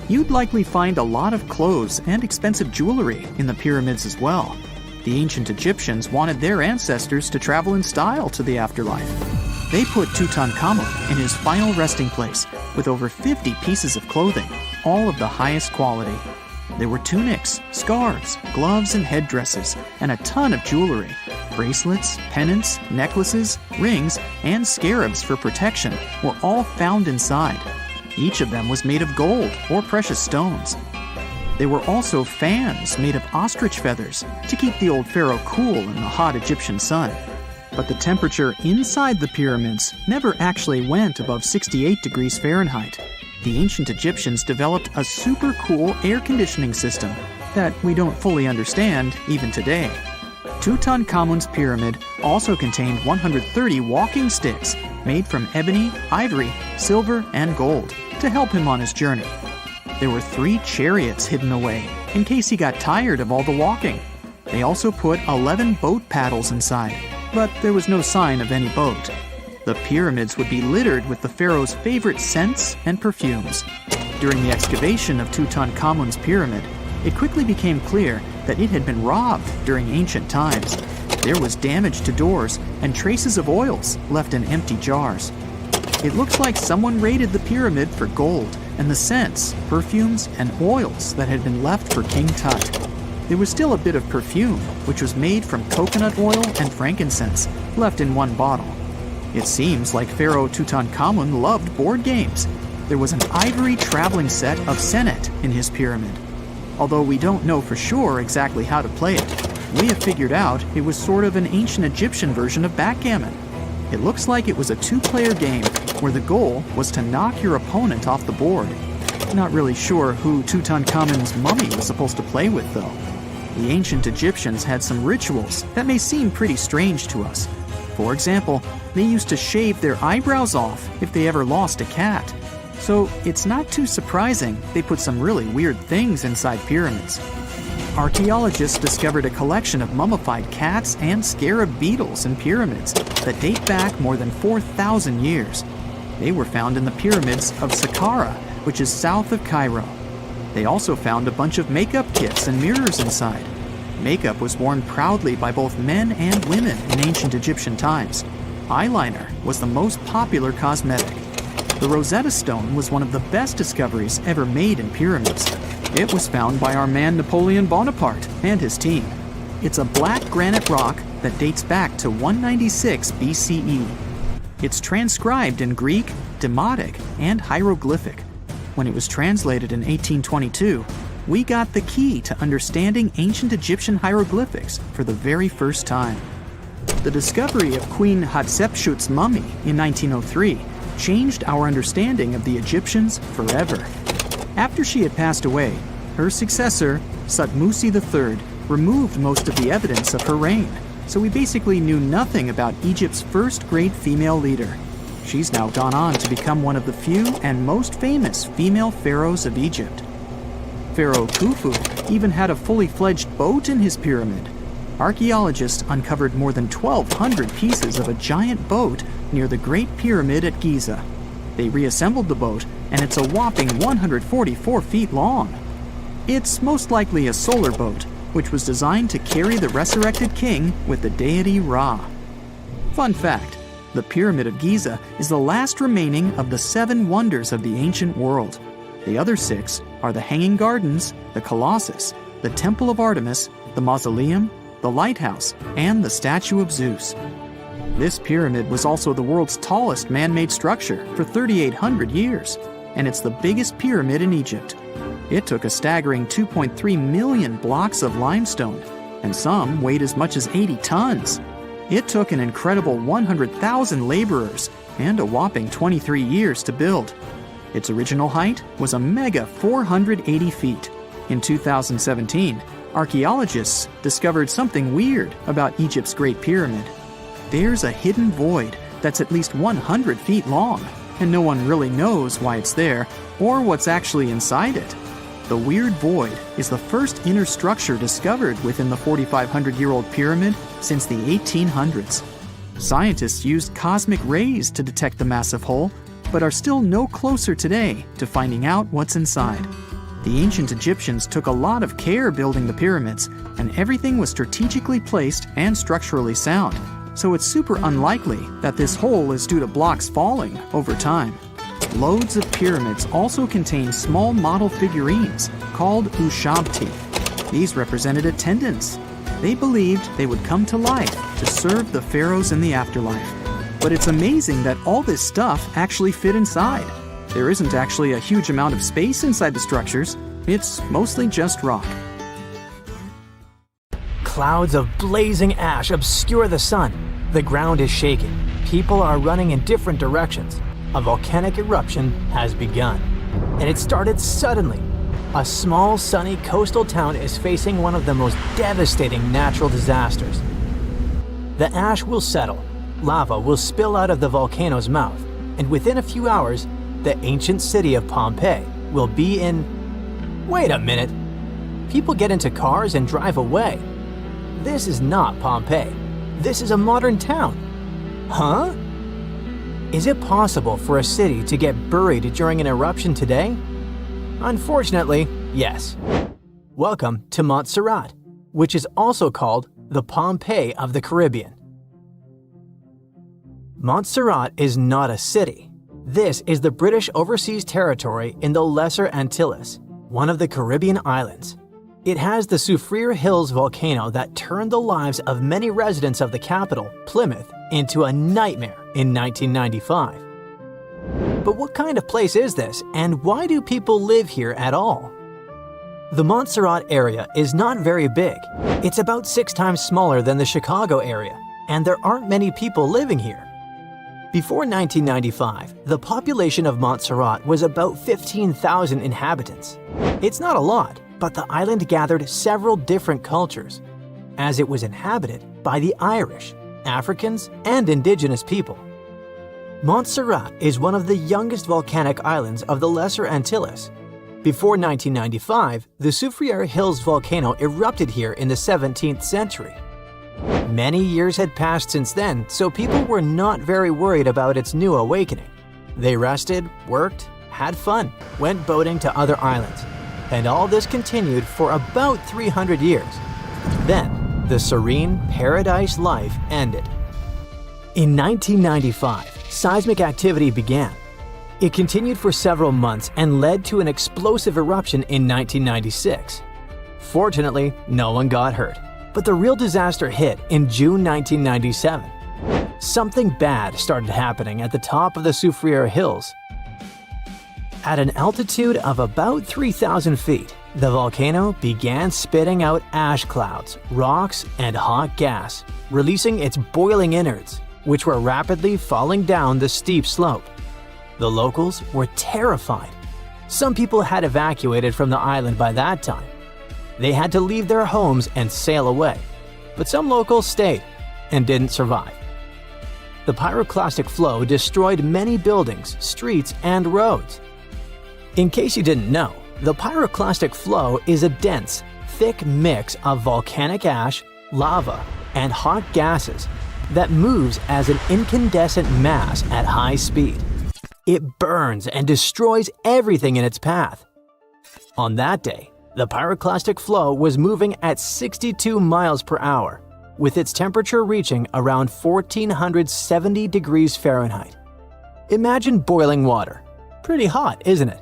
S4: You'd likely find a lot of clothes and expensive jewelry in the pyramids as well. The ancient Egyptians wanted their ancestors to travel in style to the afterlife. They put Tutankhamun in his final resting place with over 50 pieces of clothing, all of the highest quality. There were tunics, scarves, gloves, and headdresses, and a ton of jewelry. Bracelets, pendants, necklaces, rings, and scarabs for protection were all found inside. Each of them was made of gold or precious stones. There were also fans made of ostrich feathers to keep the old pharaoh cool in the hot Egyptian sun. But the temperature inside the pyramids never actually went above 68 degrees Fahrenheit. The ancient Egyptians developed a super cool air conditioning system that we don't fully understand even today. Tutankhamun's pyramid also contained 130 walking sticks made from ebony, ivory, silver, and gold to help him on his journey. There were 3 chariots hidden away in case he got tired of all the walking. They also put 11 boat paddles inside, but there was no sign of any boat. The pyramids would be littered with the pharaoh's favorite scents and perfumes. During the excavation of Tutankhamun's pyramid, it quickly became clear that it had been robbed during ancient times. There was damage to doors and traces of oils left in empty jars. It looks like someone raided the pyramid for gold and the scents, perfumes, and oils that had been left for King Tut. There was still a bit of perfume, which was made from coconut oil and frankincense, left in one bottle. It seems like Pharaoh Tutankhamun loved board games. There was an ivory traveling set of senet in his pyramid. Although we don't know for sure exactly how to play it, we have figured out it was sort of an ancient Egyptian version of backgammon. It looks like it was a 2-player game where the goal was to knock your opponent off the board. Not really sure who Tutankhamun's mummy was supposed to play with, though. The ancient Egyptians had some rituals that may seem pretty strange to us. For example, they used to shave their eyebrows off if they ever lost a cat. So it's not too surprising they put some really weird things inside pyramids. Archaeologists discovered a collection of mummified cats and scarab beetles in pyramids that date back more than 4,000 years. They were found in the pyramids of Saqqara, which is south of Cairo. They also found a bunch of makeup kits and mirrors inside. Makeup was worn proudly by both men and women in ancient Egyptian times. Eyeliner was the most popular cosmetic. The Rosetta Stone was one of the best discoveries ever made in pyramids. It was found by our man Napoleon Bonaparte and his team. It's a black granite rock that dates back to 196 BCE. It's transcribed in Greek, Demotic, and hieroglyphic. When it was translated in 1822, we got the key to understanding ancient Egyptian hieroglyphics for the very first time. The discovery of Queen Hatshepsut's mummy in 1903 changed our understanding of the Egyptians forever. After she had passed away, her successor, Thutmose III, removed most of the evidence of her reign, so we basically knew nothing about Egypt's first great female leader. She's now gone on to become one of the few and most famous female pharaohs of Egypt. Pharaoh Khufu even had a fully fledged boat in his pyramid. archaeologists uncovered more than 1,200 pieces of a giant boat near the Great Pyramid at Giza. They reassembled the boat, and it's a whopping 144 feet long. It's most likely a solar boat, which was designed to carry the resurrected king with the deity Ra. Fun fact, the Pyramid of Giza is the last remaining of the 7 wonders of the ancient world. The other 6 are the Hanging Gardens, the Colossus, the Temple of Artemis, the Mausoleum, the Lighthouse, and the Statue of Zeus. This pyramid was also the world's tallest man-made structure for 3,800 years, and it's the biggest pyramid in Egypt. It took a staggering 2.3 million blocks of limestone, and some weighed as much as 80 tons. It took an incredible 100,000 laborers and a whopping 23 years to build. Its original height was a mega 480 feet. In 2017, archaeologists discovered something weird about Egypt's Great Pyramid. There's a hidden void that's at least 100 feet long, and no one really knows why it's there or what's actually inside it. The weird void is the first inner structure discovered within the 4,500-year-old pyramid since the 1800s. Scientists used cosmic rays to detect the massive hole, but are still no closer today to finding out what's inside. The ancient Egyptians took a lot of care building the pyramids, and everything was strategically placed and structurally sound, so it's super unlikely that this hole is due to blocks falling over time. Loads of pyramids also contain small model figurines called ushabti. These represented attendants. They believed they would come to life to serve the pharaohs in the afterlife. But it's amazing that all this stuff actually fit inside. There isn't actually a huge amount of space inside the structures. It's mostly just rock.
S5: Clouds of blazing ash obscure the sun. The ground is shaking. People are running in different directions. A volcanic eruption has begun. And it started suddenly. A small, sunny coastal town is facing one of the most devastating natural disasters. The ash will settle. Lava will spill out of the volcano's mouth. And within a few hours, the ancient city of Pompeii will be in... Wait a minute. People get into cars and drive away. This is not Pompeii. This is a modern town. Huh? Is it possible for a city to get buried during an eruption today? Unfortunately, yes. Welcome to Montserrat, which is also called the Pompeii of the Caribbean. Montserrat is not a city. This is the British Overseas Territory in the Lesser Antilles, one of the Caribbean islands. It has the Soufriere Hills volcano that turned the lives of many residents of the capital, Plymouth, into a nightmare in 1995. But what kind of place is this, and why do people live here at all? The Montserrat area is not very big. It's about 6 times smaller than the Chicago area, and there aren't many people living here. Before 1995, the population of Montserrat was about 15,000 inhabitants. It's not a lot, but the island gathered several different cultures, as it was inhabited by the Irish, Africans, and indigenous people. Montserrat is one of the youngest volcanic islands of the Lesser Antilles. Before 1995, the Soufriere Hills volcano erupted here in the 17th century. Many years had passed since then, so people were not very worried about its new awakening. They rested, worked, had fun, went boating to other islands, and all this continued for about 300 years. Then, the serene paradise life ended. In 1995, seismic activity began. It continued for several months and led to an explosive eruption in 1996. Fortunately, no one got hurt, but the real disaster hit in June 1997. Something bad started happening at the top of the Soufriere Hills. At an altitude of about 3,000 feet, the volcano began spitting out ash clouds, rocks, and hot gas, releasing its boiling innards, which were rapidly falling down the steep slope. The locals were terrified. Some people had evacuated from the island by that time. They had to leave their homes and sail away, but some locals stayed and didn't survive. The pyroclastic flow destroyed many buildings, streets, and roads. In case you didn't know, the pyroclastic flow is a dense, thick mix of volcanic ash, lava, and hot gases that moves as an incandescent mass at high speed. It burns and destroys everything in its path. On that day, the pyroclastic flow was moving at 62 miles per hour, with its temperature reaching around 1470 degrees Fahrenheit. Imagine boiling water. Pretty hot, isn't it?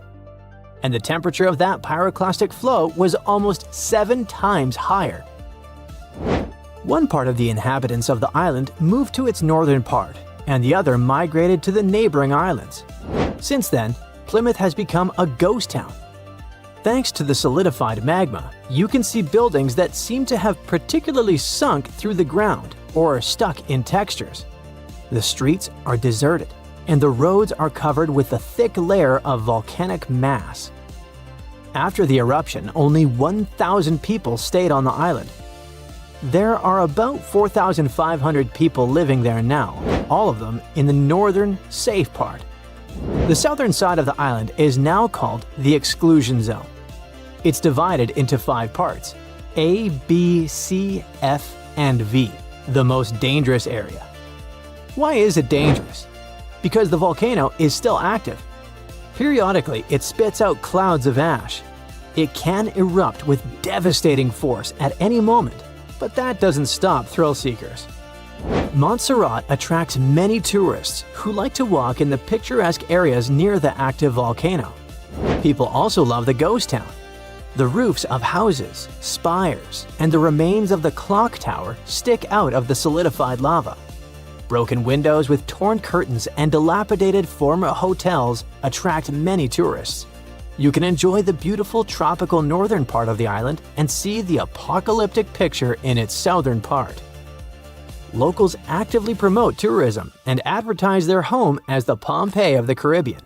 S5: And the temperature of that pyroclastic flow was almost 7 times higher. One part of the inhabitants of the island moved to its northern part, and the other migrated to the neighboring islands. Since then, Plymouth has become a ghost town. Thanks to the solidified magma, you can see buildings that seem to have particularly sunk through the ground or are stuck in textures. The streets are deserted, and the roads are covered with a thick layer of volcanic mass. After the eruption, only 1,000 people stayed on the island. There are about 4,500 people living there now, all of them in the northern, safe part. The southern side of the island is now called the exclusion zone. It's divided into 5 parts: A, B, C, F, and V, the most dangerous area. Why is it dangerous? Because the volcano is still active. Periodically, it spits out clouds of ash. It can erupt with devastating force at any moment, but that doesn't stop thrill seekers. Montserrat attracts many tourists who like to walk in the picturesque areas near the active volcano. People also love the ghost town. The roofs of houses, spires, and the remains of the clock tower stick out of the solidified lava. Broken windows with torn curtains and dilapidated former hotels attract many tourists. You can enjoy the beautiful tropical northern part of the island and see the apocalyptic picture in its southern part. Locals actively promote tourism and advertise their home as the Pompeii of the Caribbean.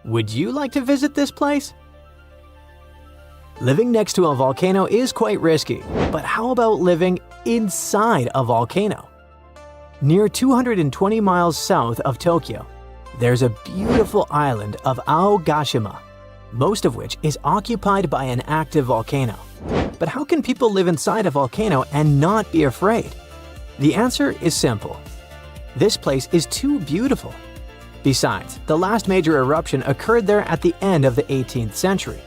S5: Would you like to visit this place? Living next to a volcano is quite risky, but how about living inside a volcano? Near 220 miles south of Tokyo, there's a beautiful island of Aogashima, most of which is occupied by an active volcano. But how can people live inside a volcano and not be afraid? The answer is simple. This place is too beautiful. Besides, the last major eruption occurred there at the end of the 18th century.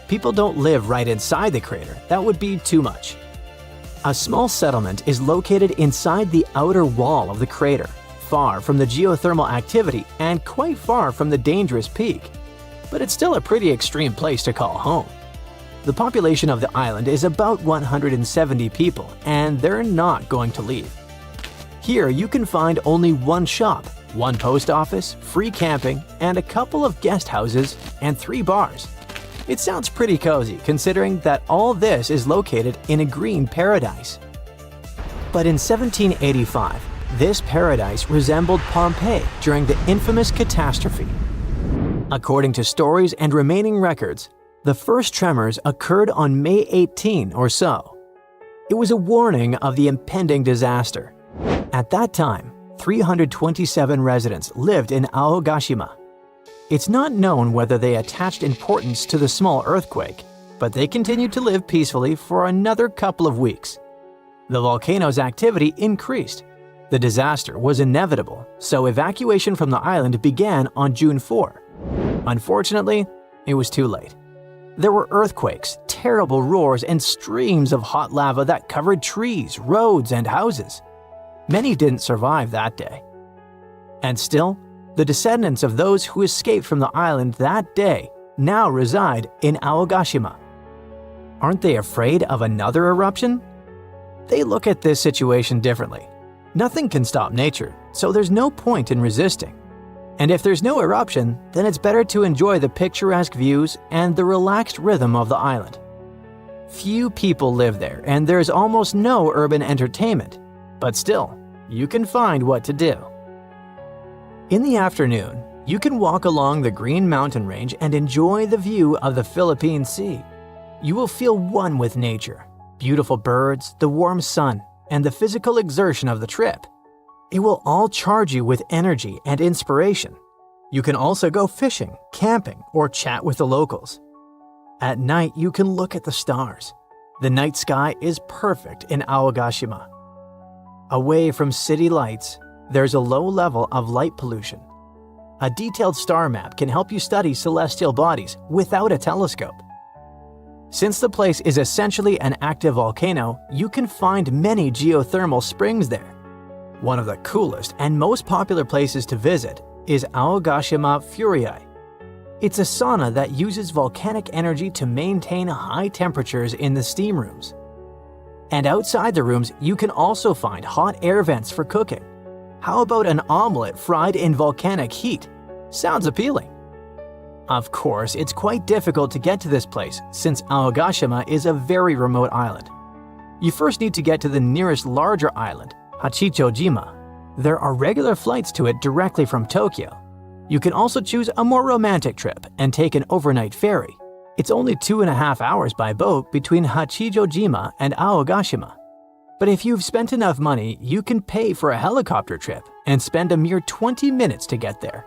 S5: People don't live right inside the crater, that would be too much. A small settlement is located inside the outer wall of the crater, far from the geothermal activity and quite far from the dangerous peak. But it's still a pretty extreme place to call home. The population of the island is about 170 people, and they're not going to leave. Here you can find only one shop, one post office, free camping, and a couple of guest houses and 3 bars. It sounds pretty cozy considering that all this is located in a green paradise. But in 1785, this paradise resembled Pompeii during the infamous catastrophe. According to stories and remaining records, the first tremors occurred on May 18 or so. It was a warning of the impending disaster. At that time, 327 residents lived in Aogashima. It's not known whether they attached importance to the small earthquake, but they continued to live peacefully for another couple of weeks. The volcano's activity increased. The disaster was inevitable, so evacuation from the island began on June 4. Unfortunately, it was too late. There were earthquakes, terrible roars, and streams of hot lava that covered trees, roads, and houses. Many didn't survive that day. And still, the descendants of those who escaped from the island that day now reside in Aogashima. Aren't they afraid of another eruption? They look at this situation differently. Nothing can stop nature, so there's no point in resisting. And if there's no eruption, then it's better to enjoy the picturesque views and the relaxed rhythm of the island. Few people live there, and there's almost no urban entertainment, but still, you can find what to do. In the afternoon, you can walk along the Green Mountain Range and enjoy the view of the Philippine Sea. You will feel one with nature, beautiful birds, the warm sun, and the physical exertion of the trip. It will all charge you with energy and inspiration. You can also go fishing, camping, or chat with the locals. At night, you can look at the stars. The night sky is perfect in Aogashima. Away from city lights, there's a low level of light pollution. A detailed star map can help you study celestial bodies without a telescope. Since the place is essentially an active volcano, you can find many geothermal springs there. One of the coolest and most popular places to visit is Aogashima Furiai. It's a sauna that uses volcanic energy to maintain high temperatures in the steam rooms. And outside the rooms, you can also find hot air vents for cooking. How about an omelet fried in volcanic heat? Sounds appealing. Of course, it's quite difficult to get to this place since Aogashima is a very remote island. You first need to get to the nearest larger island, Hachichojima. There are regular flights to it directly from Tokyo. You can also choose a more romantic trip and take an overnight ferry. It's only 2.5 hours by boat between Hachichojima and Aogashima. But if you've spent enough money, you can pay for a helicopter trip and spend a mere 20 minutes to get there.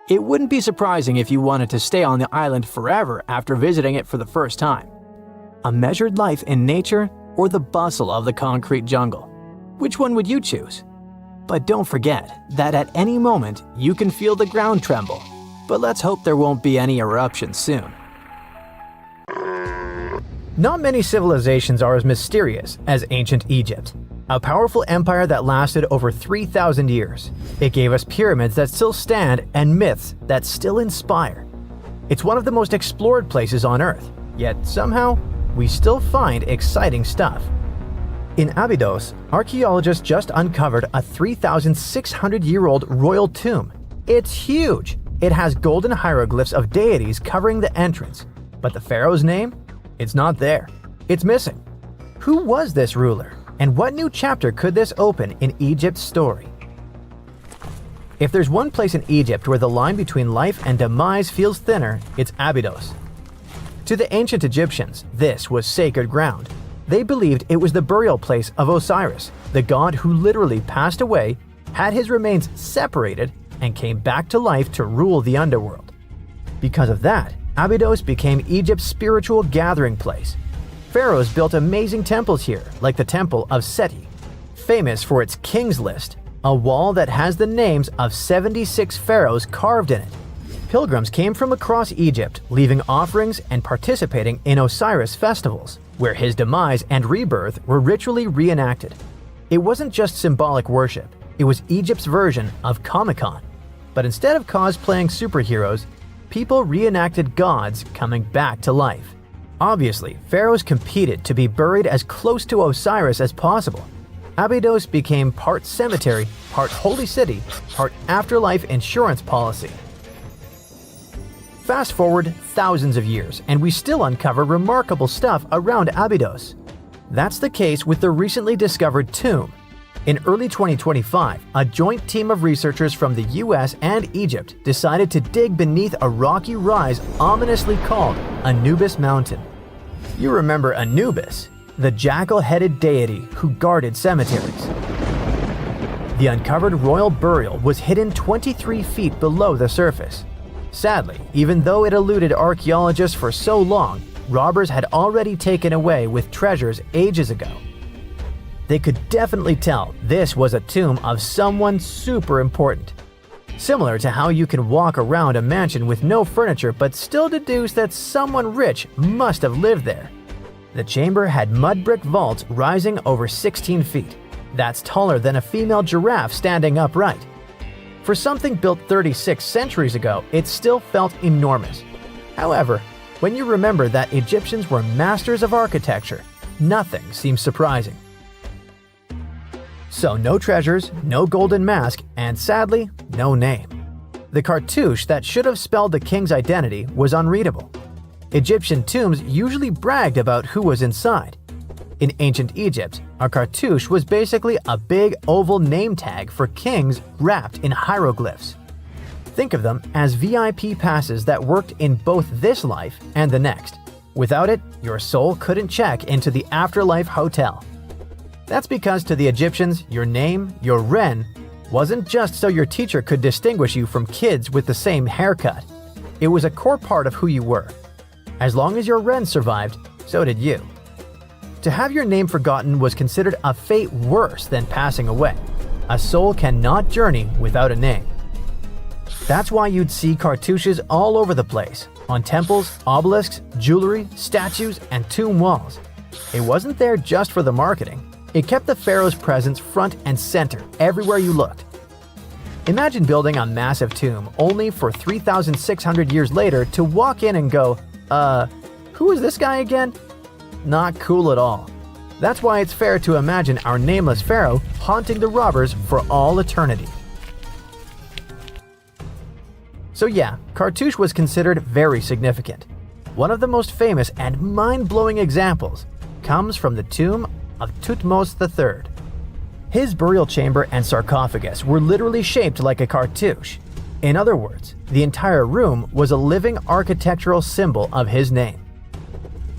S5: It wouldn't be surprising if you wanted to stay on the island forever after visiting it for the first time. A measured life in nature or the bustle of the concrete jungle? Which one would you choose? But don't forget that at any moment you can feel the ground tremble. But let's hope there won't be any eruptions soon. Not many civilizations are as mysterious as ancient Egypt, a powerful empire that lasted over 3,000 years. It gave us pyramids that still stand and myths that still inspire. It's one of the most explored places on Earth, yet somehow we still find exciting stuff. In Abydos, archaeologists just uncovered a 3,600-year-old royal tomb. It's huge! It has golden hieroglyphs of deities covering the entrance, but the pharaoh's name? It's not there. It's missing. Who was this ruler? And what new chapter could this open in Egypt's story? If there's one place in Egypt where the line between life and demise feels thinner, it's Abydos. To the ancient Egyptians, this was sacred ground. They believed it was the burial place of Osiris, the god who literally passed away, had his remains separated, and came back to life to rule the underworld. Because of that, Abydos became Egypt's spiritual gathering place. Pharaohs built amazing temples here, like the Temple of Seti, famous for its King's List, a wall that has the names of 76 pharaohs carved in it. Pilgrims came from across Egypt, leaving offerings and participating in Osiris festivals, where his demise and rebirth were ritually reenacted. It wasn't just symbolic worship, it was Egypt's version of Comic-Con. But instead of cosplaying superheroes, people reenacted gods coming back to life. Obviously, pharaohs competed to be buried as close to Osiris as possible. Abydos became part cemetery, part holy city, part afterlife insurance policy. Fast forward thousands of years, and we still uncover remarkable stuff around Abydos. That's the case with the recently discovered tomb. In early 2025, a joint team of researchers from the US and Egypt decided to dig beneath a rocky rise ominously called Anubis Mountain. You remember Anubis, the jackal-headed deity who guarded cemeteries. The uncovered royal burial was hidden 23 feet below the surface. Sadly, even though it eluded archaeologists for so long, robbers had already taken away with treasures ages ago. They could definitely tell this was a tomb of someone super important. Similar to how you can walk around a mansion with no furniture but still deduce that someone rich must have lived there. The chamber had mud brick vaults rising over 16 feet. That's taller than a female giraffe standing upright. For something built 36 centuries ago, it still felt enormous. However, when you remember that Egyptians were masters of architecture, nothing seems surprising. So no treasures, no golden mask, and sadly, no name. The cartouche that should have spelled the king's identity was unreadable. Egyptian tombs usually bragged about who was inside. In ancient Egypt, a cartouche was basically a big oval name tag for kings wrapped in hieroglyphs. Think of them as VIP passes that worked in both this life and the next. Without it, your soul couldn't check into the afterlife hotel. That's because to the Egyptians, your name, your ren, wasn't just so your teacher could distinguish you from kids with the same haircut. It was a core part of who you were. As long as your ren survived, so did you. To have your name forgotten was considered a fate worse than passing away. A soul cannot journey without a name. That's why you'd see cartouches all over the place, on temples, obelisks, jewelry, statues, and tomb walls. It wasn't there just for the marketing. It kept the pharaoh's presence front and center everywhere you looked. Imagine building a massive tomb only for 3,600 years later to walk in and go, who is this guy again? Not cool at all. That's why it's fair to imagine our nameless pharaoh haunting the robbers for all eternity. So yeah, Cartouche was considered very significant. One of the most famous and mind-blowing examples comes from the tomb of Thutmose III. His burial chamber and sarcophagus were literally shaped like a cartouche. In other words, the entire room was a living architectural symbol of his name.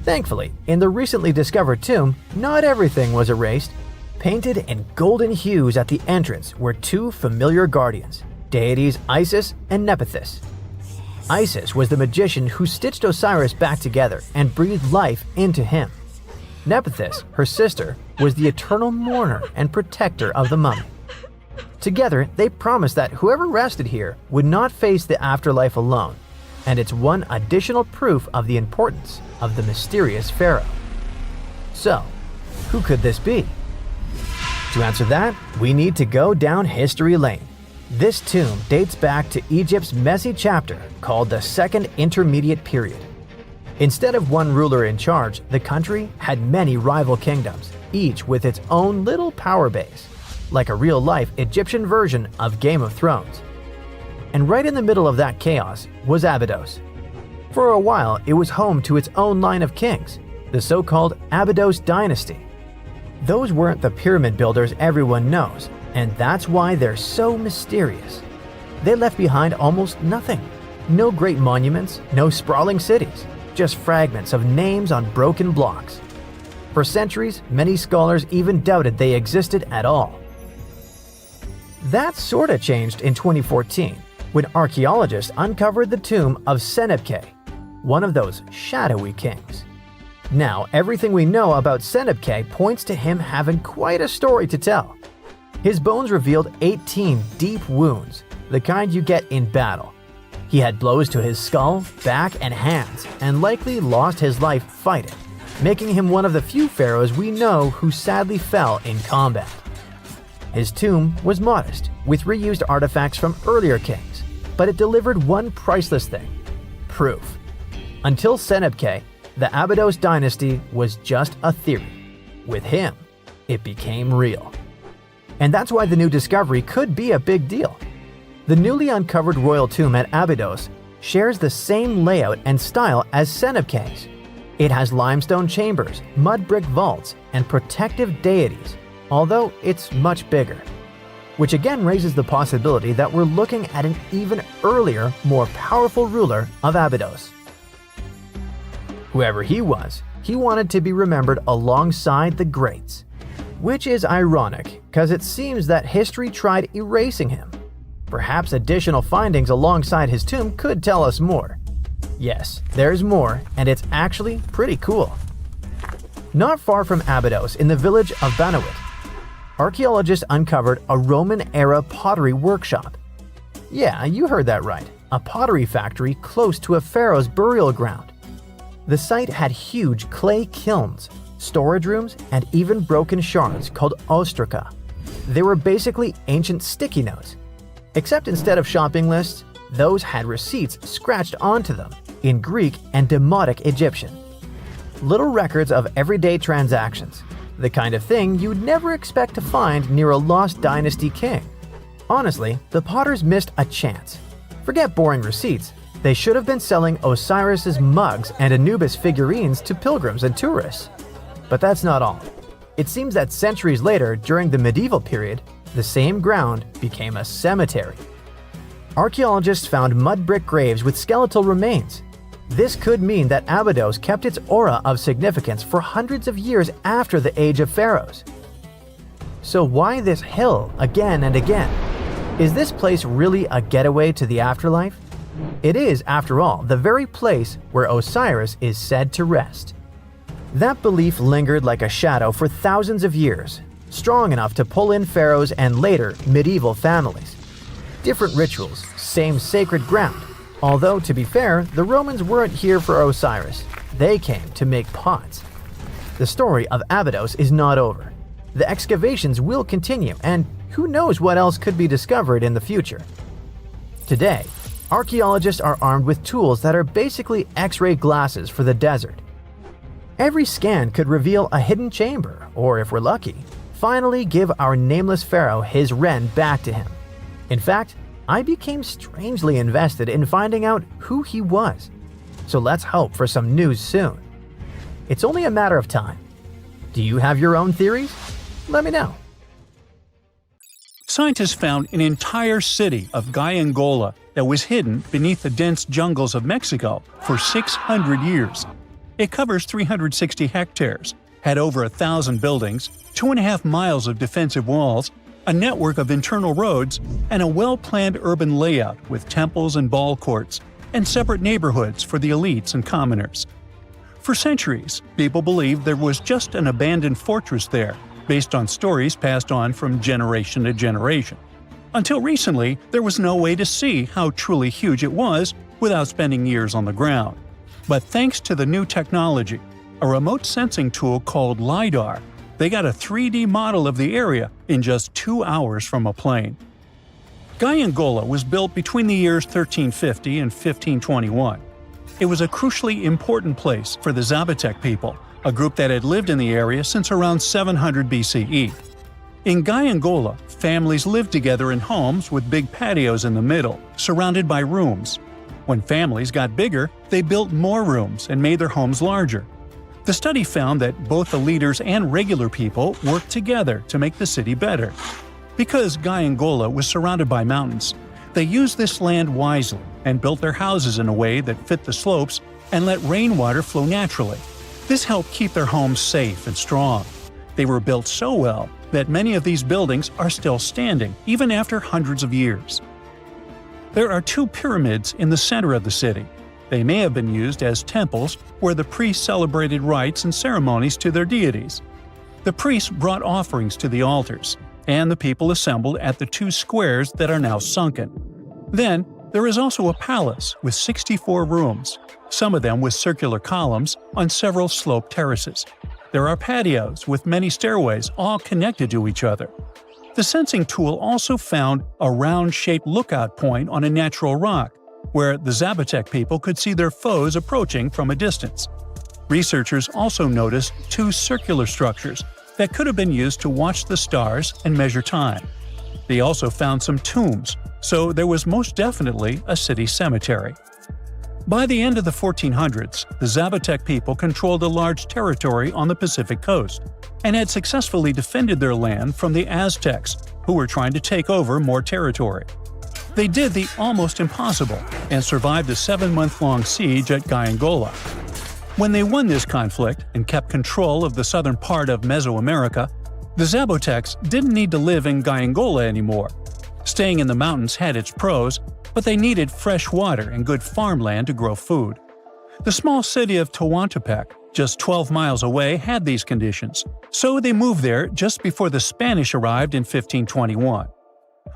S5: Thankfully, in the recently discovered tomb, not everything was erased. Painted in golden hues at the entrance were two familiar guardians, deities Isis and Nephthys. Isis was the magician who stitched Osiris back together and breathed life into him. Nephthys, her sister, was the eternal mourner and protector of the mummy. Together, they promised that whoever rested here would not face the afterlife alone, and it's one additional proof of the importance of the mysterious pharaoh. So, who could this be? To answer that, we need to go down history lane. This tomb dates back to Egypt's messy chapter called the Second Intermediate Period. Instead of one ruler in charge, the country had many rival kingdoms, each with its own little power base, like a real-life Egyptian version of Game of Thrones. And right in the middle of that chaos was Abydos. For a while, it was home to its own line of kings, the so-called Abydos dynasty. Those weren't the pyramid builders everyone knows, and that's why they're so mysterious. They left behind almost nothing. No great monuments, no sprawling cities, just fragments of names on broken blocks. For centuries, many scholars even doubted they existed at all. That sorta changed in 2014, when archaeologists uncovered the tomb of Senebkay, one of those shadowy kings. Now, everything we know about Senebkay points to him having quite a story to tell. His bones revealed 18 deep wounds, the kind you get in battle. He had blows to his skull, back, and hands, and likely lost his life fighting, making him one of the few pharaohs we know who sadly fell in combat. His tomb was modest, with reused artifacts from earlier kings, but it delivered one priceless thing: proof. Until Senebkay, the Abydos dynasty was just a theory. With him, it became real. And that's why the new discovery could be a big deal. The newly uncovered royal tomb at Abydos shares the same layout and style as Senebkay's. It has limestone chambers, mud brick vaults, and protective deities, although it's much bigger. Which again raises the possibility that we're looking at an even earlier, more powerful ruler of Abydos. Whoever he was, he wanted to be remembered alongside the greats. Which is ironic, because it seems that history tried erasing him. Perhaps additional findings alongside his tomb could tell us more. Yes, there's more, and it's actually pretty cool. Not far from Abydos, in the village of Banawit, archaeologists uncovered a Roman-era pottery workshop. Yeah, you heard that right, a pottery factory close to a pharaoh's burial ground. The site had huge clay kilns, storage rooms, and even broken shards called ostraca. They were basically ancient sticky notes. Except instead of shopping lists, those had receipts scratched onto them in Greek and Demotic Egyptian. Little records of everyday transactions, the kind of thing you'd never expect to find near a lost dynasty king. Honestly, the potters missed a chance. Forget boring receipts, they should have been selling Osiris's mugs and Anubis figurines to pilgrims and tourists. But that's not all. It seems that centuries later, during the medieval period, the same ground became a cemetery. Archaeologists found mud brick graves with skeletal remains. This could mean that Abydos kept its aura of significance for hundreds of years after the age of pharaohs. So why this hill again and again? Is this place really a getaway to the afterlife? It is, after all, the very place where Osiris is said to rest. That belief lingered like a shadow for thousands of years, strong enough to pull in pharaohs and later medieval families. Different rituals, same sacred ground. Although, to be fair, the Romans weren't here for Osiris. They came to make pots. The story of Abydos is not over. The excavations will continue, and who knows what else could be discovered in the future. Today, archaeologists are armed with tools that are basically X-ray glasses for the desert. Every scan could reveal a hidden chamber, or if we're lucky, finally give our nameless pharaoh his wren back to him. In fact, I became strangely invested in finding out who he was. So let's hope for some news soon. It's only a matter of time. Do you have your own theories? Let me know.
S1: Scientists found an entire city of Gaiangola that was hidden beneath the dense jungles of Mexico for 600 years. It covers 360 hectares, had over 1,000 buildings, 2.5 miles of defensive walls, a network of internal roads, and a well-planned urban layout with temples and ball courts, and separate neighborhoods for the elites and commoners. For centuries, people believed there was just an abandoned fortress there, based on stories passed on from generation to generation. Until recently, there was no way to see how truly huge it was without spending years on the ground. But thanks to the new technology, a remote sensing tool called LiDAR, they got a 3D model of the area in just 2 hours from a plane. Gaiangola was built between the years 1350 and 1521. It was a crucially important place for the Zapotec people, a group that had lived in the area since around 700 BCE. In Gaiangola, families lived together in homes with big patios in the middle, surrounded by rooms. When families got bigger, they built more rooms and made their homes larger. The study found that both the leaders and regular people worked together to make the city better. Because Gaiangola was surrounded by mountains, they used this land wisely and built their houses in a way that fit the slopes and let rainwater flow naturally. This helped keep their homes safe and strong. They were built so well that many of these buildings are still standing, even after hundreds of years. There are 2 pyramids in the center of the city. They may have been used as temples where the priests celebrated rites and ceremonies to their deities. The priests brought offerings to the altars, and the people assembled at the 2 squares that are now sunken. Then, there is also a palace with 64 rooms, some of them with circular columns on several sloped terraces. There are patios with many stairways all connected to each other. The sensing tool also found a round-shaped lookout point on a natural rock, where the Zapotec people could see their foes approaching from a distance. Researchers also noticed 2 circular structures that could have been used to watch the stars and measure time. They also found some tombs, so there was most definitely a city cemetery. By the end of the 1400s, the Zapotec people controlled a large territory on the Pacific coast and had successfully defended their land from the Aztecs, who were trying to take over more territory. They did the almost impossible and survived a 7-month-long siege at Gaiangola. When they won this conflict and kept control of the southern part of Mesoamerica, the Zapotecs didn't need to live in Gaiangola anymore. Staying in the mountains had its pros, but they needed fresh water and good farmland to grow food. The small city of Tehuantepec, just 12 miles away, had these conditions, so they moved there just before the Spanish arrived in 1521.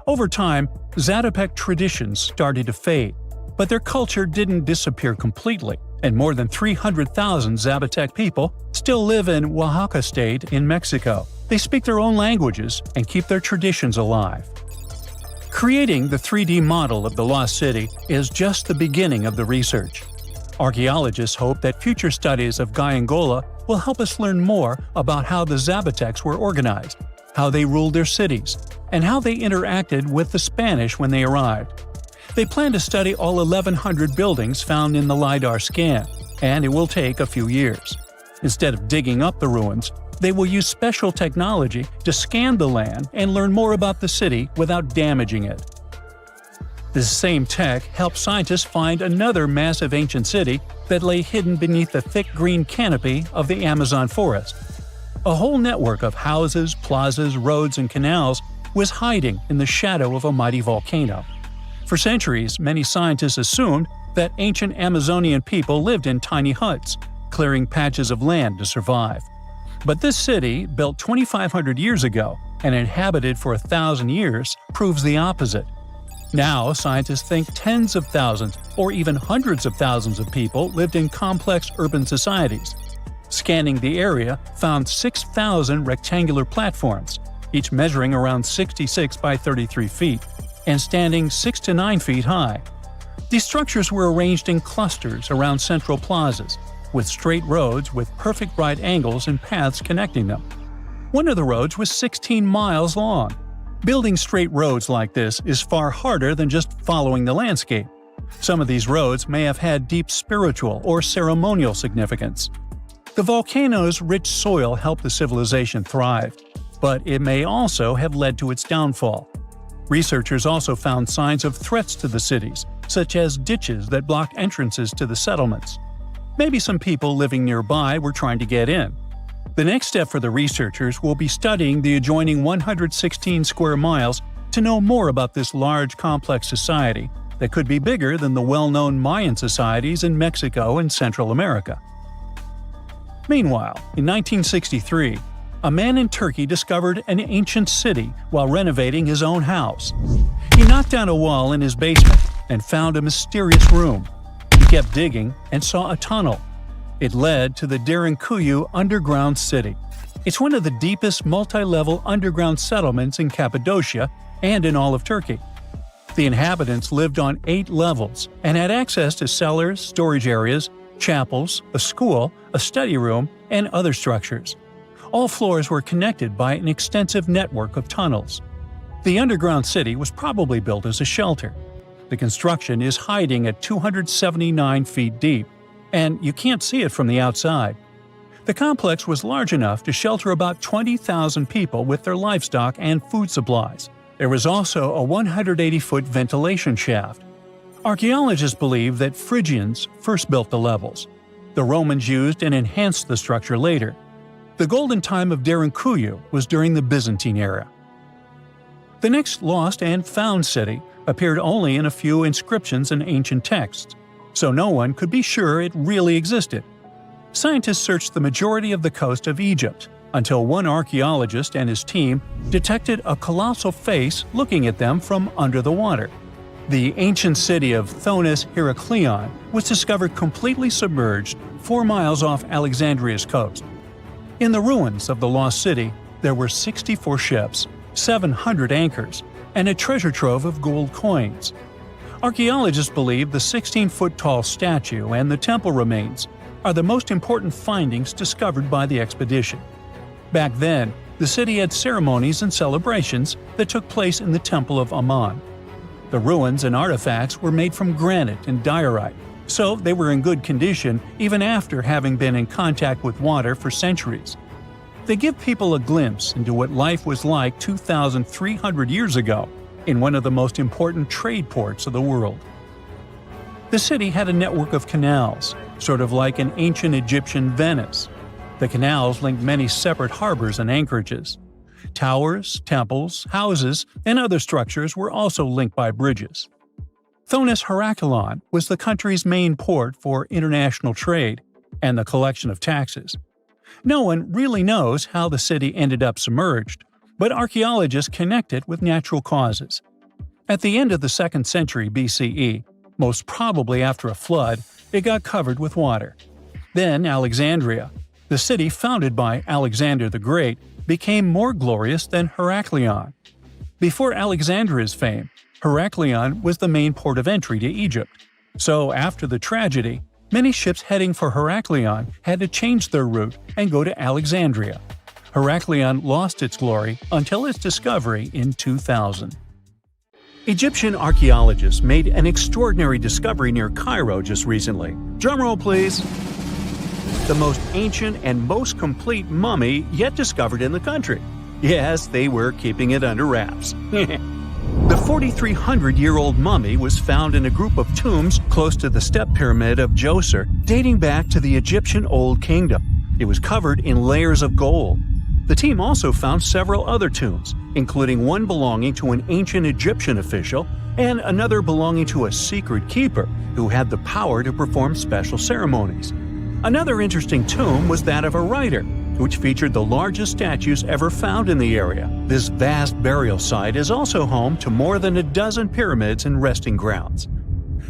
S1: Over time, Zapotec traditions started to fade, but their culture didn't disappear completely, and more than 300,000 Zapotec people still live in Oaxaca state in Mexico. They speak their own languages and keep their traditions alive. Creating the 3D model of the lost city is just the beginning of the research. Archaeologists hope that future studies of Gaiangola will help us learn more about how the Zapotecs were organized, how they ruled their cities, and how they interacted with the Spanish when they arrived. They plan to study all 1,100 buildings found in the LiDAR scan, and it will take a few years. Instead of digging up the ruins, they will use special technology to scan the land and learn more about the city without damaging it. This same tech helped scientists find another massive ancient city that lay hidden beneath the thick green canopy of the Amazon forest. A whole network of houses, plazas, roads, and canals was hiding in the shadow of a mighty volcano. For centuries, many scientists assumed that ancient Amazonian people lived in tiny huts, clearing patches of land to survive. But this city, built 2,500 years ago and inhabited for 1,000 years, proves the opposite. Now, scientists think tens of thousands or even hundreds of thousands of people lived in complex urban societies. Scanning the area found 6,000 rectangular platforms, each measuring around 66 by 33 feet, and standing 6 to 9 feet high. These structures were arranged in clusters around central plazas, with straight roads with perfect right angles and paths connecting them. One of the roads was 16 miles long. Building straight roads like this is far harder than just following the landscape. Some of these roads may have had deep spiritual or ceremonial significance. The volcano's rich soil helped the civilization thrive, but it may also have led to its downfall. Researchers also found signs of threats to the cities, such as ditches that block entrances to the settlements. Maybe some people living nearby were trying to get in. The next step for the researchers will be studying the adjoining 116 square miles to know more about this large, complex society that could be bigger than the well-known Mayan societies in Mexico and Central America. Meanwhile, in 1963, a man in Turkey discovered an ancient city while renovating his own house. He knocked down a wall in his basement and found a mysterious room. He kept digging and saw a tunnel. It led to the Derinkuyu underground city. It's one of the deepest multi-level underground settlements in Cappadocia and in all of Turkey. The inhabitants lived on 8 levels and had access to cellars, storage areas, chapels, a school, a study room, and other structures. All floors were connected by an extensive network of tunnels. The underground city was probably built as a shelter. The construction is hiding at 279 feet deep, and you can't see it from the outside. The complex was large enough to shelter about 20,000 people with their livestock and food supplies. There was also a 180-foot ventilation shaft. Archaeologists believe that Phrygians first built the levels. The Romans used and enhanced the structure later. The golden time of Derinkuyu was during the Byzantine era. The next lost and found city appeared only in a few inscriptions and ancient texts, so no one could be sure it really existed. Scientists searched the majority of the coast of Egypt until one archaeologist and his team detected a colossal face looking at them from under the water. The ancient city of Thonis Heraklion was discovered completely submerged 4 miles off Alexandria's coast. In the ruins of the lost city, there were 64 ships, 700 anchors, and a treasure trove of gold coins. Archaeologists believe the 16-foot-tall statue and the temple remains are the most important findings discovered by the expedition. Back then, the city had ceremonies and celebrations that took place in the Temple of Ammon. The ruins and artifacts were made from granite and diorite, so they were in good condition even after having been in contact with water for centuries. They give people a glimpse into what life was like 2,300 years ago in one of the most important trade ports of the world. The city had a network of canals, sort of like an ancient Egyptian Venice. The canals linked many separate harbors and anchorages. Towers, temples, houses, and other structures were also linked by bridges. Thonis Heraklion was the country's main port for international trade and the collection of taxes. No one really knows how the city ended up submerged, but archaeologists connect it with natural causes. At the end of the 2nd century BCE, most probably after a flood, it got covered with water. Then Alexandria, the city founded by Alexander the Great, became more glorious than Heraklion. Before Alexandria's fame, Heraklion was the main port of entry to Egypt. So after the tragedy, many ships heading for Heraklion had to change their route and go to Alexandria. Heraklion lost its glory until its discovery in 2000. Egyptian archaeologists made an extraordinary discovery near Cairo just recently. Drumroll please! The most ancient and most complete mummy yet discovered in the country. Yes, they were keeping it under wraps. The 4,300-year-old mummy was found in a group of tombs close to the step pyramid of Djoser, dating back to the Egyptian Old Kingdom. It was covered in layers of gold. The team also found several other tombs, including one belonging to an ancient Egyptian official and another belonging to a secret keeper who had the power to perform special ceremonies. Another interesting tomb was that of a writer, which featured the largest statues ever found in the area. This vast burial site is also home to more than a dozen pyramids and resting grounds.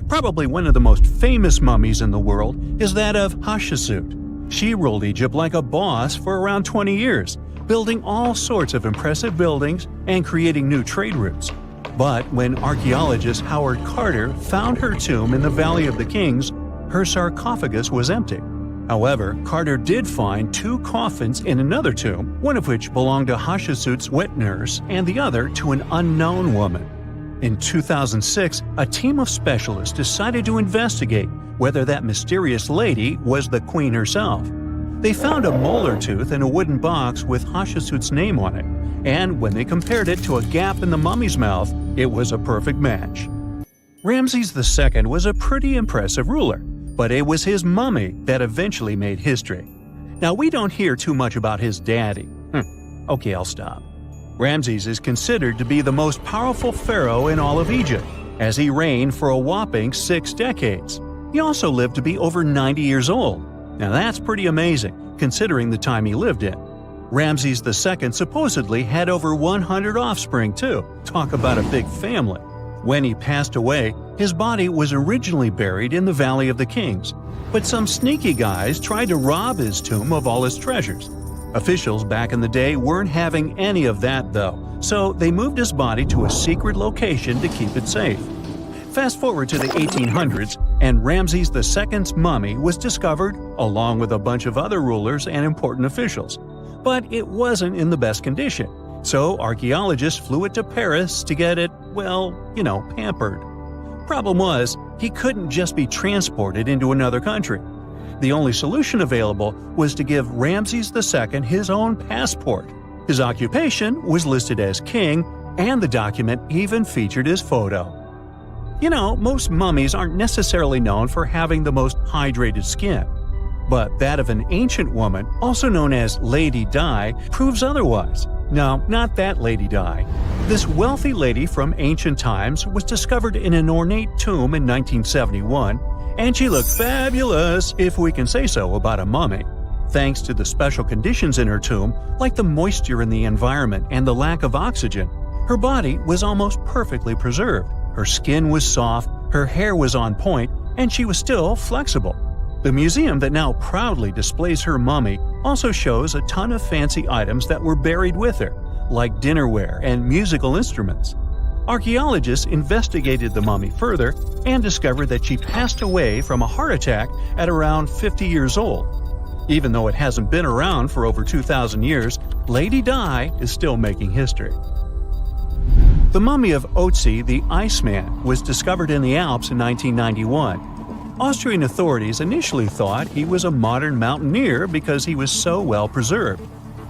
S1: Probably one of the most famous mummies in the world is that of Hatshepsut. She ruled Egypt like a boss for around 20 years, building all sorts of impressive buildings and creating new trade routes. But when archaeologist Howard Carter found her tomb in the Valley of the Kings, her sarcophagus was empty. However, Carter did find 2 coffins in another tomb, one of which belonged to Hatshepsut's wet nurse and the other to an unknown woman. In 2006, a team of specialists decided to investigate whether that mysterious lady was the queen herself. They found a molar tooth in a wooden box with Hatshepsut's name on it, and when they compared it to a gap in the mummy's mouth, it was a perfect match. Ramses II was a pretty impressive ruler, but it was his mummy that eventually made history. Now, we don't hear too much about his daddy. Okay, I'll stop. Ramses is considered to be the most powerful pharaoh in all of Egypt, as he reigned for a whopping 6 decades. He also lived to be over 90 years old. Now that's pretty amazing, considering the time he lived in. Ramses II supposedly had over 100 offspring too. Talk about a big family. When he passed away, his body was originally buried in the Valley of the Kings, but some sneaky guys tried to rob his tomb of all his treasures. Officials back in the day weren't having any of that though, so they moved his body to a secret location to keep it safe. Fast forward to the 1800s, and Ramses II's mummy was discovered along with a bunch of other rulers and important officials. But it wasn't in the best condition, so archaeologists flew it to Paris to get it, pampered. Problem was, he couldn't just be transported into another country. The only solution available was to give Ramses II his own passport. His occupation was listed as king, and the document even featured his photo. Most mummies aren't necessarily known for having the most hydrated skin. But that of an ancient woman, also known as Lady Di, proves otherwise. No, not that Lady Di. This wealthy lady from ancient times was discovered in an ornate tomb in 1971, and she looked fabulous, if we can say so about a mummy. Thanks to the special conditions in her tomb, like the moisture in the environment and the lack of oxygen, her body was almost perfectly preserved. Her skin was soft, her hair was on point, and she was still flexible. The museum that now proudly displays her mummy also shows a ton of fancy items that were buried with her, like dinnerware and musical instruments. Archaeologists investigated the mummy further and discovered that she passed away from a heart attack at around 50 years old. Even though it hasn't been around for over 2,000 years, Lady Di is still making history. The mummy of Otzi the Iceman was discovered in the Alps in 1991. Austrian authorities initially thought he was a modern mountaineer because he was so well preserved.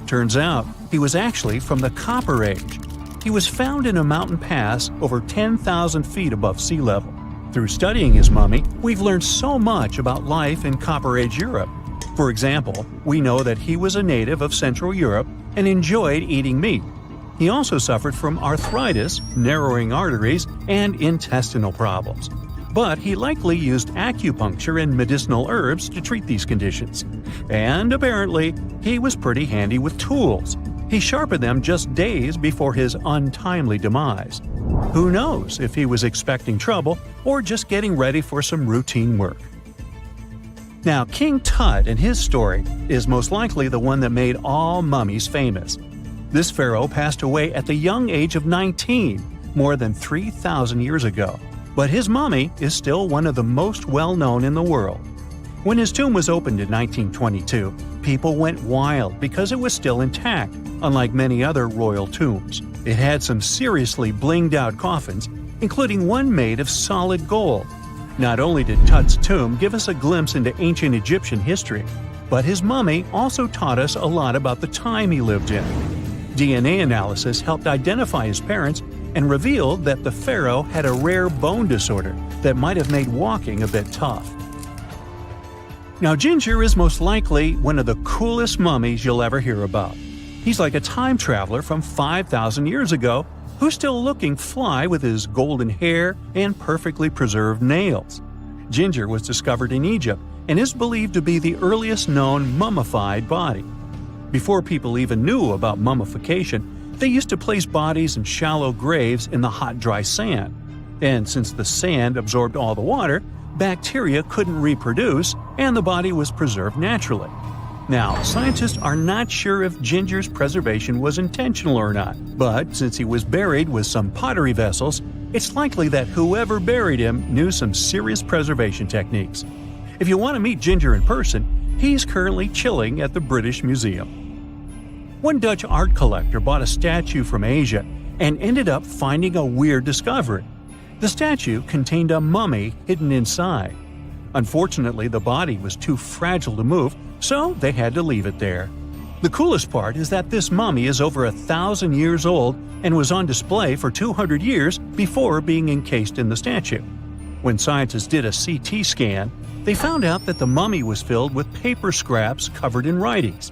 S1: Turns out, he was actually from the Copper Age. He was found in a mountain pass over 10,000 feet above sea level. Through studying his mummy, we've learned so much about life in Copper Age Europe. For example, we know that he was a native of Central Europe and enjoyed eating meat. He also suffered from arthritis, narrowing arteries, and intestinal problems. But he likely used acupuncture and medicinal herbs to treat these conditions. And apparently, he was pretty handy with tools. He sharpened them just days before his untimely demise. Who knows if he was expecting trouble or just getting ready for some routine work. Now, King Tut and his story is most likely the one that made all mummies famous. This pharaoh passed away at the young age of 19, more than 3,000 years ago. But his mummy is still one of the most well-known in the world. When his tomb was opened in 1922, people went wild because it was still intact, unlike many other royal tombs. It had some seriously blinged-out coffins, including one made of solid gold. Not only did Tut's tomb give us a glimpse into ancient Egyptian history, but his mummy also taught us a lot about the time he lived in. DNA analysis helped identify his parents and revealed that the pharaoh had a rare bone disorder that might have made walking a bit tough. Now, Ginger is most likely one of the coolest mummies you'll ever hear about. He's like a time traveler from 5,000 years ago who's still looking fly with his golden hair and perfectly preserved nails. Ginger was discovered in Egypt and is believed to be the earliest known mummified body. Before people even knew about mummification, they used to place bodies in shallow graves in the hot, dry sand. And since the sand absorbed all the water, bacteria couldn't reproduce, and the body was preserved naturally. Now, scientists are not sure if Ginger's preservation was intentional or not, but since he was buried with some pottery vessels, it's likely that whoever buried him knew some serious preservation techniques. If you want to meet Ginger in person, he's currently chilling at the British Museum. One Dutch art collector bought a statue from Asia and ended up finding a weird discovery. The statue contained a mummy hidden inside. Unfortunately, the body was too fragile to move, so they had to leave it there. The coolest part is that this mummy is over 1,000 years old and was on display for 200 years before being encased in the statue. When scientists did a CT scan, they found out that the mummy was filled with paper scraps covered in writings.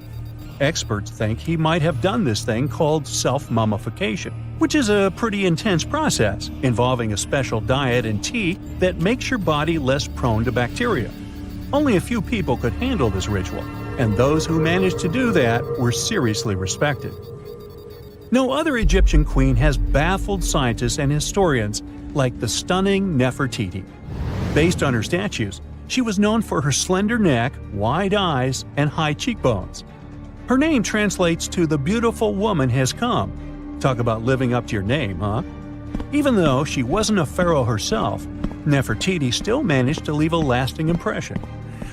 S1: Experts think he might have done this thing called self-mummification, which is a pretty intense process involving a special diet and tea that makes your body less prone to bacteria. Only a few people could handle this ritual, and those who managed to do that were seriously respected. No other Egyptian queen has baffled scientists and historians like the stunning Nefertiti. Based on her statues, she was known for her slender neck, wide eyes, and high cheekbones. Her name translates to "the beautiful woman has come." Talk about living up to your name, huh? Even though she wasn't a pharaoh herself, Nefertiti still managed to leave a lasting impression.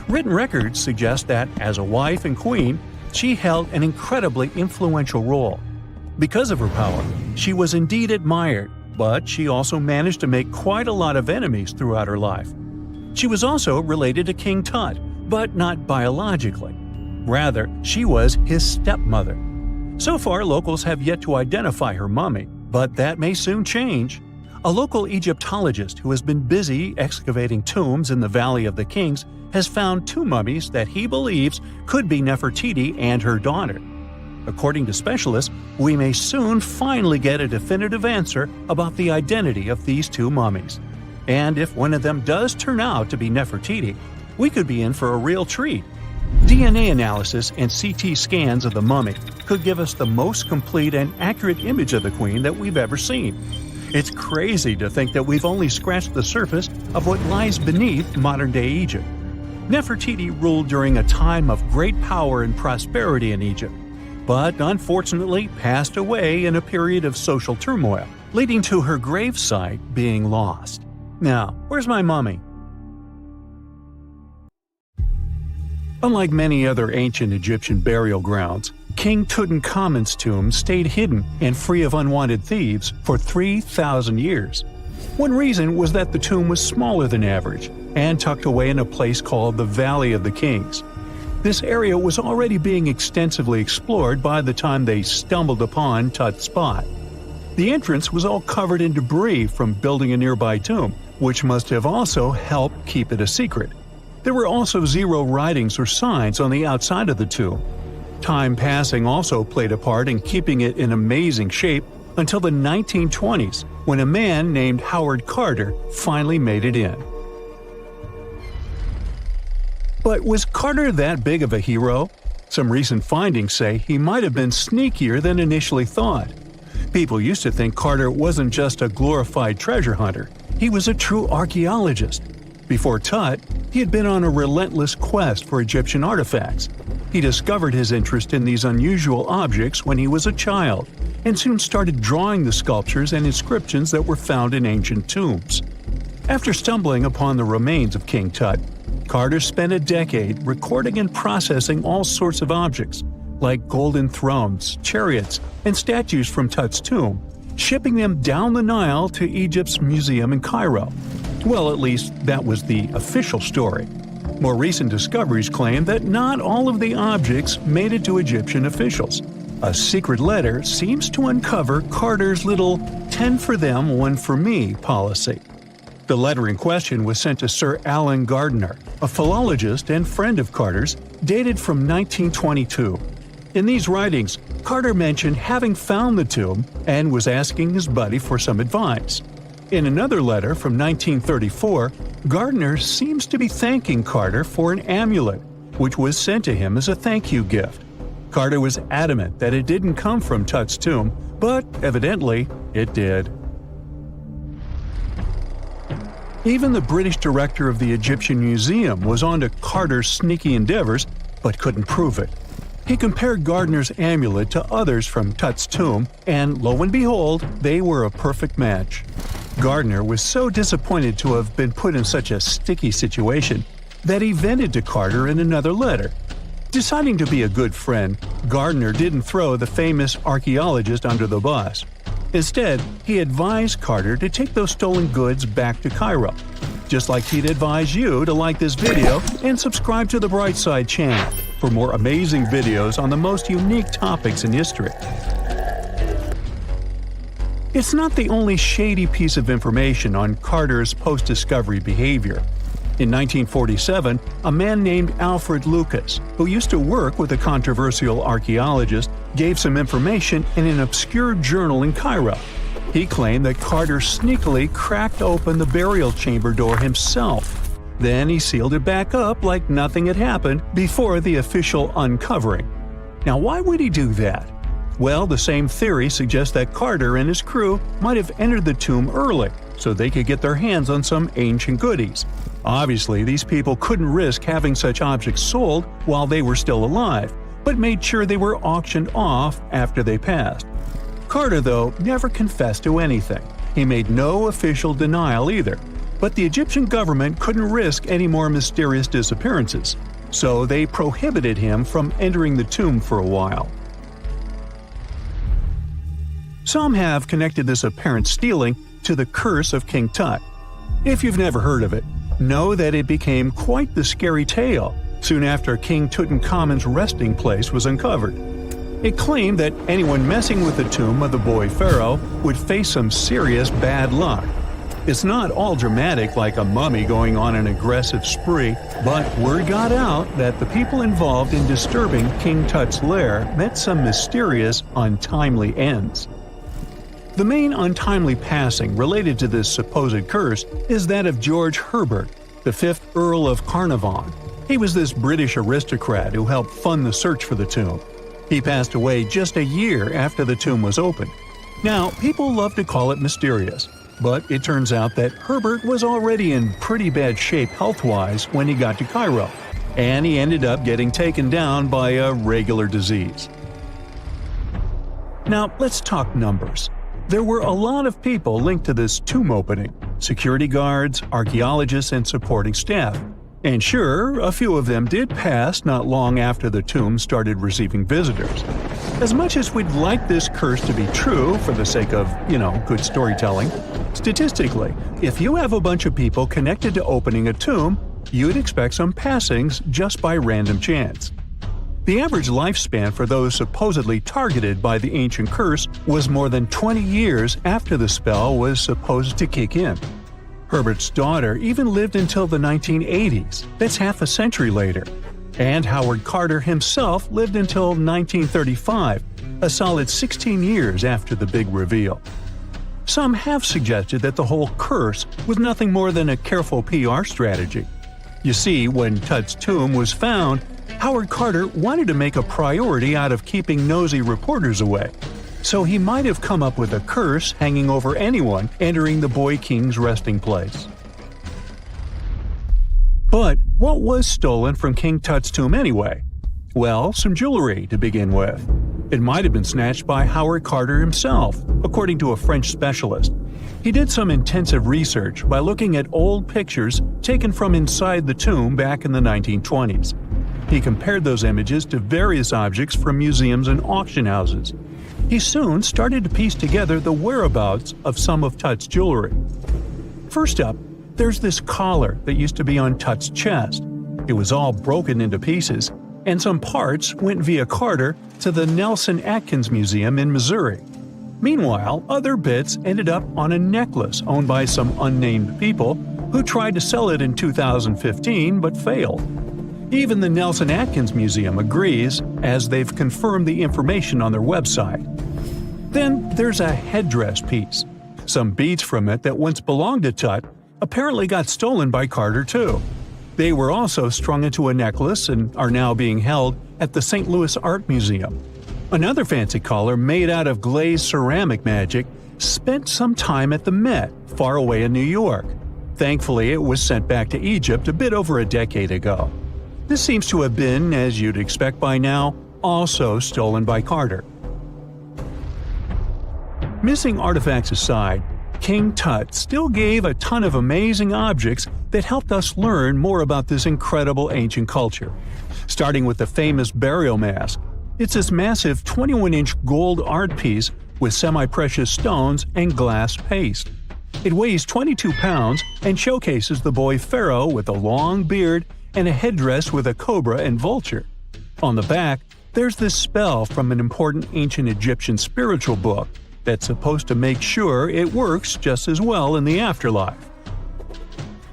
S1: Written records suggest that, as a wife and queen, she held an incredibly influential role. Because of her power, she was indeed admired, but she also managed to make quite a lot of enemies throughout her life. She was also related to King Tut, but not biologically. Rather, she was his stepmother. So far, locals have yet to identify her mummy, but that may soon change. A local Egyptologist who has been busy excavating tombs in the Valley of the Kings has found 2 mummies that he believes could be Nefertiti and her daughter. According to specialists, we may soon finally get a definitive answer about the identity of these 2 mummies. And if one of them does turn out to be Nefertiti, we could be in for a real treat. DNA analysis and CT scans of the mummy could give us the most complete and accurate image of the queen that we've ever seen. It's crazy to think that we've only scratched the surface of what lies beneath modern-day Egypt. Nefertiti ruled during a time of great power and prosperity in Egypt, but unfortunately passed away in a period of social turmoil, leading to her gravesite being lost. Now, where's my mummy? Unlike many other ancient Egyptian burial grounds, King Tutankhamun's tomb stayed hidden and free of unwanted thieves for 3,000 years. One reason was that the tomb was smaller than average and tucked away in a place called the Valley of the Kings. This area was already being extensively explored by the time they stumbled upon Tut's spot. The entrance was all covered in debris from building a nearby tomb, which must have also helped keep it a secret. There were also 0 writings or signs on the outside of the tomb. Time passing also played a part in keeping it in amazing shape until the 1920s, when a man named Howard Carter finally made it in. But was Carter that big of a hero? Some recent findings say he might have been sneakier than initially thought. People used to think Carter wasn't just a glorified treasure hunter, he was a true archaeologist. Before Tut, he had been on a relentless quest for Egyptian artifacts. He discovered his interest in these unusual objects when he was a child, and soon started drawing the sculptures and inscriptions that were found in ancient tombs. After stumbling upon the remains of King Tut, Carter spent a decade recording and processing all sorts of objects, like golden thrones, chariots, and statues from Tut's tomb, shipping them down the Nile to Egypt's museum in Cairo. Well, at least that was the official story. More recent discoveries claim that not all of the objects made it to Egyptian officials. A secret letter seems to uncover Carter's little 10 for them, 1 for me policy. The letter in question was sent to Sir Alan Gardiner, a philologist and friend of Carter's, dated from 1922. In these writings, Carter mentioned having found the tomb and was asking his buddy for some advice. In another letter from 1934, Gardner seems to be thanking Carter for an amulet, which was sent to him as a thank you gift. Carter was adamant that it didn't come from Tut's tomb, but evidently it did. Even the British director of the Egyptian Museum was onto Carter's sneaky endeavors, but couldn't prove it. He compared Gardner's amulet to others from Tut's tomb, and lo and behold, they were a perfect match. Gardner was so disappointed to have been put in such a sticky situation that he vented to Carter in another letter. Deciding to be a good friend, Gardner didn't throw the famous archaeologist under the bus. Instead, he advised Carter to take those stolen goods back to Cairo, just like he'd advise you to like this video and subscribe to the Brightside channel for more amazing videos on the most unique topics in history. It's not the only shady piece of information on Carter's post-discovery behavior. In 1947, a man named Alfred Lucas, who used to work with a controversial archaeologist, gave some information in an obscure journal in Cairo. He claimed that Carter sneakily cracked open the burial chamber door himself. Then he sealed it back up like nothing had happened before the official uncovering. Now, why would he do that? Well, the same theory suggests that Carter and his crew might have entered the tomb early so they could get their hands on some ancient goodies. Obviously, these people couldn't risk having such objects sold while they were still alive, but made sure they were auctioned off after they passed. Carter, though, never confessed to anything. He made no official denial either, but the Egyptian government couldn't risk any more mysterious disappearances, so they prohibited him from entering the tomb for a while. Some have connected this apparent stealing to the curse of King Tut. If you've never heard of it, know that it became quite the scary tale soon after King Tutankhamun's resting place was uncovered. It claimed that anyone messing with the tomb of the boy pharaoh would face some serious bad luck. It's not all dramatic like a mummy going on an aggressive spree, but word got out that the people involved in disturbing King Tut's lair met some mysterious, untimely ends. The main untimely passing related to this supposed curse is that of George Herbert, the 5th Earl of Carnarvon. He was this British aristocrat who helped fund the search for the tomb. He passed away just a year after the tomb was opened. Now, people love to call it mysterious, but it turns out that Herbert was already in pretty bad shape health-wise when he got to Cairo, and he ended up getting taken down by a regular disease. Now, let's talk numbers. There were a lot of people linked to this tomb opening: security guards, archaeologists, and supporting staff. And sure, a few of them did pass not long after the tomb started receiving visitors. As much as we'd like this curse to be true for the sake of, good storytelling, statistically, if you have a bunch of people connected to opening a tomb, you'd expect some passings just by random chance. The average lifespan for those supposedly targeted by the ancient curse was more than 20 years after the spell was supposed to kick in. Herbert's daughter even lived until the 1980s, that's half a century later. And Howard Carter himself lived until 1935, a solid 16 years after the big reveal. Some have suggested that the whole curse was nothing more than a careful PR strategy. You see, when Tut's tomb was found, Howard Carter wanted to make a priority out of keeping nosy reporters away, so he might have come up with a curse hanging over anyone entering the boy king's resting place. But what was stolen from King Tut's tomb anyway? Well, some jewelry to begin with. It might have been snatched by Howard Carter himself, according to a French specialist. He did some intensive research by looking at old pictures taken from inside the tomb back in the 1920s. He compared those images to various objects from museums and auction houses. He soon started to piece together the whereabouts of some of Tut's jewelry. First up, there's this collar that used to be on Tut's chest. It was all broken into pieces, and some parts went via Carter to the Nelson Atkins Museum in Missouri. Meanwhile, other bits ended up on a necklace owned by some unnamed people who tried to sell it in 2015 but failed. Even the Nelson Atkins Museum agrees, as they've confirmed the information on their website. Then there's a headdress piece. Some beads from it that once belonged to Tut apparently got stolen by Carter too. They were also strung into a necklace and are now being held at the St. Louis Art Museum. Another fancy collar made out of glazed ceramic magic spent some time at the Met, far away in New York. Thankfully, it was sent back to Egypt a bit over a decade ago. This seems to have been, as you'd expect by now, also stolen by Carter. Missing artifacts aside, King Tut still gave a ton of amazing objects that helped us learn more about this incredible ancient culture. Starting with the famous burial mask. It's this massive 21-inch gold art piece with semi-precious stones and glass paste. It weighs 22 pounds and showcases the boy pharaoh with a long beard and a headdress with a cobra and vulture. On the back, there's this spell from an important ancient Egyptian spiritual book that's supposed to make sure it works just as well in the afterlife.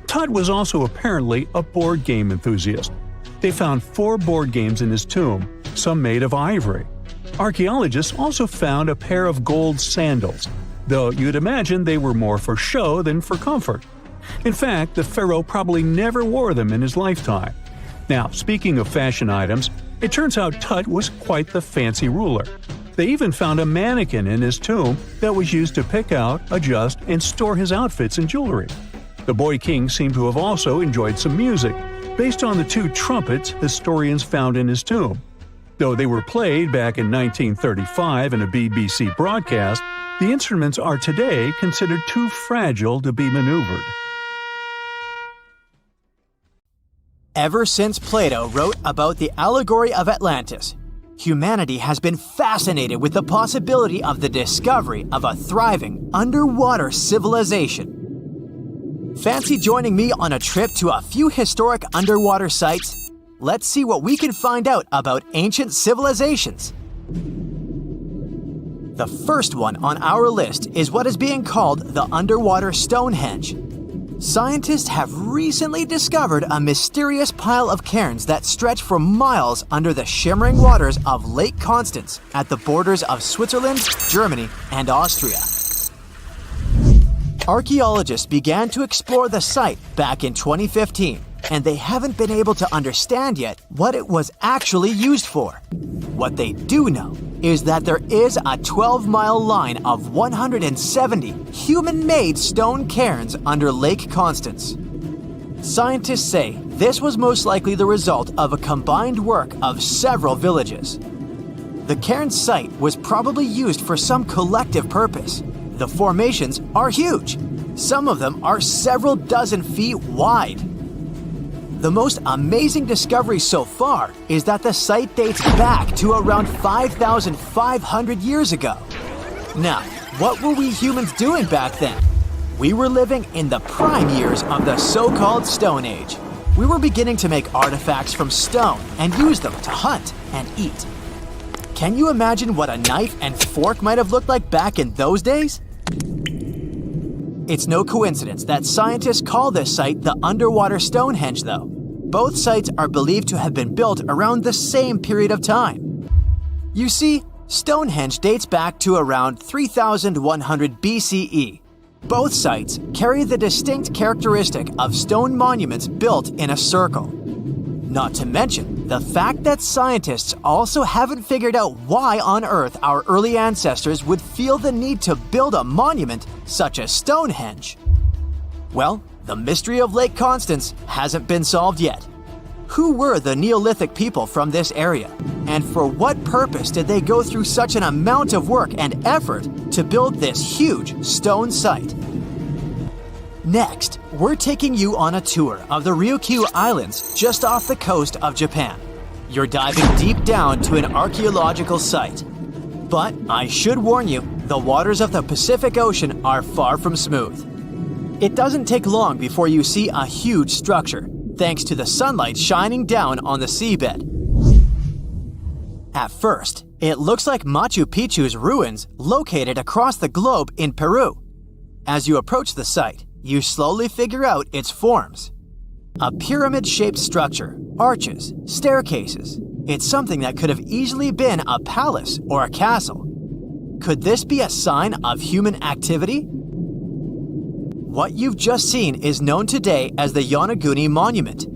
S1: Tut was also apparently a board game enthusiast. They found 4 board games in his tomb, some made of ivory. Archaeologists also found a pair of gold sandals, though you'd imagine they were more for show than for comfort. In fact, the pharaoh probably never wore them in his lifetime. Now, speaking of fashion items, it turns out Tut was quite the fancy ruler. They even found a mannequin in his tomb that was used to pick out, adjust, and store his outfits and jewelry. The boy king seemed to have also enjoyed some music, based on the 2 trumpets historians found in his tomb. Though they were played back in 1935 in a BBC broadcast, the instruments are today considered too fragile to be maneuvered.
S5: Ever since Plato wrote about the allegory of Atlantis, humanity has been fascinated with the possibility of the discovery of a thriving underwater civilization. Fancy joining me on a trip to a few historic underwater sites? Let's see what we can find out about ancient civilizations. The first one on our list is what is being called the underwater Stonehenge. Scientists have recently discovered a mysterious pile of cairns that stretch for miles under the shimmering waters of Lake Constance at the borders of Switzerland, Germany, and Austria. Archaeologists began to explore the site back in 2015, and they haven't been able to understand yet what it was actually used for. What they do know is that there is a 12-mile line of 170 human-made stone cairns under Lake Constance. Scientists say this was most likely the result of a combined work of several villages. The cairn site was probably used for some collective purpose. The formations are huge. Some of them are several dozen feet wide. The most amazing discovery so far is that the site dates back to around 5,500 years ago. Now, what were we humans doing back then? We were living in the prime years of the so-called Stone Age. We were beginning to make artifacts from stone and use them to hunt and eat. Can you imagine what a knife and fork might have looked like back in those days? It's no coincidence that scientists call this site the underwater Stonehenge, though. Both sites are believed to have been built around the same period of time. You see, Stonehenge dates back to around 3100 BCE. Both sites carry the distinct characteristic of stone monuments built in a circle. Not to mention the fact that scientists also haven't figured out why on earth our early ancestors would feel the need to build a monument such as Stonehenge. Well, the mystery of Lake Constance hasn't been solved yet. Who were the Neolithic people from this area? And for what purpose did they go through such an amount of work and effort to build this huge stone site? Next, we're taking you on a tour of the Ryukyu Islands just off the coast of Japan. You're diving deep down to an archaeological site. But I should warn you, the waters of the Pacific Ocean are far from smooth. It doesn't take long before you see a huge structure, thanks to the sunlight shining down on the seabed. At first, it looks like Machu Picchu's ruins located across the globe in Peru. As you approach the site, you slowly figure out its forms. A pyramid-shaped structure, arches, staircases. It's something that could have easily been a palace or a castle. Could this be a sign of human activity? What you've just seen is known today as the Yonaguni Monument.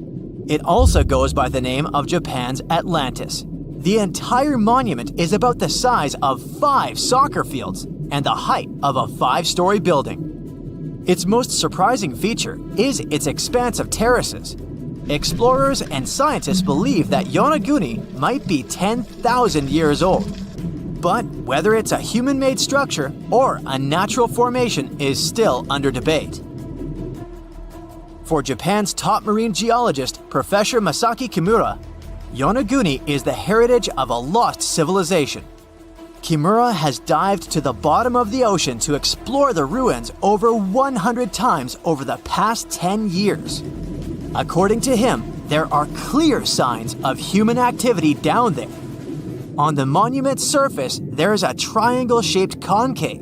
S5: It also goes by the name of Japan's Atlantis. The entire monument is about the size of 5 soccer fields and the height of a 5-story building. Its most surprising feature is its expanse of terraces. Explorers and scientists believe that Yonaguni might be 10,000 years old. But whether it's a human-made structure or a natural formation is still under debate. For Japan's top marine geologist, Professor Masaki Kimura, Yonaguni is the heritage of a lost civilization. Kimura has dived to the bottom of the ocean to explore the ruins over 100 times over the past 10 years. According to him, there are clear signs of human activity down there. On the monument's surface, there is a triangle-shaped concave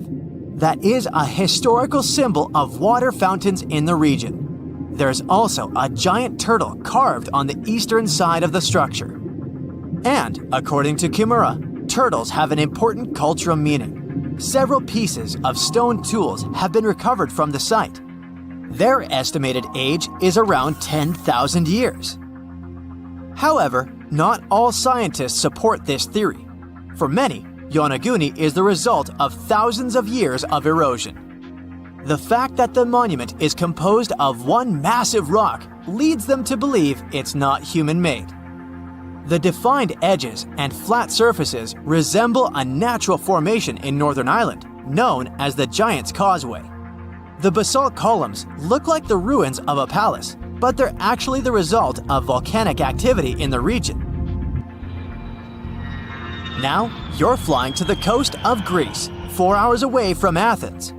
S5: that is a historical symbol of water fountains in the region. There's also a giant turtle carved on the eastern side of the structure. And, according to Kimura, turtles have an important cultural meaning. Several pieces of stone tools have been recovered from the site. Their estimated age is around 10,000 years. However, not all scientists support this theory. For many, Yonaguni is the result of thousands of years of erosion. The fact that the monument is composed of one massive rock leads them to believe it's not human-made. The defined edges and flat surfaces resemble a natural formation in Northern Ireland, known as the Giant's Causeway. The basalt columns look like the ruins of a palace, but they're actually the result of volcanic activity in the region. Now, you're flying to the coast of Greece, 4 hours away from Athens.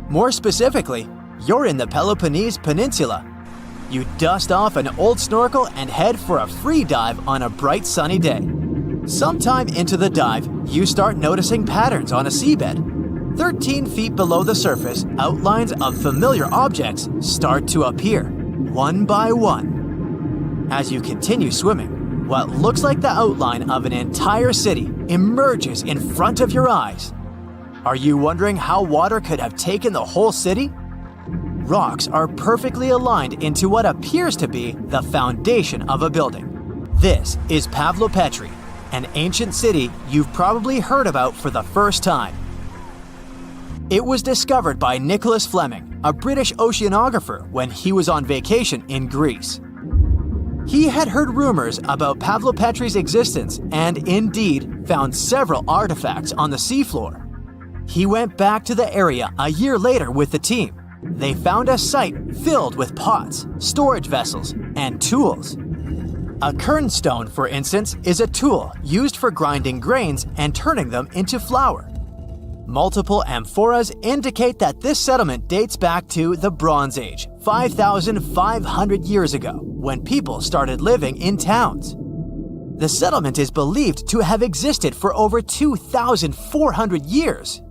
S5: More specifically, you're in the Peloponnese Peninsula. You dust off an old snorkel and head for a free dive on a bright sunny day. Sometime into the dive, you start noticing patterns on a seabed. 13 feet below the surface, outlines of familiar objects start to appear, one by one. As you continue swimming, what looks like the outline of an entire city emerges in front of your eyes. Are you wondering how water could have taken the whole city? Rocks are perfectly aligned into what appears to be the foundation of a building. This is Pavlopetri, an ancient city you've probably heard about for the first time. It was discovered by Nicholas Fleming, a British oceanographer, when he was on vacation in Greece. He had heard rumors about Pavlopetri's existence and indeed found several artifacts on the seafloor. He went back to the area a year later with the team. They found a site filled with pots, storage vessels, and tools. A kernstone, for instance, is a tool used for grinding grains and turning them into flour. Multiple amphoras indicate that this settlement dates back to the Bronze Age, 5,500 years ago, when people started living in towns. The settlement is believed to have existed for over 2,400 years.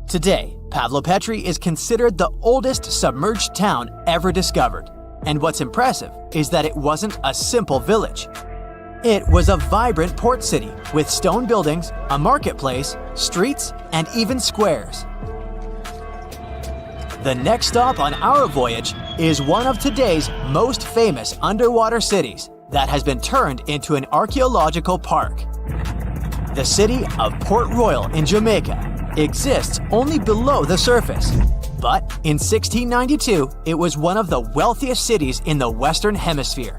S5: Today, Pavlopetri is considered the oldest submerged town ever discovered, and what's impressive is that it wasn't a simple village. It was a vibrant port city with stone buildings, a marketplace, streets, and even squares. The next stop on our voyage is one of today's most famous underwater cities that has been turned into an archaeological park. The city of Port Royal in Jamaica exists only below the surface, but in 1692 it was one of the wealthiest cities in the Western Hemisphere.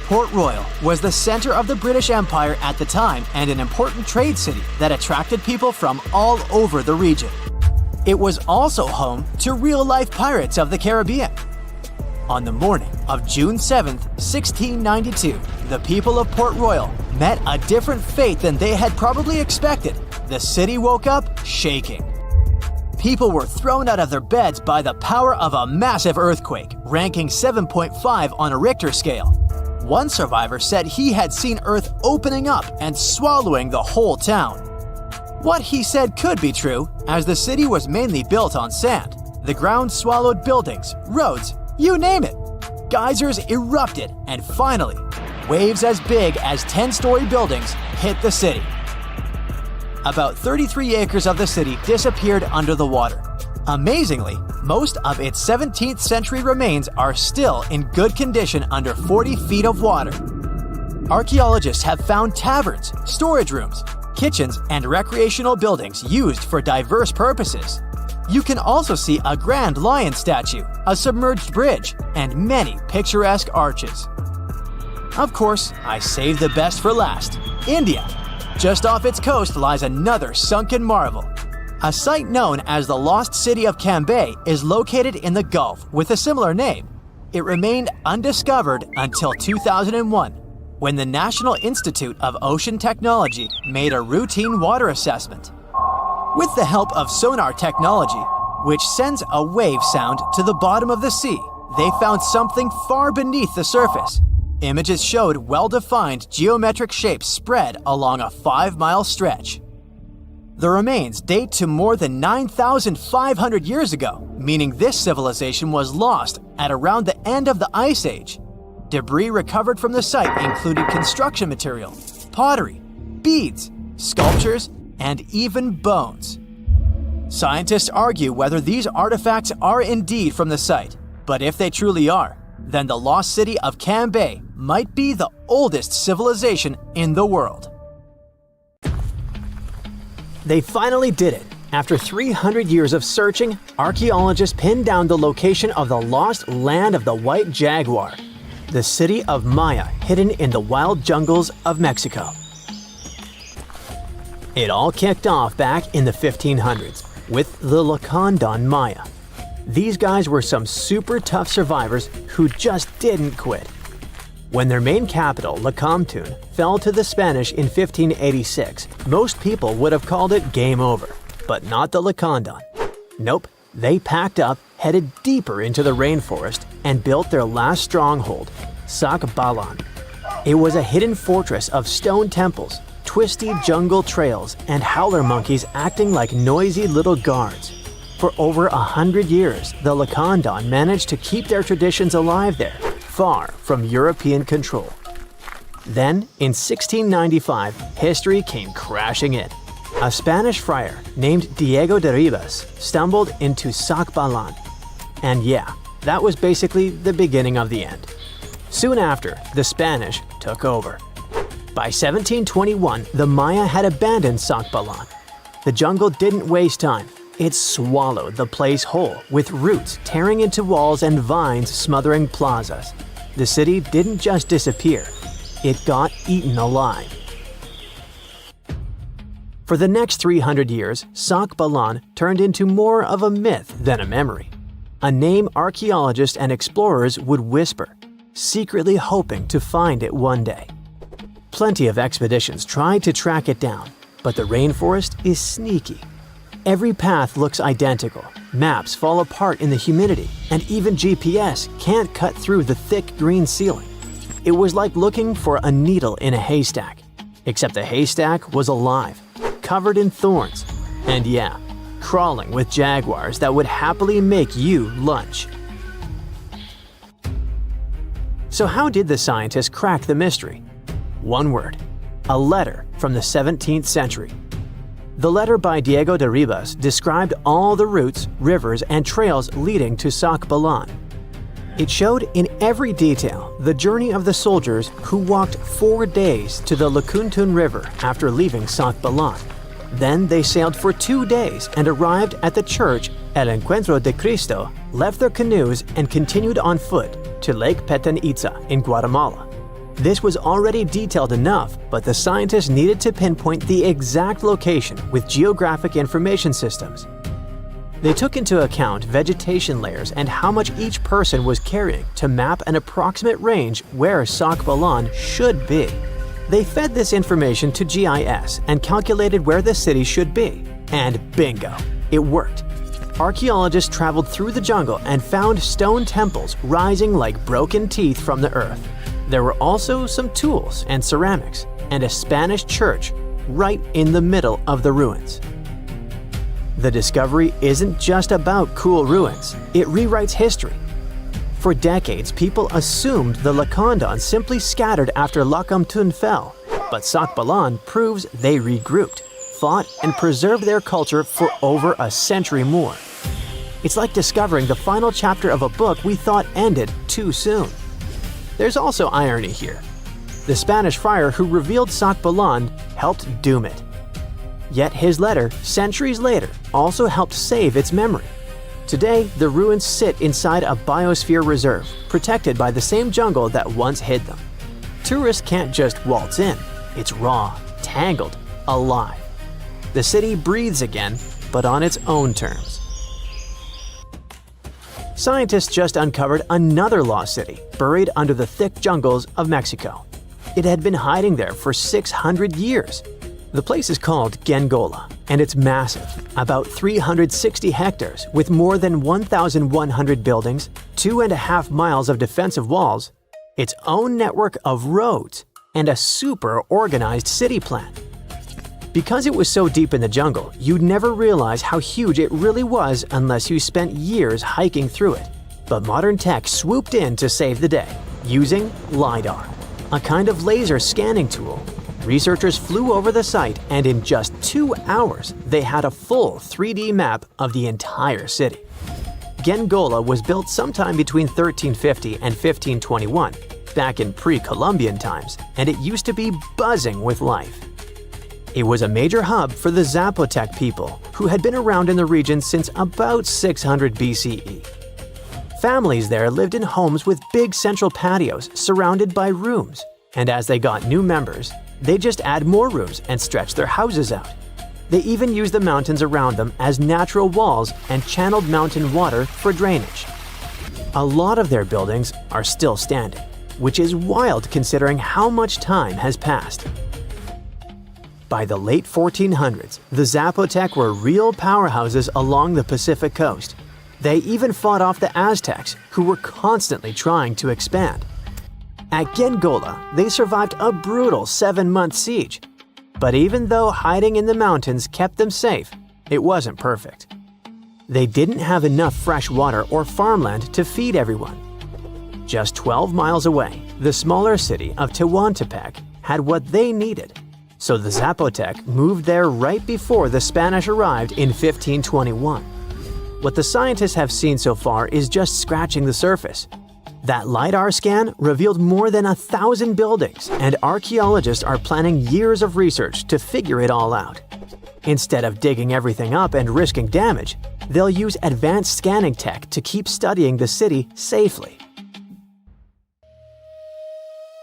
S5: Port Royal was the center of the British Empire at the time and an important trade city that attracted people from all over the region. It was also home to real-life pirates of the Caribbean. On the morning of June 7, 1692, the people of Port Royal met a different fate than they had probably expected. The city woke up shaking. People were thrown out of their beds by the power of a massive earthquake, ranking 7.5 on a Richter scale. One survivor said he had seen Earth opening up and swallowing the whole town. What he said could be true, as the city was mainly built on sand. The ground swallowed buildings, roads, you name it. Geysers erupted, and finally, waves as big as 10-story buildings hit the city. About 33 acres of the city disappeared under the water. Amazingly, most of its 17th century remains are still in good condition under 40 feet of water. Archaeologists have found taverns, storage rooms, kitchens, and recreational buildings used for diverse purposes. You can also see a grand lion statue, a submerged bridge, and many picturesque arches. Of course, I saved the best for last: India. Just off its coast lies another sunken marvel. A site known as the Lost City of Cambay is located in the Gulf with a similar name. It remained undiscovered until 2001, when the National Institute of Ocean Technology made a routine water assessment. With the help of sonar technology, which sends a wave sound to the bottom of the sea, they found something far beneath the surface. Images showed well-defined geometric shapes spread along a 5-mile stretch. The remains date to more than 9,500 years ago, meaning this civilization was lost at around the end of the Ice Age. Debris recovered from the site included construction material, pottery, beads, sculptures, and even bones. Scientists argue whether these artifacts are indeed from the site, but if they truly are, then the lost city of Cambay might be the oldest civilization in the world.
S3: They finally did it. After 300 years of searching, archaeologists pinned down the location of the lost land of the white jaguar, the city of Maya hidden in the wild jungles of Mexico. It all kicked off back in the 1500s with the Lacandon Maya. These guys were some super tough survivors who just didn't quit. When their main capital, Lacamtun, fell to the Spanish in 1586, most people would have called it game over, but not the Lacandon. Nope, they packed up, headed deeper into the rainforest, and built their last stronghold, Sakbalan. It was a hidden fortress of stone temples, twisty jungle trails, and howler monkeys acting like noisy little guards. For over 100 years, the Lacandon managed to keep their traditions alive there, far from European control. Then, in 1695, history came crashing in. A Spanish friar named Diego de Ribas stumbled into Sakbalan. And yeah, that was basically the beginning of the end. Soon after, the Spanish took over. By 1721, the Maya had abandoned Sakbalan. The jungle didn't waste time. It swallowed the place whole, with roots tearing into walls and vines smothering plazas. The city didn't just disappear, it got eaten alive. For the next 300 years, Sakbalan turned into more of a myth than a memory. A name archaeologists and explorers would whisper, secretly hoping to find it one day. Plenty of expeditions tried to track it down, but the rainforest is sneaky. Every path looks identical, maps fall apart in the humidity, and even GPS can't cut through the thick green ceiling. It was like looking for a needle in a haystack, except the haystack was alive, covered in thorns, and yeah, crawling with jaguars that would happily make you lunch. So how did the scientists crack the mystery? One word: a letter from the 17th century. The letter by Diego de Ribas described all the routes, rivers, and trails leading to Sakbalan. It showed in every detail the journey of the soldiers who walked 4 days to the Lacandon River after leaving Sakbalan. Then they sailed for 2 days and arrived at the church El Encuentro de Cristo, left their canoes, and continued on foot to Lake Petén Itzá in Guatemala. This was already detailed enough, but the scientists needed to pinpoint the exact location with geographic information systems. They took into account vegetation layers and how much each person was carrying to map an approximate range where Sakbalan should be. They fed this information to GIS and calculated where the city should be. And bingo, it worked. Archaeologists traveled through the jungle and found stone temples rising like broken teeth from the earth. There were also some tools and ceramics, and a Spanish church right in the middle of the ruins. The discovery isn't just about cool ruins, it rewrites history. For decades, people assumed the Lacandon simply scattered after Lacamtun fell, but Sakbalan proves they regrouped, fought, and preserved their culture for over a century more.
S5: It's like discovering the final chapter of a book we thought ended too soon. There's also irony here. The Spanish friar who revealed Sakbalan helped doom it. Yet his letter, centuries later, also helped save its memory. Today, the ruins sit inside a biosphere reserve, protected by the same jungle that once hid them. Tourists can't just waltz in. It's raw, tangled, alive. The city breathes again, but on its own terms. Scientists just uncovered another lost city, buried under the thick jungles of Mexico. It had been hiding there for 600 years. The place is called Gengola, and it's massive, about 360 hectares with more than 1,100 buildings, 2.5 miles of defensive walls, its own network of roads, and a super organized city plan. Because it was so deep in the jungle, you'd never realize how huge it really was unless you spent years hiking through it. But modern tech swooped in to save the day, using LiDAR, a kind of laser scanning tool. Researchers flew over the site, and in just 2 hours, they had a full 3D map of the entire city. Gengola was built sometime between 1350 and 1521, back in pre-Columbian times, and it used to be buzzing with life. It was a major hub for the Zapotec people, who had been around in the region since about 600 BCE. Families there lived in homes with big central patios surrounded by rooms, and as they got new members, they just add more rooms and stretch their houses out. They even used the mountains around them as natural walls and channeled mountain water for drainage. A lot of their buildings are still standing, which is wild considering how much time has passed. By the late 1400s, the Zapotec were real powerhouses along the Pacific coast. They even fought off the Aztecs, who were constantly trying to expand. At Gengola, they survived a brutal 7-month siege. But even though hiding in the mountains kept them safe, it wasn't perfect. They didn't have enough fresh water or farmland to feed everyone. Just 12 miles away, the smaller city of Tehuantepec had what they needed. So the Zapotec moved there right before the Spanish arrived in 1521. What the scientists have seen so far is just scratching the surface. That LiDAR scan revealed more than 1,000 buildings, and archaeologists are planning years of research to figure it all out. Instead of digging everything up and risking damage, they'll use advanced scanning tech to keep studying the city safely.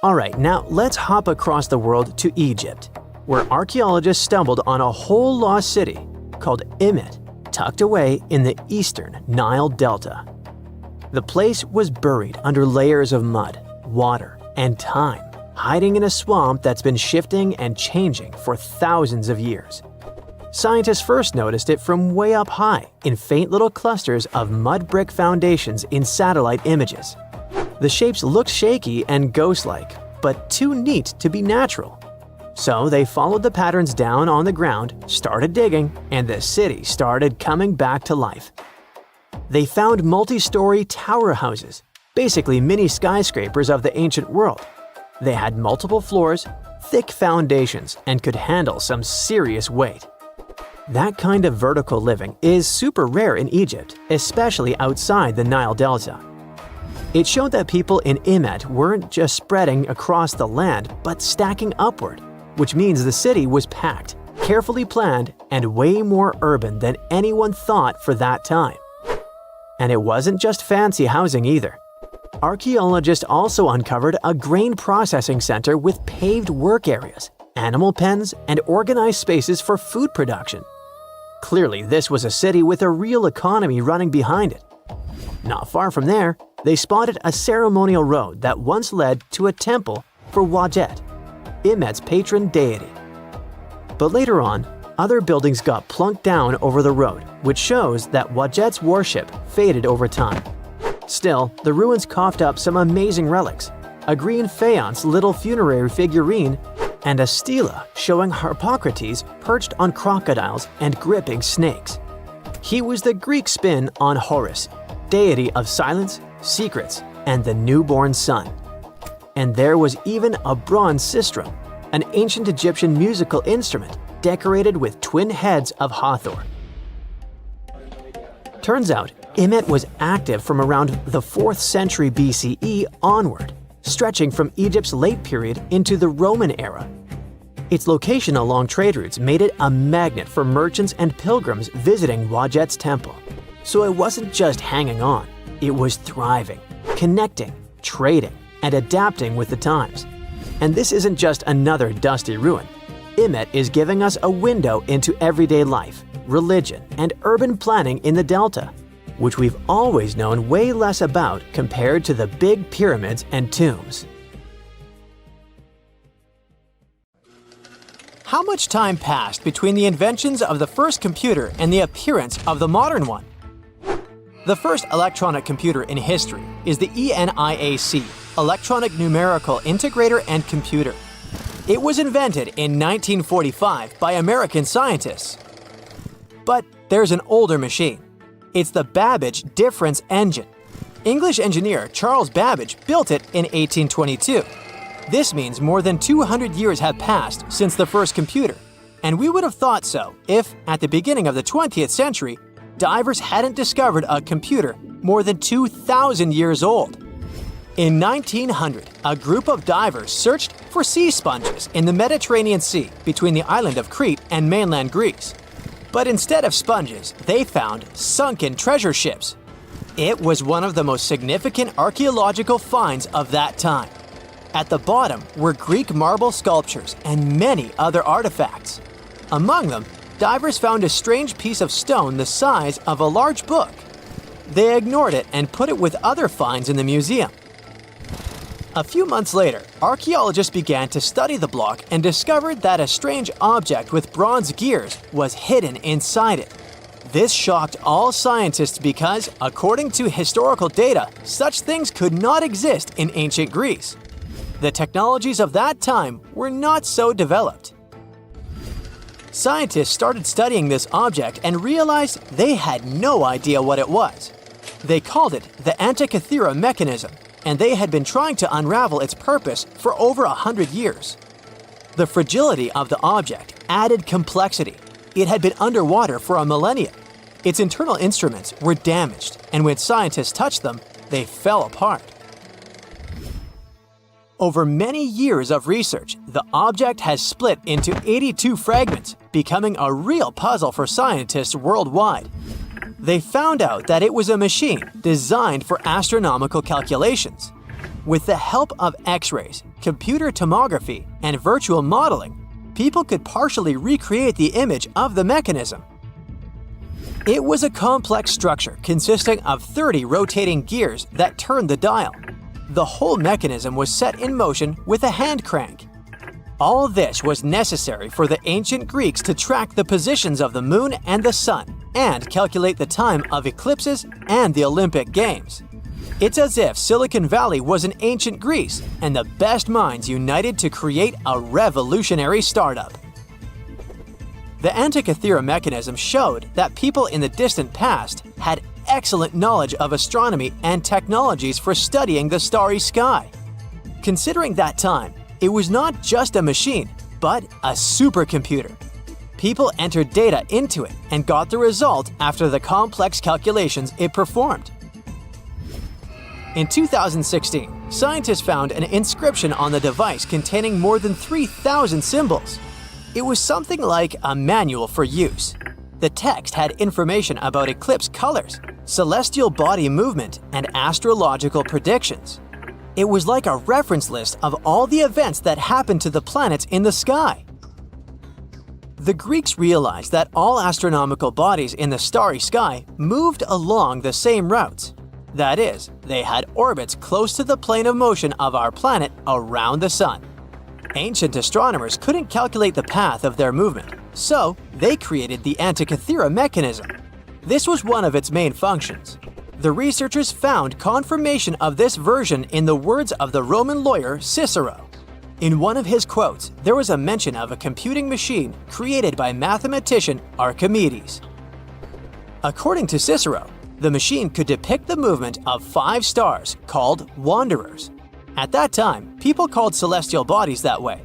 S5: Alright, now let's hop across the world to Egypt, where archaeologists stumbled on a whole lost city called Emit, tucked away in the eastern Nile Delta. The place was buried under layers of mud, water, and time, hiding in a swamp that's been shifting and changing for thousands of years. Scientists first noticed it from way up high in faint little clusters of mud brick foundations in satellite images. The shapes looked shaky and ghost-like, but too neat to be natural. So they followed the patterns down on the ground, started digging, and the city started coming back to life. They found multi-story tower houses, basically mini skyscrapers of the ancient world. They had multiple floors, thick foundations, and could handle some serious weight. That kind of vertical living is super rare in Egypt, especially outside the Nile Delta. It showed that people in Emit weren't just spreading across the land, but stacking upward, which means the city was packed, carefully planned, and way more urban than anyone thought for that time. And it wasn't just fancy housing either. Archaeologists also uncovered a grain processing center with paved work areas, animal pens, and organized spaces for food production. Clearly, this was a city with a real economy running behind it. Not far from there, they spotted a ceremonial road that once led to a temple for Wadjet, Emit's patron deity. But later on, other buildings got plunked down over the road, which shows that Wadjet's worship faded over time. Still, the ruins coughed up some amazing relics, a green faience little funerary figurine, and a stela showing Harpocrates perched on crocodiles and gripping snakes. He was the Greek spin on Horus, deity of silence, secrets, and the newborn sun. And there was even a bronze sistrum, an ancient Egyptian musical instrument decorated with twin heads of Hathor. Turns out, Emit was active from around the 4th century BCE onward, stretching from Egypt's late period into the Roman era. Its location along trade routes made it a magnet for merchants and pilgrims visiting Wajet's temple. So it wasn't just hanging on, it was thriving, connecting, trading, and adapting with the times. And this isn't just another dusty ruin. Emit is giving us a window into everyday life, religion, and urban planning in the Delta, which we've always known way less about compared to the big pyramids and tombs. How much time passed between the inventions of the first computer and the appearance of the modern one? The first electronic computer in history is the ENIAC, Electronic Numerical Integrator and Computer. It was invented in 1945 by American scientists. But there's an older machine. It's the Babbage difference engine. English engineer Charles Babbage built it in 1822. This means more than 200 years have passed since the first computer, and we would have thought so if, at the beginning of the 20th century, divers hadn't discovered a computer more than 2,000 years old. In 1900, a group of divers searched for sea sponges in the Mediterranean Sea between the island of Crete and mainland Greece. But instead of sponges, they found sunken treasure ships. It was one of the most significant archaeological finds of that time. At the bottom were Greek marble sculptures and many other artifacts. Among them, divers found a strange piece of stone the size of a large book. They ignored it and put it with other finds in the museum. A few months later, archaeologists began to study the block and discovered that a strange object with bronze gears was hidden inside it. This shocked all scientists because, according to historical data, such things could not exist in ancient Greece. The technologies of that time were not so developed. Scientists started studying this object and realized they had no idea what it was. They called it the Antikythera mechanism, and they had been trying to unravel its purpose for over 100 years. The fragility of the object added complexity. It had been underwater for a millennia. Its internal instruments were damaged, and when scientists touched them, they fell apart. Over many years of research, the object has split into 82 fragments, becoming a real puzzle for scientists worldwide. They found out that it was a machine designed for astronomical calculations. With the help of X-rays, computer tomography, and virtual modeling, people could partially recreate the image of the mechanism. It was a complex structure consisting of 30 rotating gears that turned the dial. The whole mechanism was set in motion with a hand crank. All this was necessary for the ancient Greeks to track the positions of the moon and the sun and calculate the time of eclipses and the Olympic Games. It's as if Silicon Valley was in ancient Greece and the best minds united to create a revolutionary startup. The Antikythera mechanism showed that people in the distant past had excellent knowledge of astronomy and technologies for studying the starry sky. Considering that time, it was not just a machine, but a supercomputer. People entered data into it and got the result after the complex calculations it performed. In 2016, scientists found an inscription on the device containing more than 3,000 symbols. It was something like a manual for use. The text had information about eclipse colors, celestial body movement, and astrological predictions. It was like a reference list of all the events that happened to the planets in the sky. The Greeks realized that all astronomical bodies in the starry sky moved along the same routes. That is, they had orbits close to the plane of motion of our planet around the sun. Ancient astronomers couldn't calculate the path of their movement, so they created the Antikythera mechanism. This was one of its main functions. The researchers found confirmation of this version in the words of the Roman lawyer Cicero. In one of his quotes, there was a mention of a computing machine created by mathematician Archimedes. According to Cicero, the machine could depict the movement of 5 stars called wanderers. At that time, people called celestial bodies that way.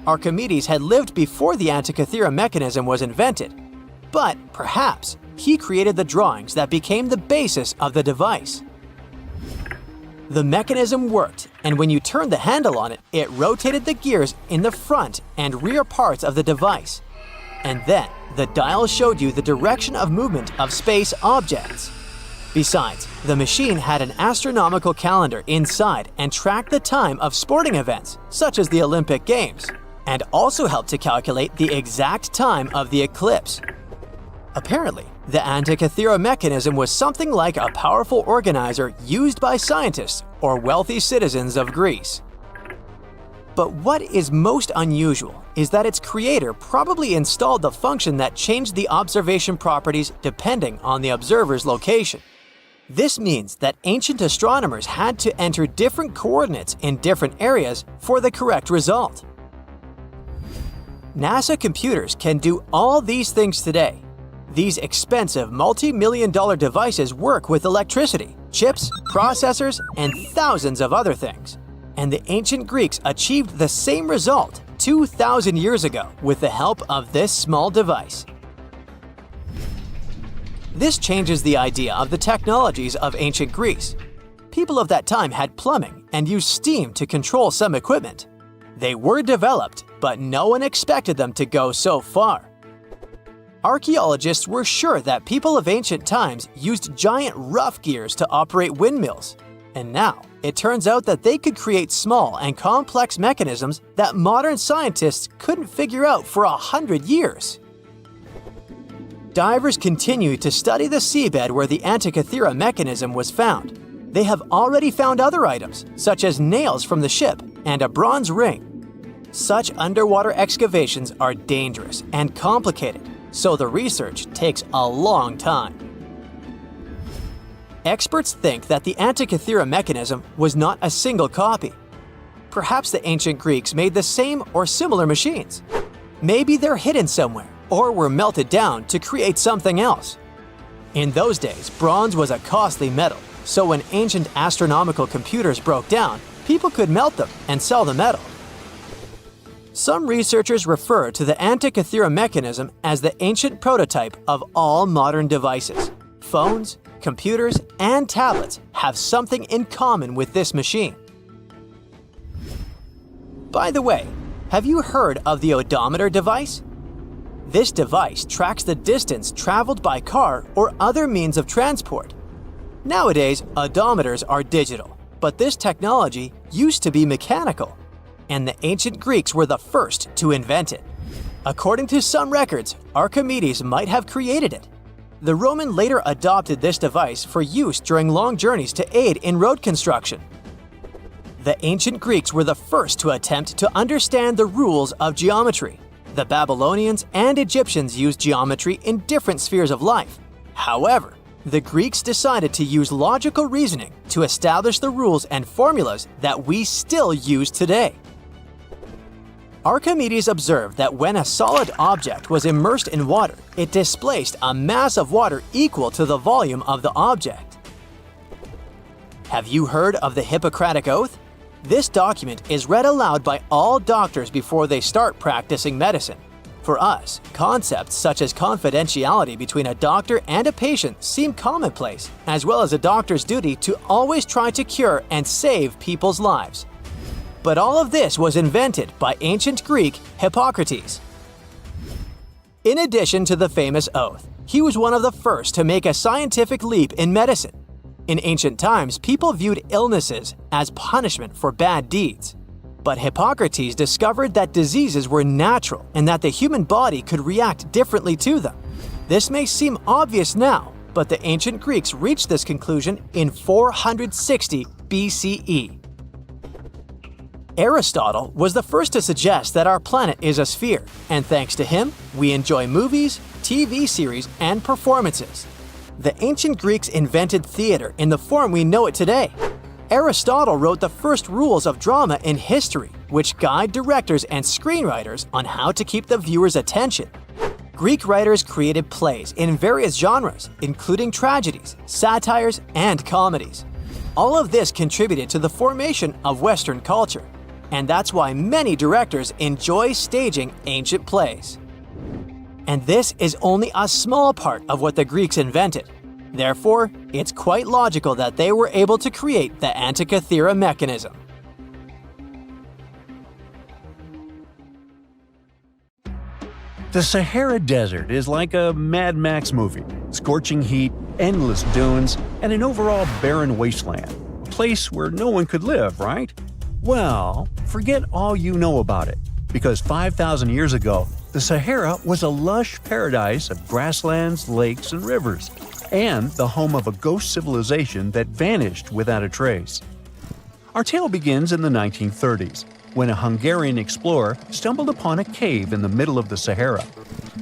S5: Archimedes had lived before the Antikythera mechanism was invented.
S3: But perhaps he created the drawings that became the basis of the device. The mechanism worked, and when you turned the handle on it, it rotated the gears in the front and rear parts of the device. And then, the dial showed you the direction of movement of space objects. Besides, the machine had an astronomical calendar inside and tracked the time of sporting events, such as the Olympic Games, and also helped to calculate the exact time of the eclipse. Apparently, the Antikythera mechanism was something like a powerful organizer used by scientists or wealthy citizens of Greece. But what is most unusual is that its creator probably installed the function that changed the observation properties depending on the observer's location. This means that ancient astronomers had to enter different coordinates in different areas for the correct result. NASA computers can do all these things today. These expensive multi-million-dollar devices work with electricity, chips, processors, and thousands of other things. And the ancient Greeks achieved the same result 2,000 years ago with the help of this small device. This changes the idea of the technologies of ancient Greece. People of that time had plumbing and used steam to control some equipment. They were developed, but no one expected them to go so far. Archaeologists were sure that people of ancient times used giant rough gears to operate windmills, and now it turns out that they could create small and complex mechanisms that modern scientists couldn't figure out for 100 years. Divers continue to study the seabed where the Antikythera mechanism was found. They have already found other items, such as nails from the ship and a bronze ring. Such underwater excavations are dangerous and complicated, so the research takes a long time. Experts think that the Antikythera mechanism was not a single copy. Perhaps the ancient Greeks made the same or similar machines. Maybe they're hidden somewhere or were melted down to create something else. In those days, bronze was a costly metal, so when ancient astronomical computers broke down, people could melt them and sell the metal. Some researchers refer to the Antikythera mechanism as the ancient prototype of all modern devices. Phones, computers, and tablets have something in common with this machine. By the way, have you heard of the odometer device? This device tracks the distance traveled by car or other means of transport. Nowadays, odometers are digital, but this technology used to be mechanical, and the ancient Greeks were the first to invent it. According to some records, Archimedes might have created it. The Roman later adopted this device for use during long journeys to aid in road construction. The ancient Greeks were the first to attempt to understand the rules of geometry. The Babylonians and Egyptians used geometry in different spheres of life. However, the Greeks decided to use logical reasoning to establish the rules and formulas that we still use today. Archimedes observed that when a solid object was immersed in water, it displaced a mass of water equal to the volume of the object. Have you heard of the Hippocratic Oath? This document is read aloud by all doctors before they start practicing medicine. For us, concepts such as confidentiality between a doctor and a patient seem commonplace, as well as a doctor's duty to always try to cure and save people's lives. But all of this was invented by ancient Greek Hippocrates. In addition to the famous oath, he was one of the first to make a scientific leap in medicine. In ancient times, people viewed illnesses as punishment for bad deeds. But Hippocrates discovered that diseases were natural and that the human body could react differently to them. This may seem obvious now, but the ancient Greeks reached this conclusion in 460 BCE. Aristotle was the first to suggest that our planet is a sphere, and thanks to him, we enjoy movies, TV series, and performances. The ancient Greeks invented theater in the form we know it today. Aristotle wrote the first rules of drama in history, which guide directors and screenwriters on how to keep the viewer's attention. Greek writers created plays in various genres, including tragedies, satires, and comedies. All of this contributed to the formation of Western culture, and that's why many directors enjoy staging ancient plays.
S5: And this is only a small part of what the Greeks invented. Therefore, it's quite logical that they were able to create the Antikythera mechanism.
S1: The Sahara Desert is like a Mad Max movie. Scorching heat, endless dunes, and an overall barren wasteland. A place where no one could live, right? Well, forget all you know about it. Because 5,000 years ago, the Sahara was a lush paradise of grasslands, lakes, and rivers, and the home of a ghost civilization that vanished without a trace. Our tale begins in the 1930s, when a Hungarian explorer stumbled upon a cave in the middle of the Sahara.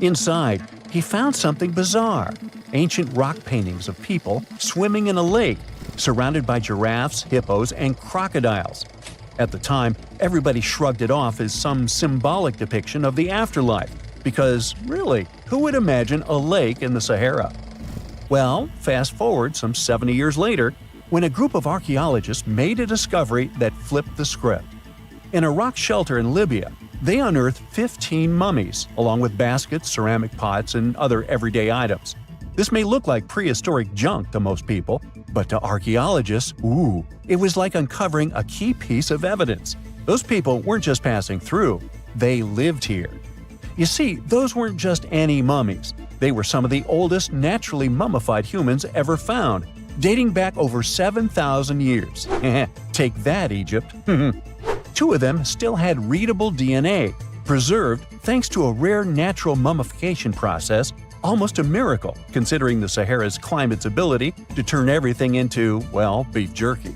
S1: Inside, he found something bizarre: ancient rock paintings of people swimming in a lake, surrounded by giraffes, hippos, and crocodiles. At the time, everybody shrugged it off as some symbolic depiction of the afterlife, because really, who would imagine a lake in the Sahara? Well, fast forward some 70 years later, when a group of archaeologists made a discovery that flipped the script. In a rock shelter in Libya, they unearthed 15 mummies, along with baskets, ceramic pots, and other everyday items. This may look like prehistoric junk to most people, but to archaeologists, it was like uncovering a key piece of evidence. Those people weren't just passing through, they lived here. You see, those weren't just any mummies. They were some of the oldest naturally mummified humans ever found, dating back over 7,000 years. Take that, Egypt. Two of them still had readable DNA, preserved thanks to a rare natural mummification process, almost a miracle considering the Sahara's climate's ability to turn everything into, well, beef jerky.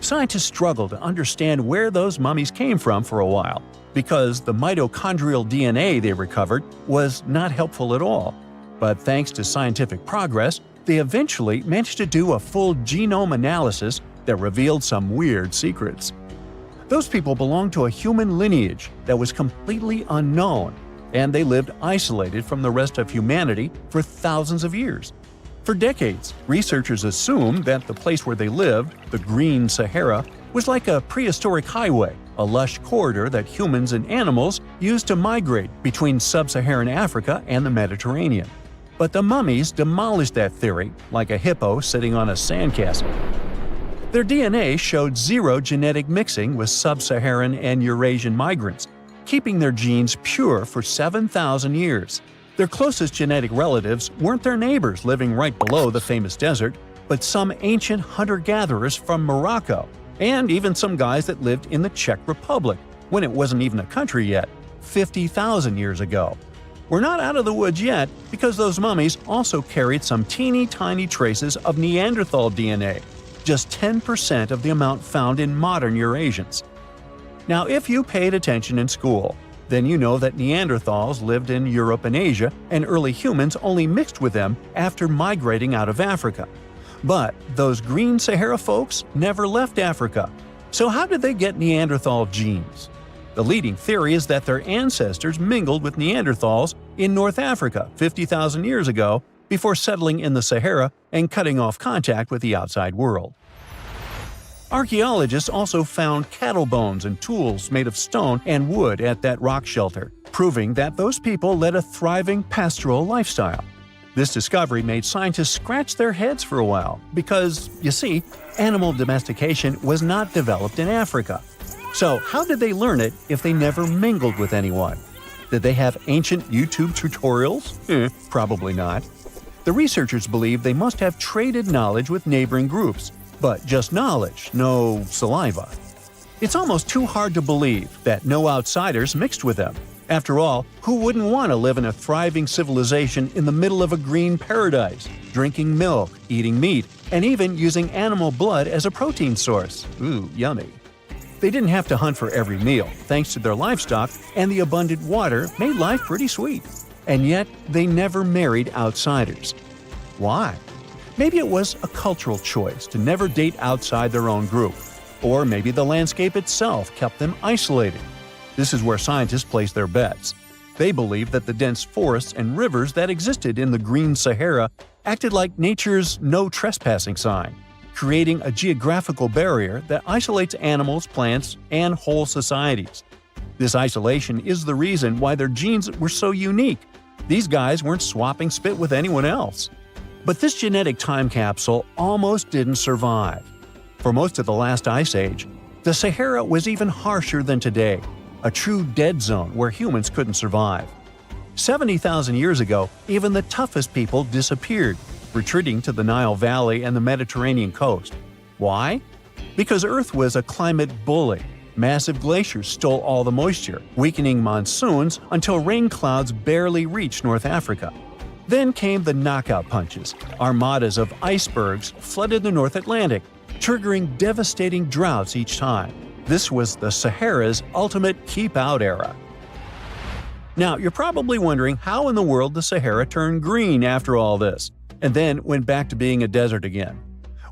S1: Scientists struggled to understand where those mummies came from for a while, because the mitochondrial DNA they recovered was not helpful at all. But thanks to scientific progress, they eventually managed to do a full genome analysis that revealed some weird secrets. Those people belonged to a human lineage that was completely unknown, and they lived isolated from the rest of humanity for thousands of years. For decades, researchers assumed that the place where they lived, the Green Sahara, was like a prehistoric highway, a lush corridor that humans and animals used to migrate between sub-Saharan Africa and the Mediterranean. But the mummies demolished that theory, like a hippo sitting on a sandcastle. Their DNA showed zero genetic mixing with sub-Saharan and Eurasian migrants, keeping their genes pure for 7,000 years. Their closest genetic relatives weren't their neighbors living right below the famous desert, but some ancient hunter-gatherers from Morocco, and even some guys that lived in the Czech Republic, when it wasn't even a country yet, 50,000 years ago. We're not out of the woods yet, because those mummies also carried some teeny-tiny traces of Neanderthal DNA, just 10% of the amount found in modern Eurasians. Now, if you paid attention in school, then you know that Neanderthals lived in Europe and Asia, and early humans only mixed with them after migrating out of Africa. But those Green Sahara folks never left Africa. So how did they get Neanderthal genes? The leading theory is that their ancestors mingled with Neanderthals in North Africa 50,000 years ago before settling in the Sahara and cutting off contact with the outside world. Archaeologists also found cattle bones and tools made of stone and wood at that rock shelter, proving that those people led a thriving pastoral lifestyle. This discovery made scientists scratch their heads for a while because, you see, animal domestication was not developed in Africa. So how did they learn it if they never mingled with anyone? Did they have ancient YouTube tutorials? Probably not. The researchers believe they must have traded knowledge with neighboring groups, but just knowledge, no saliva. It's almost too hard to believe that no outsiders mixed with them. After all, who wouldn't want to live in a thriving civilization in the middle of a green paradise, drinking milk, eating meat, and even using animal blood as a protein source? Ooh, yummy. They didn't have to hunt for every meal, thanks to their livestock, and the abundant water made life pretty sweet. And yet, they never married outsiders. Why? Maybe it was a cultural choice to never date outside their own group. Or maybe the landscape itself kept them isolated. This is where scientists place their bets. They believe that the dense forests and rivers that existed in the Green Sahara acted like nature's no trespassing sign, creating a geographical barrier that isolates animals, plants, and whole societies. This isolation is the reason why their genes were so unique. These guys weren't swapping spit with anyone else. But this genetic time capsule almost didn't survive. For most of the last ice age, the Sahara was even harsher than today, a true dead zone where humans couldn't survive. 70,000 years ago, even the toughest people disappeared, retreating to the Nile Valley and the Mediterranean coast. Why? Because Earth was a climate bully. Massive glaciers stole all the moisture, weakening monsoons until rain clouds barely reached North Africa. Then came the knockout punches. Armadas of icebergs flooded the North Atlantic, triggering devastating droughts each time. This was the Sahara's ultimate keep-out era. Now, you're probably wondering how in the world the Sahara turned green after all this, and then went back to being a desert again.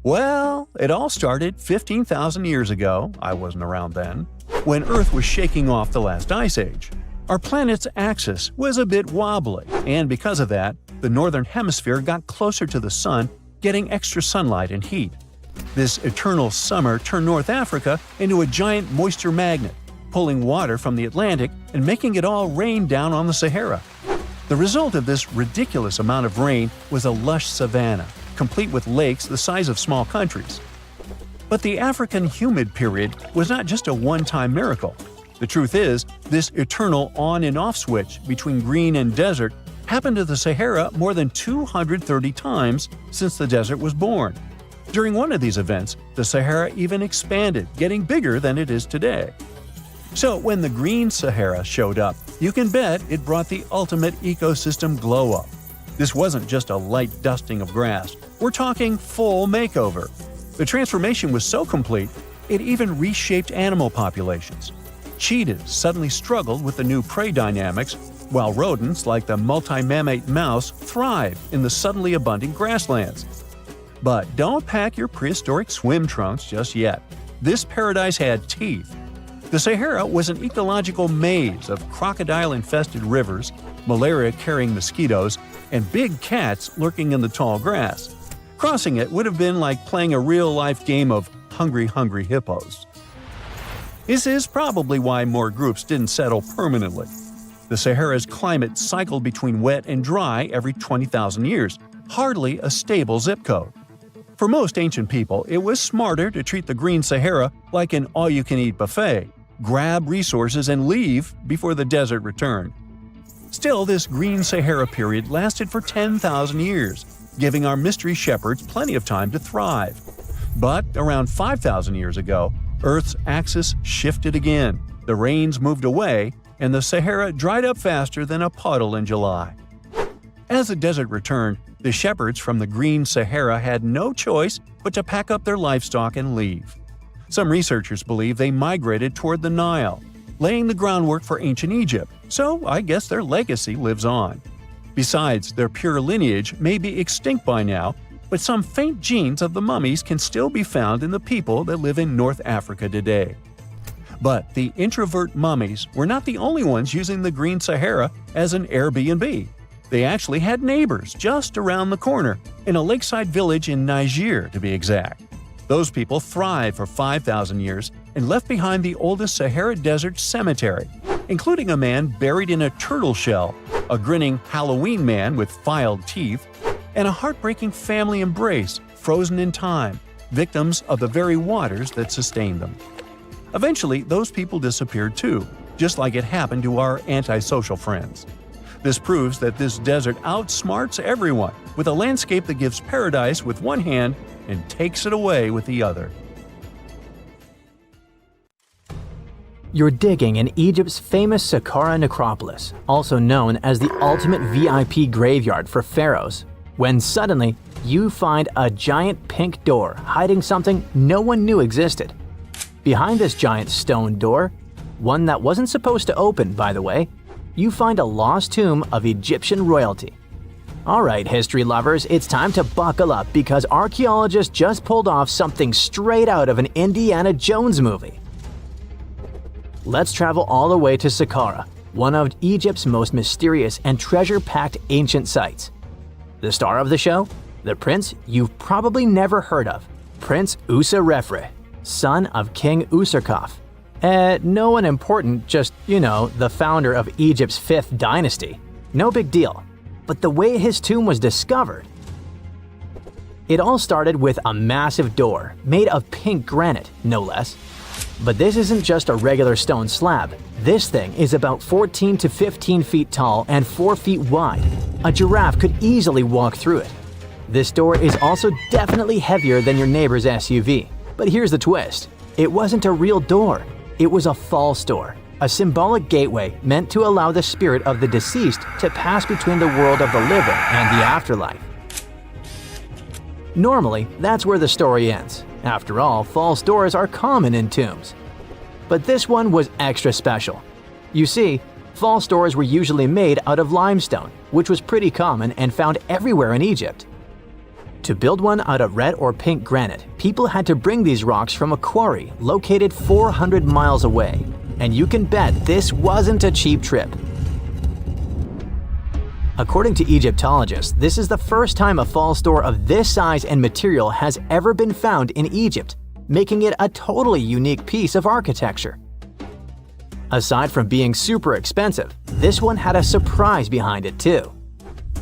S1: Well, it all started 15,000 years ago, I wasn't around then, when Earth was shaking off the last ice age. Our planet's axis was a bit wobbly, and because of that, the northern hemisphere got closer to the sun, getting extra sunlight and heat. This eternal summer turned North Africa into a giant moisture magnet, pulling water from the Atlantic and making it all rain down on the Sahara. The result of this ridiculous amount of rain was a lush savanna, complete with lakes the size of small countries. But the African humid period was not just a one-time miracle. The truth is, this eternal on and off switch between green and desert happened to the Sahara more than 230 times since the desert was born. During one of these events, the Sahara even expanded, getting bigger than it is today. So when the green Sahara showed up, you can bet it brought the ultimate ecosystem glow-up. This wasn't just a light dusting of grass. We're talking full makeover. The transformation was so complete, it even reshaped animal populations. Cheetahs suddenly struggled with the new prey dynamics, while rodents like the multi-mammate mouse thrived in the suddenly abundant grasslands. But don't pack your prehistoric swim trunks just yet. This paradise had teeth. The Sahara was an ecological maze of crocodile-infested rivers, malaria-carrying mosquitoes, and big cats lurking in the tall grass. Crossing it would have been like playing a real-life game of Hungry Hungry Hippos. This is probably why more groups didn't settle permanently. The Sahara's climate cycled between wet and dry every 20,000 years, hardly a stable zip code. For most ancient people, it was smarter to treat the green Sahara like an all-you-can-eat buffet, grab resources and leave before the desert returned. Still, this green Sahara period lasted for 10,000 years, giving our mystery shepherds plenty of time to thrive. But around 5,000 years ago, Earth's axis shifted again, the rains moved away, and the Sahara dried up faster than a puddle in July. As the desert returned, the shepherds from the green Sahara had no choice but to pack up their livestock and leave. Some researchers believe they migrated toward the Nile, laying the groundwork for ancient Egypt, so I guess their legacy lives on. Besides, their pure lineage may be extinct by now, but some faint genes of the mummies can still be found in the people that live in North Africa today. But the introvert mummies were not the only ones using the green Sahara as an Airbnb. They actually had neighbors just around the corner, in a lakeside village in Niger to be exact. Those people thrived for 5,000 years and left behind the oldest Sahara Desert cemetery, including a man buried in a turtle shell, a grinning Halloween man with filed teeth, and a heartbreaking family embrace frozen in time, victims of the very waters that sustained them. Eventually, those people disappeared too, just like it happened to our antisocial friends. This proves that this desert outsmarts everyone, with a landscape that gives paradise with one hand and takes it away with the other.
S5: You're digging in Egypt's famous Saqqara necropolis, also known as the ultimate VIP graveyard for pharaohs, when suddenly you find a giant pink door hiding something no one knew existed. Behind this giant stone door, one that wasn't supposed to open, by the way, you find a lost tomb of Egyptian royalty. Alright, history lovers, it's time to buckle up because archaeologists just pulled off something straight out of an Indiana Jones movie. Let's travel all the way to Saqqara, one of Egypt's most mysterious and treasure-packed ancient sites. The star of the show? The prince you've probably never heard of, Prince Userefre, son of King Userkaf. No one important, just, the founder of Egypt's 5th dynasty. No big deal. But the way his tomb was discovered… It all started with a massive door, made of pink granite, no less. But this isn't just a regular stone slab. This thing is about 14 to 15 feet tall and 4 feet wide. A giraffe could easily walk through it. This door is also definitely heavier than your neighbor's SUV. But here's the twist. It wasn't a real door. It was a false door, a symbolic gateway meant to allow the spirit of the deceased to pass between the world of the living and the afterlife. Normally, that's where the story ends. After all, false doors are common in tombs. But this one was extra special. You see, false doors were usually made out of limestone, which was pretty common and found everywhere in Egypt. To build one out of red or pink granite, people had to bring these rocks from a quarry located 400 miles away. And you can bet this wasn't a cheap trip. According to Egyptologists, this is the first time a false door of this size and material has ever been found in Egypt, making it a totally unique piece of architecture. Aside from being super expensive, this one had a surprise behind it too.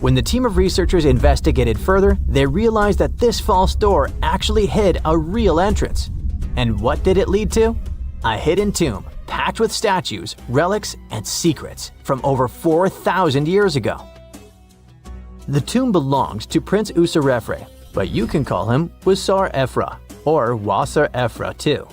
S5: When the team of researchers investigated further, they realized that this false door actually hid a real entrance. And what did it lead to? A hidden tomb, packed with statues, relics, and secrets from over 4,000 years ago. The tomb belongs to Prince Userefre, but you can call him Wasar Efra, or Wasar Efra too.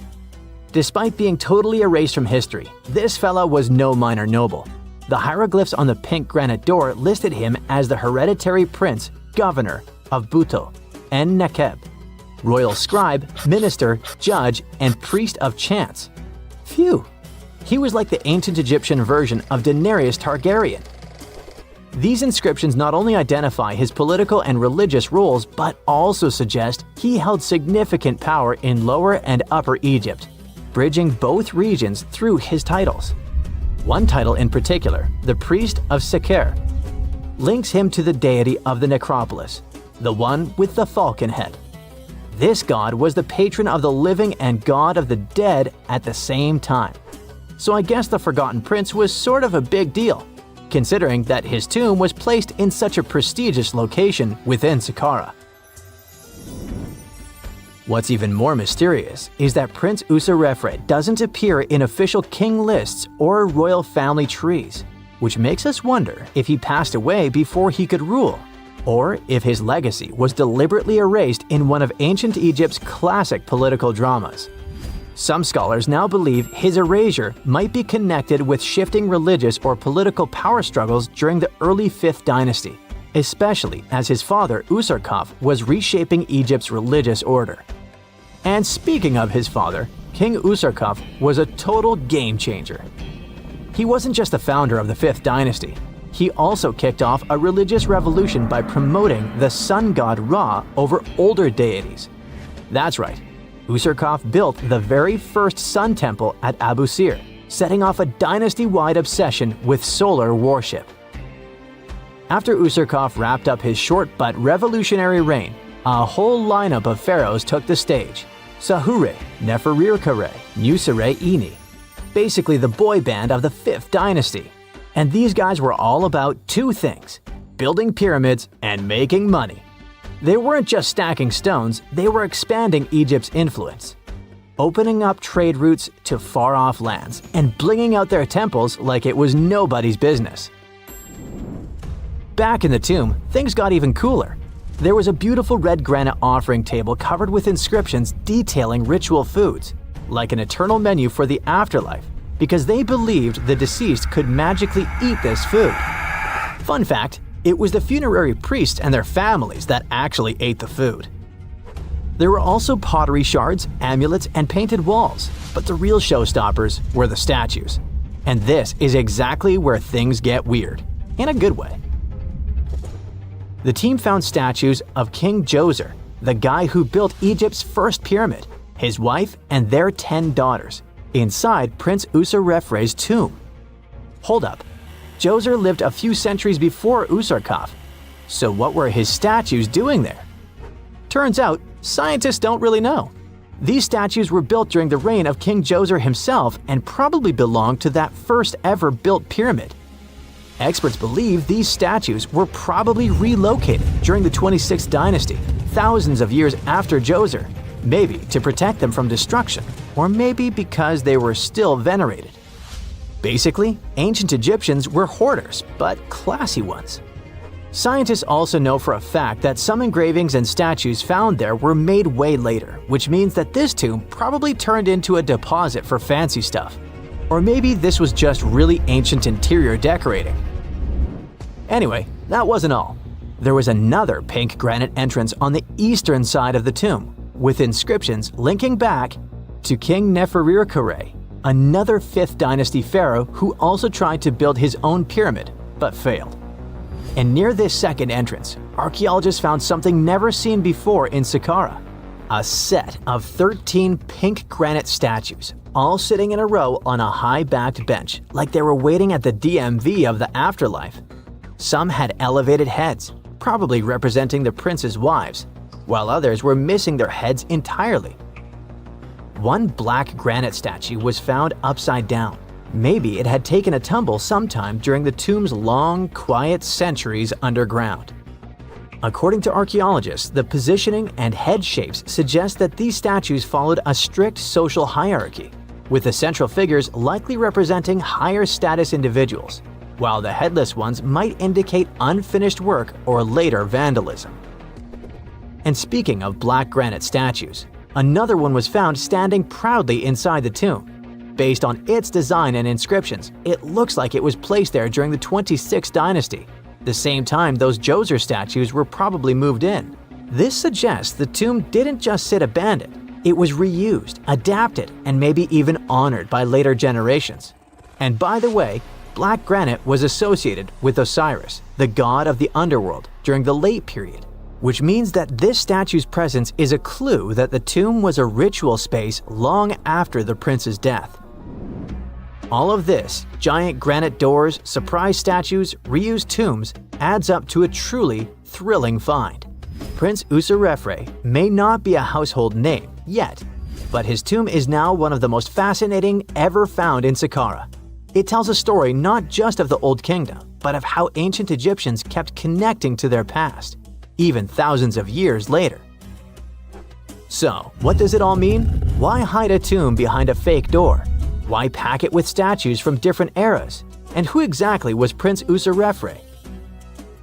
S5: Despite being totally erased from history, this fella was no minor noble. The hieroglyphs on the pink granite door listed him as the hereditary prince, governor of Buto, and Nekeb, royal scribe, minister, judge, and priest of chance. Phew! He was like the ancient Egyptian version of Daenerys Targaryen. These inscriptions not only identify his political and religious roles, but also suggest he held significant power in Lower and Upper Egypt, bridging both regions through his titles. One title in particular, the Priest of Seker, links him to the deity of the necropolis, the one with the falcon head. This god was the patron of the living and god of the dead at the same time. So I guess the Forgotten Prince was sort of a big deal, considering that his tomb was placed in such a prestigious location within Saqqara. What's even more mysterious is that Prince Userefre doesn't appear in official king lists or royal family trees, which makes us wonder if he passed away before he could rule, or if his legacy was deliberately erased in one of ancient Egypt's classic political dramas. Some scholars now believe his erasure might be connected with shifting religious or political power struggles during the early 5th dynasty, especially as his father Userkaf was reshaping Egypt's religious order. And speaking of his father, King Userkaf was a total game changer. He wasn't just the founder of the 5th dynasty, he also kicked off a religious revolution by promoting the sun god Ra over older deities. That's right, Userkaf built the very first sun temple at Abu Sir, setting off a dynasty-wide obsession with solar worship. After Userkaf wrapped up his short but revolutionary reign, a whole lineup of pharaohs took the stage. Sahure, Neferirkare, Nusere-Ini, basically the boy band of the 5th dynasty. And these guys were all about two things: building pyramids and making money. They weren't just stacking stones, they were expanding Egypt's influence, opening up trade routes to far-off lands, and blinging out their temples like it was nobody's business. Back in the tomb, things got even cooler. There was a beautiful red granite offering table covered with inscriptions detailing ritual foods, like an eternal menu for the afterlife, because they believed the deceased could magically eat this food. Fun fact, it was the funerary priests and their families that actually ate the food. There were also pottery shards, amulets, and painted walls, but the real showstoppers were the statues. And this is exactly where things get weird, in a good way. The team found statues of King Djoser, the guy who built Egypt's first pyramid, his wife, and their 10 daughters, inside Prince Userefre's tomb. Hold up, Djoser lived a few centuries before Userkaf, so what were his statues doing there? Turns out, scientists don't really know. These statues were built during the reign of King Djoser himself and probably belonged to that first ever built pyramid. Experts believe these statues were probably relocated during the 26th dynasty, thousands of years after Djoser, maybe to protect them from destruction, or maybe because they were still venerated. Basically, ancient Egyptians were hoarders, but classy ones. Scientists also know for a fact that some engravings and statues found there were made way later, which means that this tomb probably turned into a deposit for fancy stuff. Or maybe this was just really ancient interior decorating. Anyway, that wasn't all. There was another pink granite entrance on the eastern side of the tomb, with inscriptions linking back to King Nefertiti, another 5th dynasty pharaoh who also tried to build his own pyramid, but failed. And near this second entrance, archaeologists found something never seen before in Saqqara: a set of 13 pink granite statues, all sitting in a row on a high-backed bench, like they were waiting at the DMV of the afterlife. Some had elevated heads, probably representing the prince's wives, while others were missing their heads entirely. One black granite statue was found upside down. Maybe it had taken a tumble sometime during the tomb's long, quiet centuries underground. According to archaeologists, the positioning and head shapes suggest that these statues followed a strict social hierarchy, with the central figures likely representing higher status individuals, while the headless ones might indicate unfinished work or later vandalism. And speaking of black granite statues, another one was found standing proudly inside the tomb. Based on its design and inscriptions, it looks like it was placed there during the 26th dynasty, the same time those Djoser statues were probably moved in. This suggests the tomb didn't just sit abandoned, it was reused, adapted, and maybe even honored by later generations. And by the way, black granite was associated with Osiris, the god of the underworld, during the late period, which means that this statue's presence is a clue that the tomb was a ritual space long after the prince's death. All of this, giant granite doors, surprise statues, reused tombs, adds up to a truly thrilling find. Prince Userefre may not be a household name yet, but his tomb is now one of the most fascinating ever found in Saqqara. It tells a story not just of the Old Kingdom, but of how ancient Egyptians kept connecting to their past, even thousands of years later. So, what does it all mean? Why hide a tomb behind a fake door? Why pack it with statues from different eras? And who exactly was Prince Userefre?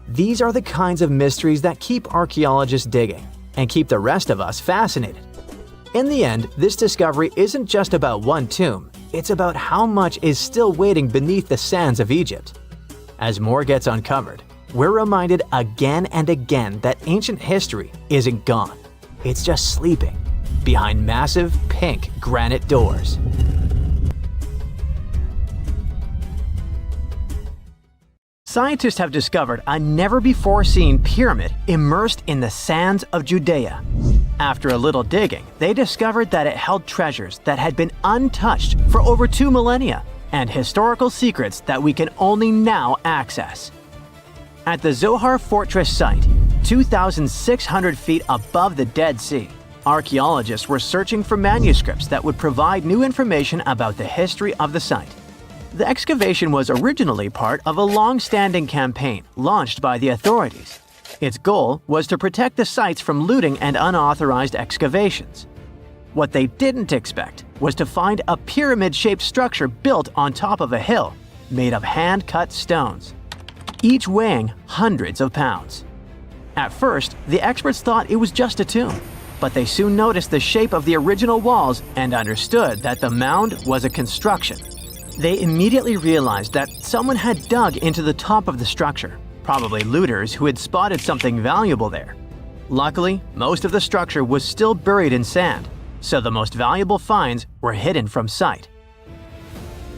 S5: These are the kinds of mysteries that keep archaeologists digging and keep the rest of us fascinated. In the end, this discovery isn't just about one tomb, it's about how much is still waiting beneath the sands of Egypt. As more gets uncovered, we're reminded again and again that ancient history isn't gone. It's just sleeping behind massive pink granite doors. Scientists have discovered a never-before-seen pyramid immersed in the sands of Judea. After a little digging, they discovered that it held treasures that had been untouched for over 2 millennia and historical secrets that we can only now access. At the Zohar Fortress site, 2,600 feet above the Dead Sea, archaeologists were searching for manuscripts that would provide new information about the history of the site. The excavation was originally part of a long-standing campaign launched by the authorities. Its goal was to protect the sites from looting and unauthorized excavations. What they didn't expect was to find a pyramid-shaped structure built on top of a hill, made of hand-cut stones, each weighing hundreds of pounds. At first, the experts thought it was just a tomb, but they soon noticed the shape of the original walls and understood that the mound was a construction. They immediately realized that someone had dug into the top of the structure, probably looters who had spotted something valuable there. Luckily, most of the structure was still buried in sand, so the most valuable finds were hidden from sight.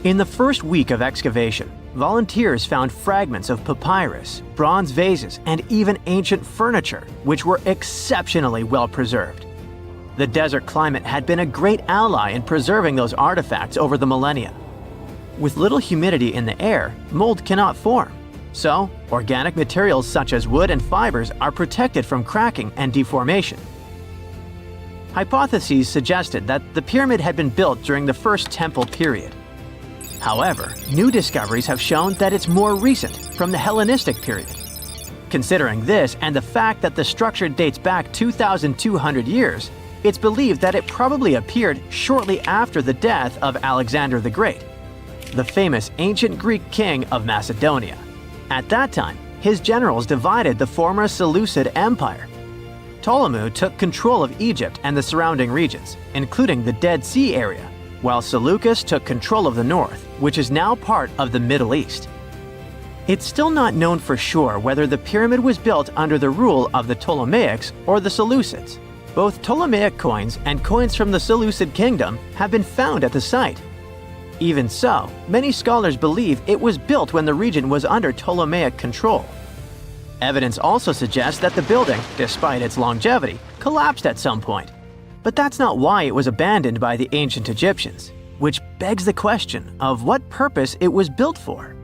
S5: In the first week of excavation, volunteers found fragments of papyrus, bronze vases, and even ancient furniture, which were exceptionally well preserved. The desert climate had been a great ally in preserving those artifacts over the millennia. With little humidity in the air, mold cannot form, so organic materials such as wood and fibers are protected from cracking and deformation.
S3: hypotheses suggested that the pyramid had been built during the First Temple period. However, new discoveries have shown that it's more recent, from the Hellenistic period. Considering this and the fact that the structure dates back 2,200 years, it's believed that it probably appeared shortly after the death of Alexander the Great, the famous ancient Greek king of Macedonia. At that time, his generals divided the former Seleucid Empire. Ptolemy took control of Egypt and the surrounding regions, including the Dead Sea area, while Seleucus took control of the north, which is now part of the Middle East. It's still not known for sure whether the pyramid was built under the rule of the Ptolemaics or the Seleucids. Both Ptolemaic coins and coins from the Seleucid kingdom have been found at the site. Even so, many scholars believe it was built when the region was under Ptolemaic control. Evidence also suggests that the building, despite its longevity, collapsed at some point. But that's not why it was abandoned by the ancient Egyptians, which begs the question of what purpose it was built for.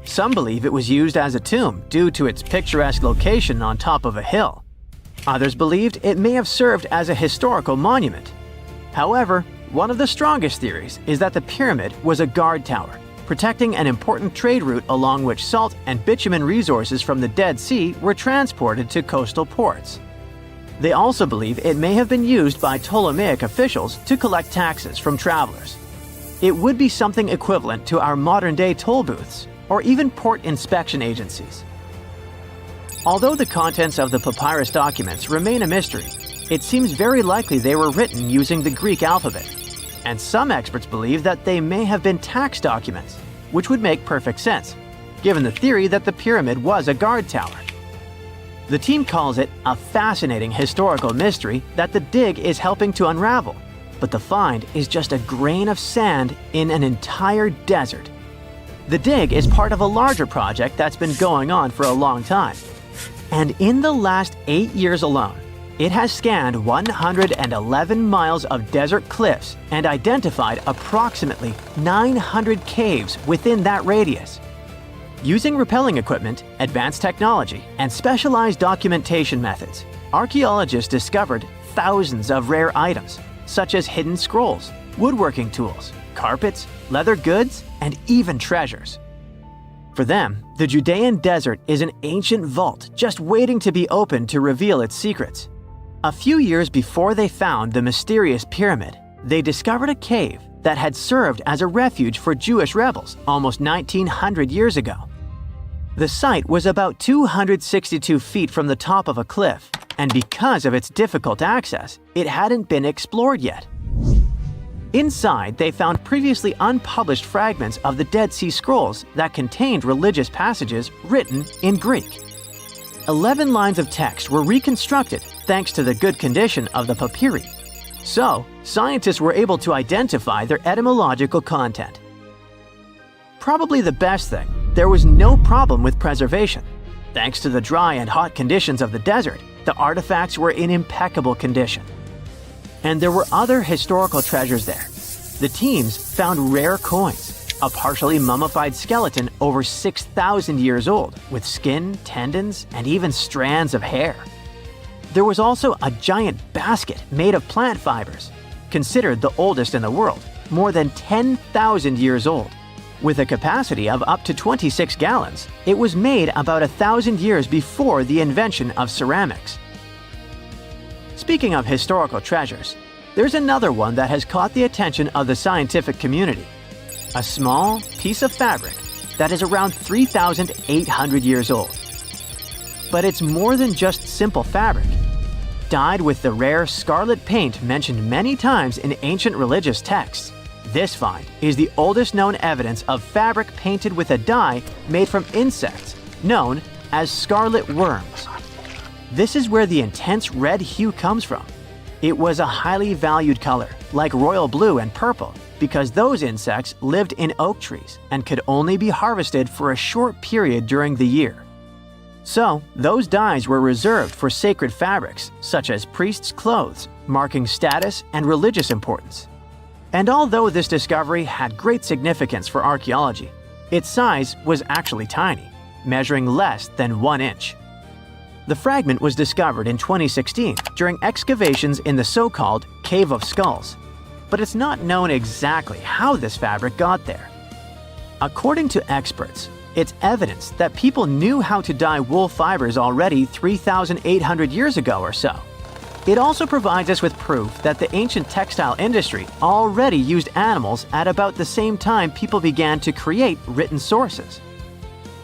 S3: Some believe it was used as a tomb due to its picturesque location on top of a hill. Others believed it may have served as a historical monument. However, one of the strongest theories is that the pyramid was a guard tower, protecting an important trade route along which salt and bitumen resources from the Dead Sea were transported to coastal ports. They also believe it may have been used by Ptolemaic officials to collect taxes from travelers. It would be something equivalent to our modern-day toll booths, or even port inspection agencies. Although the contents of the papyrus documents remain a mystery, it seems very likely they were written using the Greek alphabet, and some experts believe that they may have been tax documents, which would make perfect sense, given the theory that the pyramid was a guard tower. The team calls it a fascinating historical mystery that the dig is helping to unravel, but the find is just a grain of sand in an entire desert. The dig is part of a larger project that's been going on for a long time. And in the last 8 years alone, it has scanned 111 miles of desert cliffs and identified approximately 900 caves within that radius. Using rappelling equipment, advanced technology, and specialized documentation methods, archaeologists discovered thousands of rare items, such as hidden scrolls, woodworking tools, carpets, leather goods, and even treasures. For them, the Judean desert is an ancient vault just waiting to be opened to reveal its secrets. A few years before they found the mysterious pyramid, they discovered a cave that had served as a refuge for Jewish rebels almost 1,900 years ago. The site was about 262 feet from the top of a cliff, and because of its difficult access, it hadn't been explored yet. Inside, they found previously unpublished fragments of the Dead Sea Scrolls that contained religious passages written in Greek. 11 lines of text were reconstructed thanks to the good condition of the papyri. So, scientists were able to identify their etymological content. Probably the best thing, there was no problem with preservation. Thanks to the dry and hot conditions of the desert, the artifacts were in impeccable condition. And there were other historical treasures there. The teams found rare coins, a partially mummified skeleton over 6,000 years old, with skin, tendons, and even strands of hair. There was also a giant basket made of plant fibers, considered the oldest in the world, more than 10,000 years old. With a capacity of up to 26 gallons, it was made about 1,000 years before the invention of ceramics. Speaking of historical treasures, there's another one that has caught the attention of the scientific community. A small piece of fabric that is around 3,800 years old. But it's more than just simple fabric. Dyed with the rare scarlet paint mentioned many times in ancient religious texts, this find is the oldest known evidence of fabric painted with a dye made from insects known as scarlet worms. This is where the intense red hue comes from. It was a highly valued color, like royal blue and purple, because those insects lived in oak trees and could only be harvested for a short period during the year. So, those dyes were reserved for sacred fabrics, such as priests' clothes, marking status and religious importance. And although this discovery had great significance for archaeology, its size was actually tiny, measuring less than 1 inch. The fragment was discovered in 2016 during excavations in the so-called Cave of Skulls, but it's not known exactly how this fabric got there. According to experts, it's evidence that people knew how to dye wool fibers already 3,800 years ago or so. It also provides us with proof that the ancient textile industry already used animals at about the same time people began to create written sources.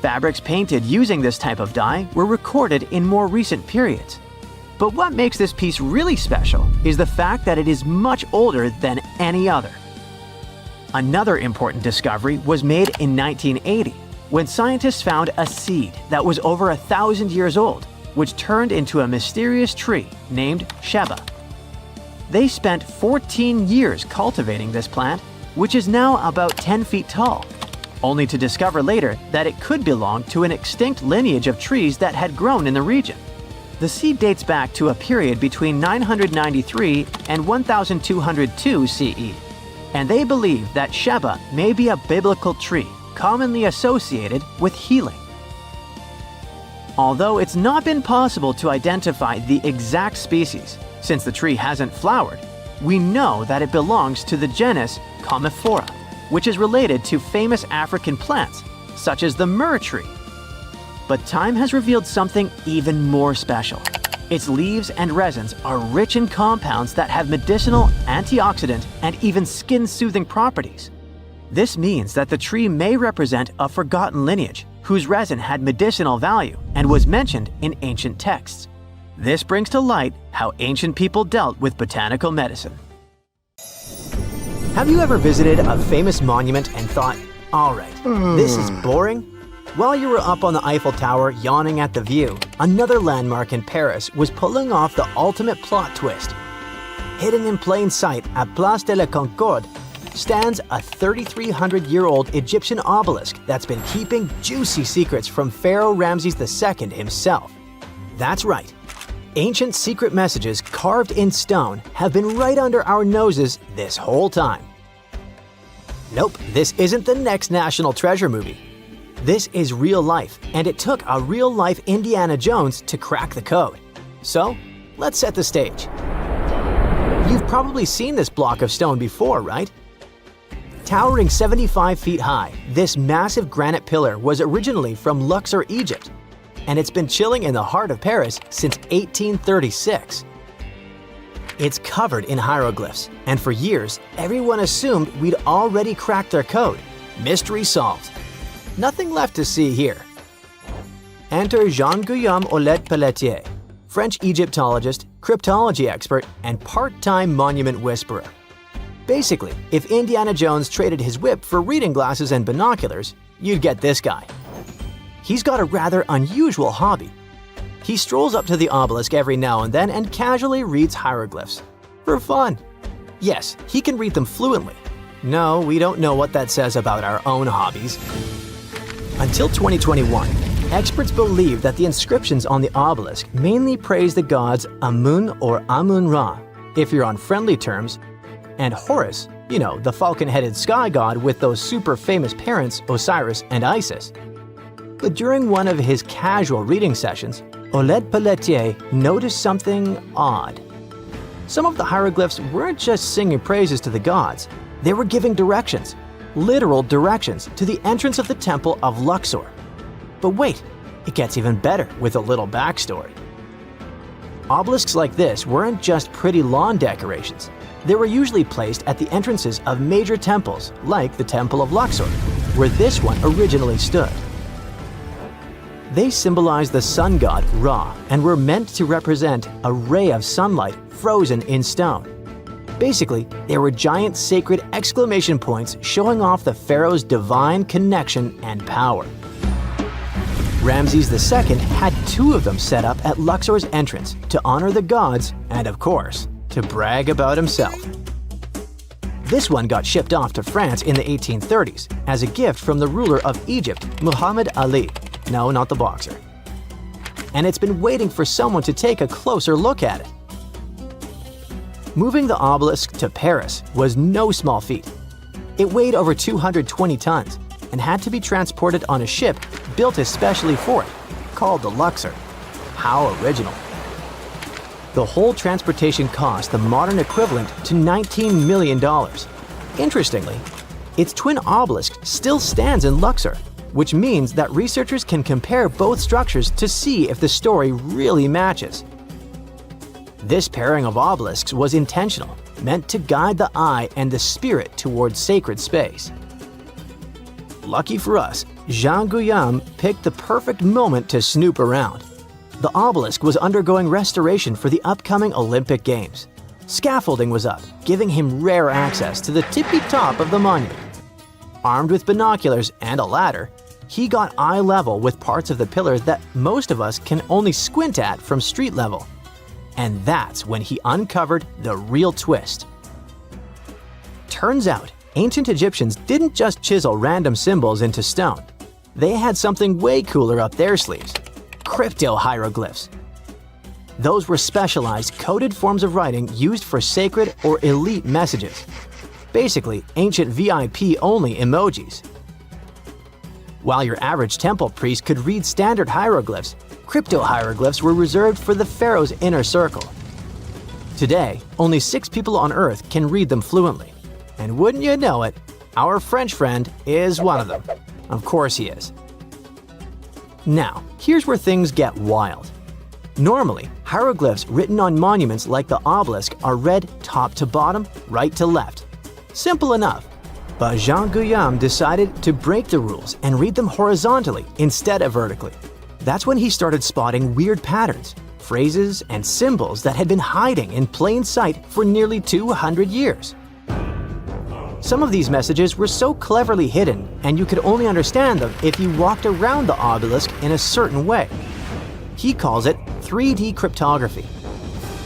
S3: Fabrics painted using this type of dye were recorded in more recent periods. But what makes this piece really special is the fact that it is much older than any other. Another important discovery was made in 1980, when scientists found a seed that was over 1,000 years old, which turned into a mysterious tree named Sheba. They spent 14 years cultivating this plant, which is now about 10 feet tall, only to discover later that it could belong to an extinct lineage of trees that had grown in the region. The seed dates back to a period between 993 and 1202 CE, and they believe that Sheba may be a biblical tree commonly associated with healing. Although it's not been possible to identify the exact species, since the tree hasn't flowered, we know that it belongs to the genus Commiphora, which is related to famous African plants, such as the myrrh tree. But time has revealed something even more special. Its leaves and resins are rich in compounds that have medicinal, antioxidant, and even skin-soothing properties. This means that the tree may represent a forgotten lineage whose resin had medicinal value and was mentioned in ancient texts. This brings to light how ancient people dealt with botanical medicine.
S5: Have you ever visited a famous monument and thought, all right, this is boring? While you were up on the Eiffel Tower yawning at the view, another landmark in Paris was pulling off the ultimate plot twist. Hidden in plain sight at Place de la Concorde stands a 3,300-year-old Egyptian obelisk that's been keeping juicy secrets from Pharaoh Ramses II himself. That's right. Ancient secret messages carved in stone have been right under our noses this whole time. Nope, this isn't the next National Treasure movie. This is real life, and it took a real-life Indiana Jones to crack the code. So, let's set the stage. You've probably seen this block of stone before, right? Towering 75 feet high, this massive granite pillar was originally from Luxor, Egypt, and it's been chilling in the heart of Paris since 1836. It's covered in hieroglyphs, and for years, everyone assumed we'd already cracked their code. Mystery solved. Nothing left to see here. Enter Jean-Guillaume Olet-Pelletier, French Egyptologist, cryptology expert, and part-time monument whisperer. Basically, if Indiana Jones traded his whip for reading glasses and binoculars, you'd get this guy. He's got a rather unusual hobby. He strolls up to the obelisk every now and then and casually reads hieroglyphs. For fun. Yes, he can read them fluently. No, we don't know what that says about our own hobbies. Until 2021, experts believe that the inscriptions on the obelisk mainly praise the gods Amun or Amun-Ra, if you're on friendly terms, and Horus, you know, the falcon-headed sky god with those super famous parents Osiris and Isis. But during one of his casual reading sessions, Olet-Pelletier noticed something odd. Some of the hieroglyphs weren't just singing praises to the gods, they were giving directions, literal directions, to the entrance of the temple of Luxor. But wait, it gets even better with a little backstory. Obelisks like this weren't just pretty lawn decorations. They were usually placed at the entrances of major temples, like the Temple of Luxor, where this one originally stood. They symbolize the sun god Ra and were meant to represent a ray of sunlight frozen in stone. Basically, they were giant sacred exclamation points showing off the pharaoh's divine connection and power. Ramses II had two of them set up at Luxor's entrance to honor the gods and, of course, to brag about himself. This one got shipped off to France in the 1830s as a gift from the ruler of Egypt, Muhammad Ali. No, not the boxer. And it's been waiting for someone to take a closer look at it. Moving the obelisk to Paris was no small feat. It weighed over 220 tons and had to be transported on a ship built especially for it, called the Luxor. How original. The whole transportation cost the modern equivalent to $19 million. Interestingly, its twin obelisk still stands in Luxor, which means that researchers can compare both structures to see if the story really matches. This pairing of obelisks was intentional, meant to guide the eye and the spirit towards sacred space. Lucky for us, Jean Guillaume picked the perfect moment to snoop around. The obelisk was undergoing restoration for the upcoming Olympic Games. Scaffolding was up, giving him rare access to the tippy top of the monument. Armed with binoculars and a ladder, he got eye level with parts of the pillars that most of us can only squint at from street level. And that's when he uncovered the real twist. Turns out, ancient Egyptians didn't just chisel random symbols into stone. They had something way cooler up their sleeves: crypto-hieroglyphs. Those were specialized coded forms of writing used for sacred or elite messages. Basically, ancient VIP-only emojis. While your average temple priest could read standard hieroglyphs, crypto-hieroglyphs were reserved for the pharaoh's inner circle. Today, only 6 people on Earth can read them fluently. And wouldn't you know it, our French friend is one of them. Of course he is. Now, here's where things get wild. Normally, hieroglyphs written on monuments like the obelisk are read top to bottom, right to left. Simple enough. But Jean Guillaume decided to break the rules and read them horizontally instead of vertically. That's when he started spotting weird patterns, phrases, and symbols that had been hiding in plain sight for nearly 200 years. Some of these messages were so cleverly hidden, and you could only understand them if you walked around the obelisk in a certain way. He calls it 3D cryptography.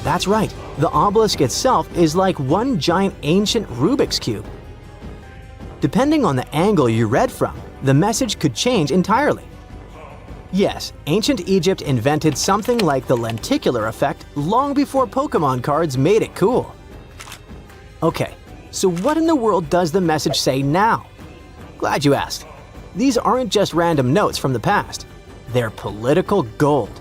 S5: That's right, the obelisk itself is like one giant ancient Rubik's Cube. Depending on the angle you read from, the message could change entirely. Yes, ancient Egypt invented something like the lenticular effect long before Pokemon cards made it cool. Okay, so what in the world does the message say now? Glad you asked. These aren't just random notes from the past. They're political gold.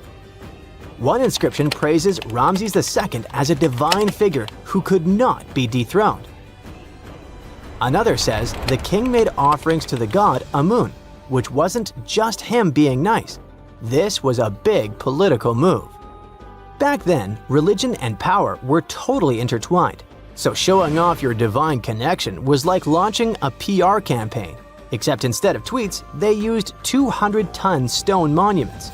S5: One inscription praises Ramses II as a divine figure who could not be dethroned. Another says the king made offerings to the god Amun, which wasn't just him being nice. This was a big political move. Back then, religion and power were totally intertwined, so showing off your divine connection was like launching a PR campaign, except instead of tweets, they used 200-ton stone monuments.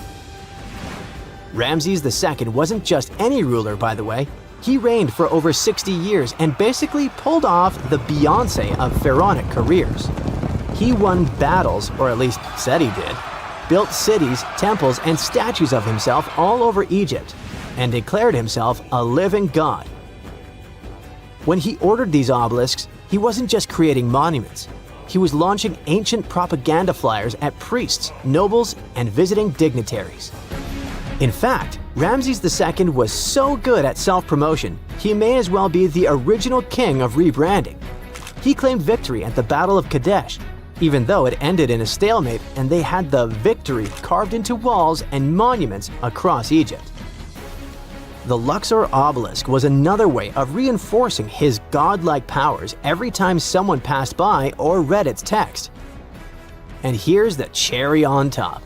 S5: Ramses II wasn't just any ruler, by the way. He reigned for over 60 years and basically pulled off the Beyoncé of pharaonic careers. He won battles, or at least said he did, built cities, temples, and statues of himself all over Egypt, and declared himself a living god. When he ordered these obelisks, he wasn't just creating monuments. He was launching ancient propaganda flyers at priests, nobles, and visiting dignitaries. In fact, Ramses II was so good at self-promotion, he may as well be the original king of rebranding. He claimed victory at the Battle of Kadesh, even though it ended in a stalemate and they had the victory carved into walls and monuments across Egypt. The Luxor obelisk was another way of reinforcing his godlike powers every time someone passed by or read its text. And here's the cherry on top.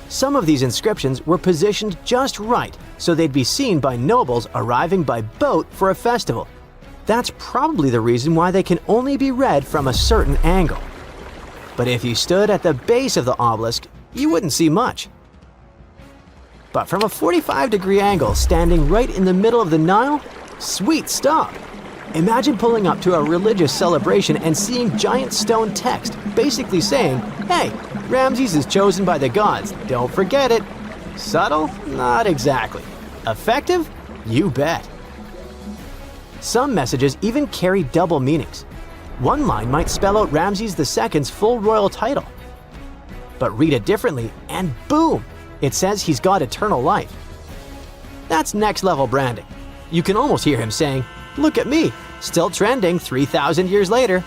S5: Some of these inscriptions were positioned just right so they'd be seen by nobles arriving by boat for a festival. That's probably the reason why they can only be read from a certain angle. But if you stood at the base of the obelisk, you wouldn't see much. But from a 45-degree angle standing right in the middle of the Nile, sweet stuff! Imagine pulling up to a religious celebration and seeing giant stone text basically saying, "Hey, Ramses is chosen by the gods, don't forget it." Subtle? Not exactly. Effective? You bet. Some messages even carry double meanings. One line might spell out Ramses II's full royal title. But read it differently and boom! It says he's got eternal life. That's next-level branding. You can almost hear him saying, "Look at me, still trending 3,000 years later."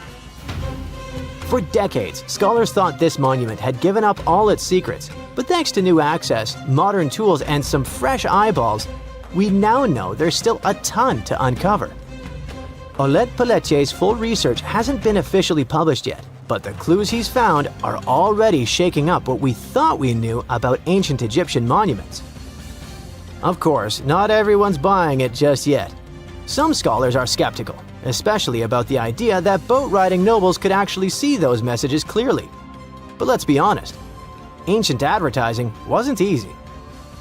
S5: For decades, scholars thought this monument had given up all its secrets, But thanks to new access, modern tools, and some fresh eyeballs, we now know there's still a ton to uncover. Olet Pelletier's full research hasn't been officially published yet, but the clues he's found are already shaking up what we thought we knew about ancient Egyptian monuments. Of course, not everyone's buying it just yet. Some scholars are skeptical, especially about the idea that boat-riding nobles could actually see those messages clearly. But let's be honest, ancient advertising wasn't easy.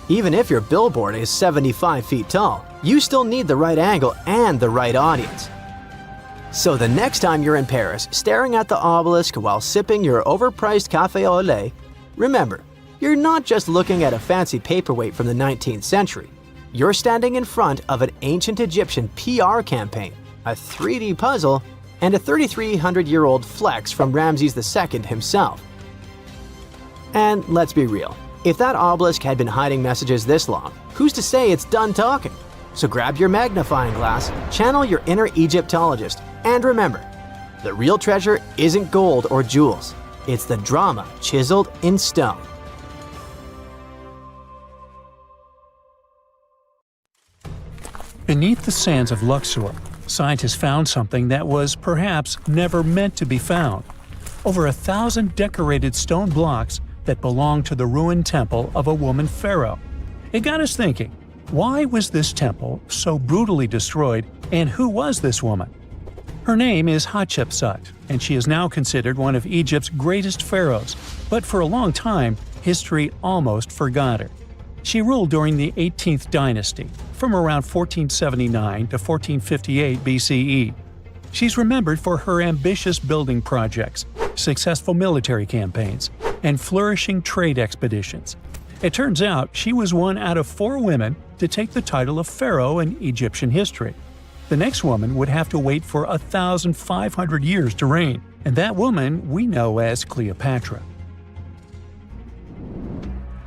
S5: Even if your billboard is 75 feet tall, you still need the right angle and the right audience. So the next time you're in Paris staring at the obelisk while sipping your overpriced café au lait, remember, you're not just looking at a fancy paperweight from the 19th century. You're standing in front of an ancient Egyptian PR campaign, a 3D puzzle, and a 3,300-year-old flex from Ramses II himself. And let's be real, if that obelisk had been hiding messages this long, who's to say it's done talking? So grab your magnifying glass, channel your inner Egyptologist, and remember, the real treasure isn't gold or jewels, it's the drama chiseled in stone.
S1: Beneath the sands of Luxor, scientists found something that was perhaps never meant to be found. Over 1,000 decorated stone blocks that belonged to the ruined temple of a woman pharaoh. It got us thinking, why was this temple so brutally destroyed, and who was this woman? Her name is Hatshepsut, and she is now considered one of Egypt's greatest pharaohs, but for a long time, history almost forgot her. She ruled during the 18th dynasty, from around 1479 to 1458 BCE. She's remembered for her ambitious building projects, successful military campaigns, and flourishing trade expeditions. It turns out she was one out of 4 women to take the title of pharaoh in Egyptian history. The next woman would have to wait for 1,500 years to reign, and that woman we know as Cleopatra.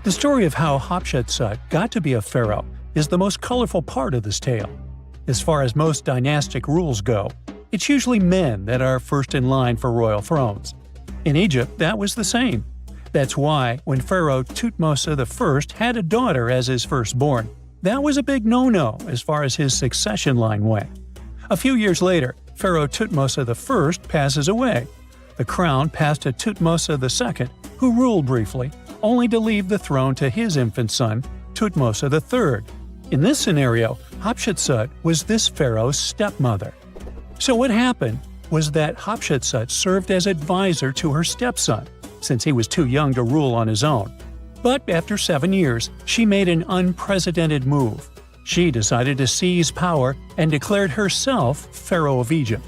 S1: The story of how Hatshepsut got to be a pharaoh is the most colorful part of this tale. As far as most dynastic rules go, it's usually men that are first in line for royal thrones. In Egypt, that was the same. That's why, when Pharaoh Thutmose I had a daughter as his firstborn, that was a big no-no as far as his succession line went. A few years later, Pharaoh Thutmose I passes away. The crown passed to Thutmose II, who ruled briefly, only to leave the throne to his infant son, Thutmose III. In this scenario, Hatshepsut was this pharaoh's stepmother. So what happened was that Hatshepsut served as advisor to her stepson, since he was too young to rule on his own. But after 7 years, she made an unprecedented move. She decided to seize power and declared herself Pharaoh of Egypt.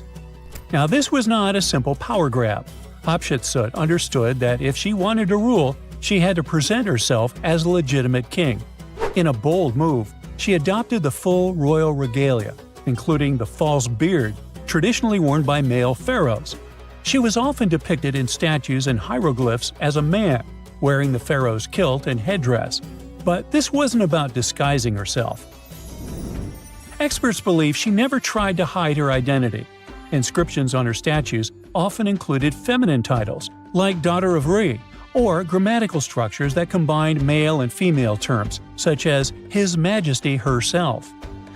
S1: Now this was not a simple power grab. Hatshepsut understood that if she wanted to rule, she had to present herself as a legitimate king. In a bold move, she adopted the full royal regalia, including the false beard, traditionally worn by male pharaohs. She was often depicted in statues and hieroglyphs as a man, wearing the pharaoh's kilt and headdress. But this wasn't about disguising herself. Experts believe she never tried to hide her identity. Inscriptions on her statues often included feminine titles, like Daughter of Re, or grammatical structures that combined male and female terms, such as His Majesty herself.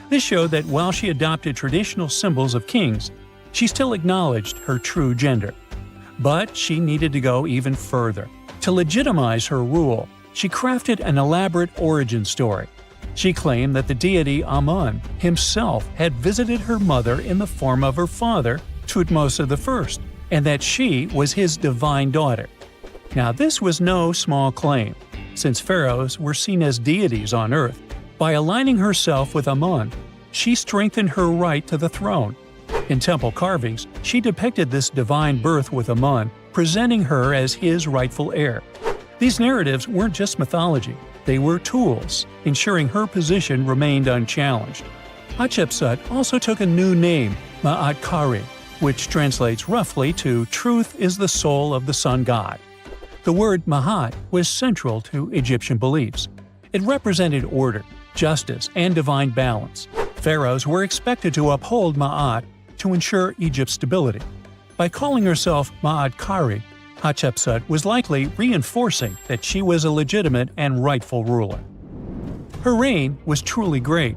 S1: This showed that while she adopted traditional symbols of kings, she still acknowledged her true gender. But she needed to go even further. To legitimize her rule, she crafted an elaborate origin story. She claimed that the deity Amun himself had visited her mother in the form of her father, Thutmose I, and that she was his divine daughter. Now this was no small claim, since pharaohs were seen as deities on earth. By aligning herself with Amun, she strengthened her right to the throne. In temple carvings, she depicted this divine birth with Amun, presenting her as his rightful heir. These narratives weren't just mythology, they were tools, ensuring her position remained unchallenged. Hatshepsut also took a new name, Ma'at Kari, which translates roughly to "Truth is the soul of the sun god." The word Ma'at was central to Egyptian beliefs. It represented order, justice, and divine balance. Pharaohs were expected to uphold Ma'at to ensure Egypt's stability. By calling herself Ma'at Kari, Hatshepsut was likely reinforcing that she was a legitimate and rightful ruler. Her reign was truly great.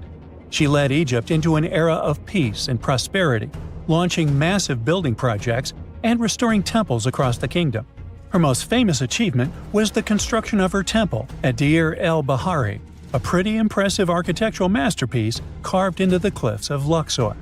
S1: She led Egypt into an era of peace and prosperity, launching massive building projects and restoring temples across the kingdom. Her most famous achievement was the construction of her temple at Deir el-Bahari, a pretty impressive architectural masterpiece carved into the cliffs of Luxor.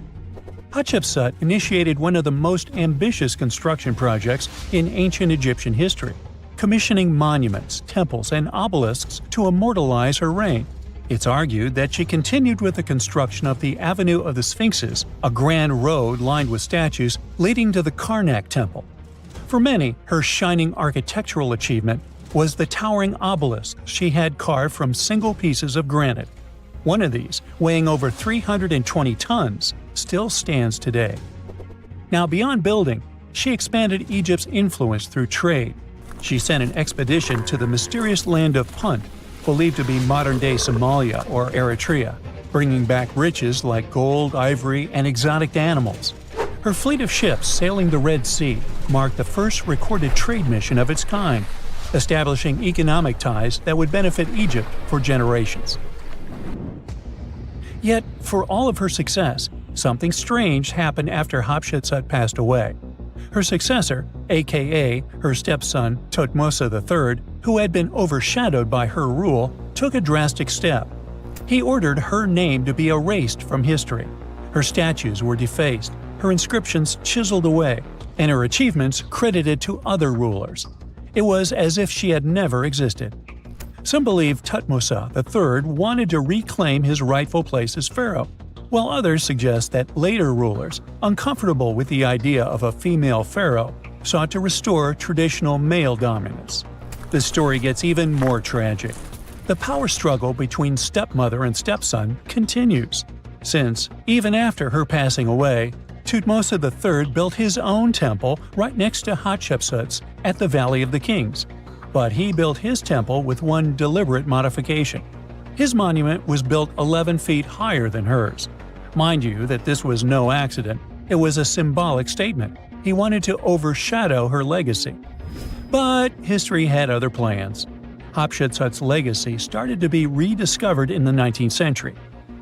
S1: Hatshepsut initiated one of the most ambitious construction projects in ancient Egyptian history, commissioning monuments, temples, and obelisks to immortalize her reign. It's argued that she continued with the construction of the Avenue of the Sphinxes, a grand road lined with statues leading to the Karnak Temple. For many, her shining architectural achievement was the towering obelisk she had carved from single pieces of granite. One of these, weighing over 320 tons, still stands today. Now, beyond building, she expanded Egypt's influence through trade. She sent an expedition to the mysterious land of Punt, believed to be modern-day Somalia or Eritrea, bringing back riches like gold, ivory, and exotic animals. Her fleet of ships sailing the Red Sea marked the first recorded trade mission of its kind, establishing economic ties that would benefit Egypt for generations. Yet, for all of her success, something strange happened after Hatshepsut passed away. Her successor, aka her stepson Thutmose III, who had been overshadowed by her rule, took a drastic step. He ordered her name to be erased from history. Her statues were defaced, her inscriptions chiseled away, and her achievements credited to other rulers. It was as if she had never existed. Some believe Thutmose III wanted to reclaim his rightful place as pharaoh, while others suggest that later rulers, uncomfortable with the idea of a female pharaoh, sought to restore traditional male dominance. The story gets even more tragic. The power struggle between stepmother and stepson continues, since, even after her passing away, Thutmose III built his own temple right next to Hatshepsut's at the Valley of the Kings. But he built his temple with one deliberate modification. His monument was built 11 feet higher than hers. Mind you that this was no accident, it was a symbolic statement. He wanted to overshadow her legacy. But history had other plans. Hatshepsut's legacy started to be rediscovered in the 19th century,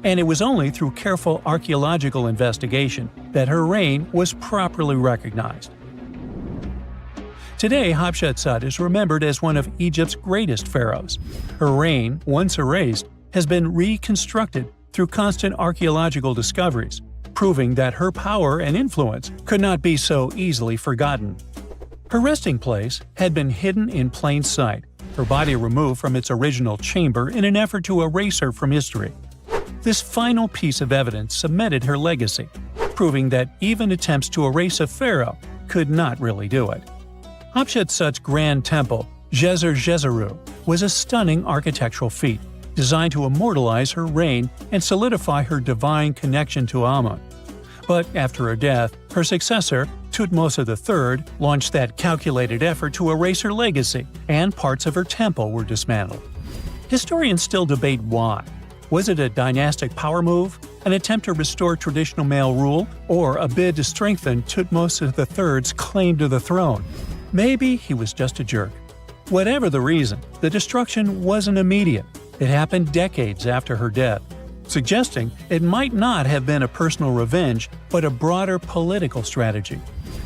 S1: and it was only through careful archaeological investigation that her reign was properly recognized. Today, Hatshepsut is remembered as one of Egypt's greatest pharaohs. Her reign, once erased, has been reconstructed through constant archaeological discoveries, proving that her power and influence could not be so easily forgotten. Her resting place had been hidden in plain sight, her body removed from its original chamber in an effort to erase her from history. This final piece of evidence cemented her legacy, proving that even attempts to erase a pharaoh could not really do it. Hatshepsut's grand temple, Djeser-Djeseru, was a stunning architectural feat, designed to immortalize her reign and solidify her divine connection to Amun. But after her death, her successor, Thutmose III, launched that calculated effort to erase her legacy, and parts of her temple were dismantled. Historians still debate why. Was it a dynastic power move, an attempt to restore traditional male rule, or a bid to strengthen Thutmose III's claim to the throne? Maybe he was just a jerk. Whatever the reason, the destruction wasn't immediate. It happened decades after her death, suggesting it might not have been a personal revenge, but a broader political strategy.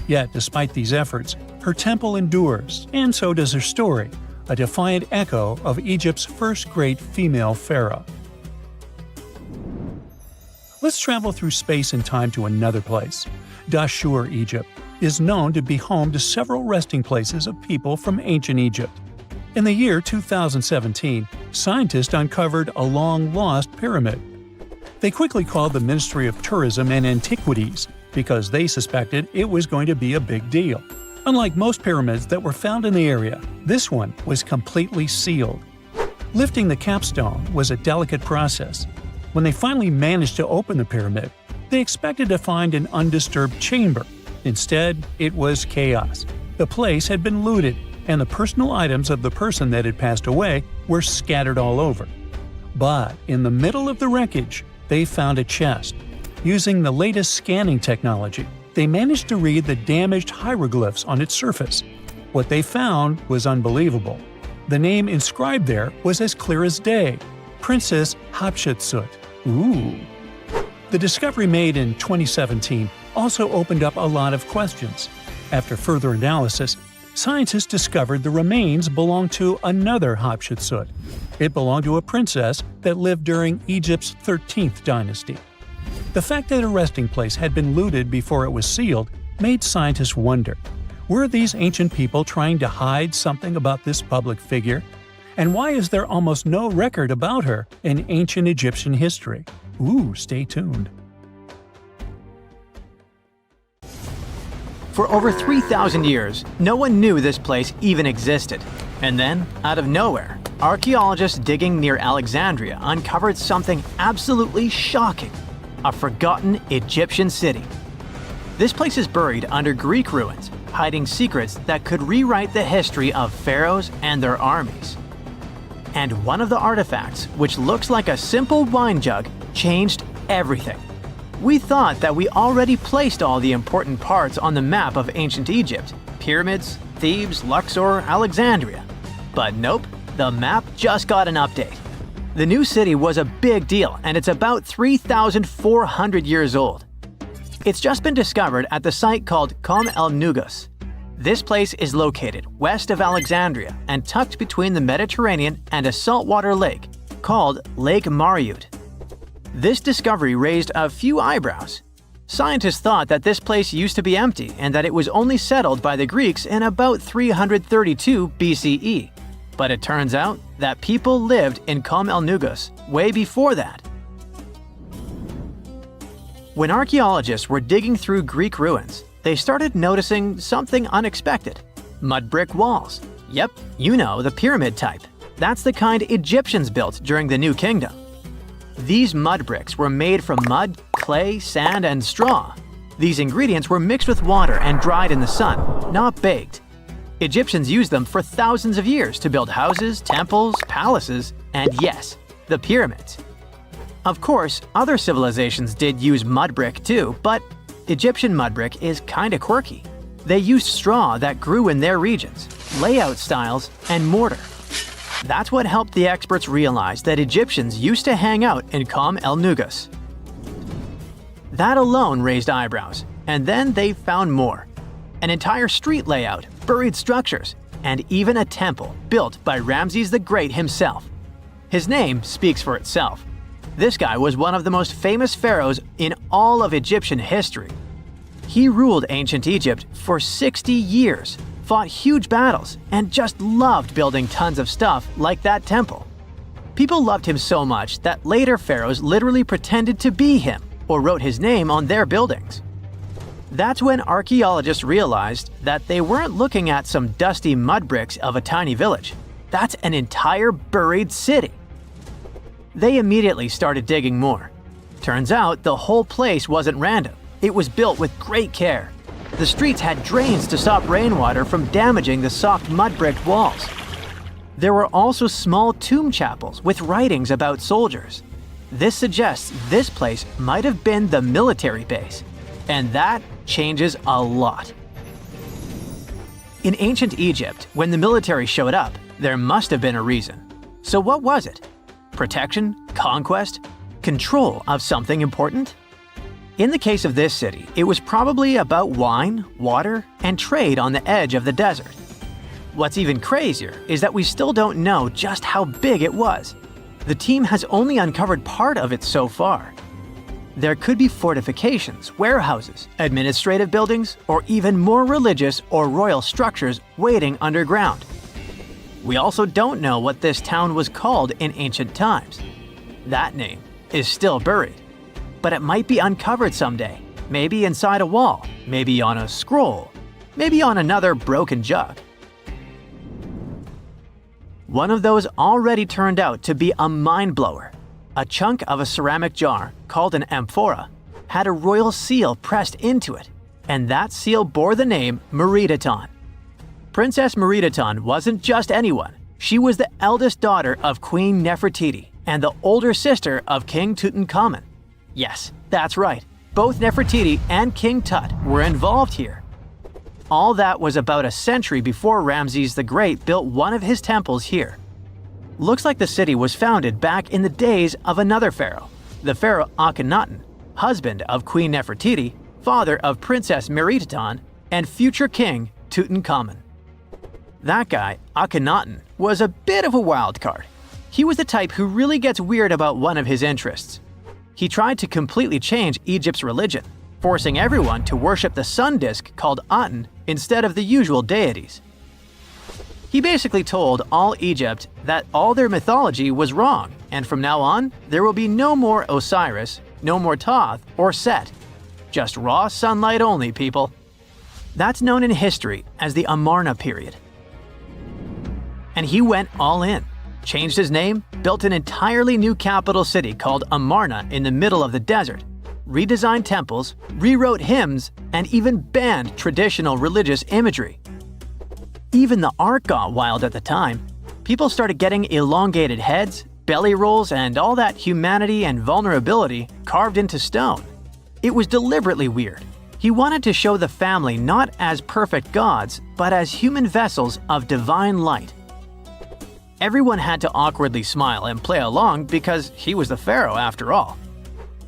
S1: Yet, despite these efforts, her temple endures, and so does her story, a defiant echo of Egypt's first great female pharaoh. Let's travel through space and time to another place. Dashur, Egypt, is known to be home to several resting places of people from ancient Egypt. In the year 2017, scientists uncovered a long-lost pyramid. They quickly called the Ministry of Tourism and Antiquities because they suspected it was going to be a big deal. Unlike most pyramids that were found in the area, this one was completely sealed. Lifting the capstone was a delicate process. When they finally managed to open the pyramid, they expected to find an undisturbed chamber. Instead, it was chaos. The place had been looted, and the personal items of the person that had passed away were scattered all over. But in the middle of the wreckage, they found a chest. Using the latest scanning technology, they managed to read the damaged hieroglyphs on its surface. What they found was unbelievable. The name inscribed there was as clear as day: Princess Hatshepsut. Ooh. The discovery made in 2017 also opened up a lot of questions. After further analysis, scientists discovered the remains belonged to another Hatshepsut. It belonged to a princess that lived during Egypt's 13th dynasty. The fact that a resting place had been looted before it was sealed made scientists wonder, were these ancient people trying to hide something about this public figure? And why is there almost no record about her in ancient Egyptian history? Ooh, stay tuned.
S3: For over 3,000 years, no one knew this place even existed. And then, out of nowhere, archaeologists digging near Alexandria uncovered something absolutely shocking: a forgotten Egyptian city. This place is buried under Greek ruins, hiding secrets that could rewrite the history of pharaohs and their armies. And one of the artifacts, which looks like a simple wine jug, changed everything. We thought that we already placed all the important parts on the map of ancient Egypt: pyramids, Thebes, Luxor, Alexandria. But nope, the map just got an update. The new city was a big deal, and it's about 3,400 years old. It's just been discovered at the site called Qom el-Nugus. This place is located west of Alexandria and tucked between the Mediterranean and a saltwater lake called Lake Mariut. This discovery raised a few eyebrows. Scientists thought that this place used to be empty and that it was only settled by the Greeks in about 332 BCE. But it turns out that people lived in Qom el-Nugus way before that. When archaeologists were digging through Greek ruins, they started noticing something unexpected: mud brick walls. Yep, you know, the pyramid type. That's the kind Egyptians built during the New Kingdom. These mud bricks were made from mud, clay, sand, and straw. These ingredients were mixed with water and dried in the sun, not baked. Egyptians used them for thousands of years to build houses, temples, palaces, and yes, the pyramids. Of course, other civilizations did use mud brick too, but Egyptian mud brick is kinda quirky. They used straw that grew in their regions, layout styles, and mortar. That's what helped the experts realize that Egyptians used to hang out in Qom el-Nugus. That alone raised eyebrows, and then they found more: an entire street layout, buried structures, and even a temple built by Ramses the Great himself. His name speaks for itself. This guy was one of the most famous pharaohs in all of Egyptian history. He ruled ancient Egypt for 60 years, fought huge battles, and just loved building tons of stuff like that temple. People loved him so much that later pharaohs literally pretended to be him or wrote his name on their buildings. That's when archaeologists realized that they weren't looking at some dusty mud bricks of a tiny village. That's an entire buried city. They immediately started digging more. Turns out the whole place wasn't random. It was built with great care. The streets had drains to stop rainwater from damaging the soft mud-bricked walls. There were also small tomb chapels with writings about soldiers. This suggests this place might have been the military base, and that changes a lot. In ancient Egypt, when the military showed up, there must have been a reason. So what was it? Protection? Conquest? Control of something important? In the case of this city, it was probably about wine, water, and trade on the edge of the desert. What's even crazier is that we still don't know just how big it was. The team has only uncovered part of it so far. There could be fortifications, warehouses, administrative buildings, or even more religious or royal structures waiting underground. We also don't know what this town was called in ancient times. That name is still buried. But it might be uncovered someday, maybe inside a wall, maybe on a scroll, maybe on another broken jug. One of those already turned out to be a mind-blower. A chunk of a ceramic jar, called an amphora, had a royal seal pressed into it, and that seal bore the name Meredaton. Princess Meredaton wasn't just anyone. She was the eldest daughter of Queen Nefertiti and the older sister of King Tutankhamun. Yes, that's right. Both Nefertiti and King Tut were involved here. all that was about a century before Ramses the Great built one of his temples here. Looks like the city was founded back in the days of another pharaoh, the pharaoh Akhenaten, husband of Queen Nefertiti, father of Princess Meritaten, and future king Tutankhamun. That guy, Akhenaten, was a bit of a wild card. He was the type who really gets weird about one of his interests. He tried to completely change Egypt's religion, forcing everyone to worship the sun disk called Aten instead of the usual deities. He basically told all Egypt that all their mythology was wrong, and from now on, there will be no more Osiris, no more Thoth or Set. Just raw sunlight only, people. That's known in history as the Amarna period. And he went all in, changed his name, built an entirely new capital city called Amarna in the middle of the desert, redesigned temples, rewrote hymns, and even banned traditional religious imagery. Even the art got wild at the time. People started getting elongated heads, belly rolls, and all that humanity and vulnerability carved into stone. It was deliberately weird. He wanted to show the family not as perfect gods, but as human vessels of divine light. Everyone had to awkwardly smile and play along because he was the pharaoh after all.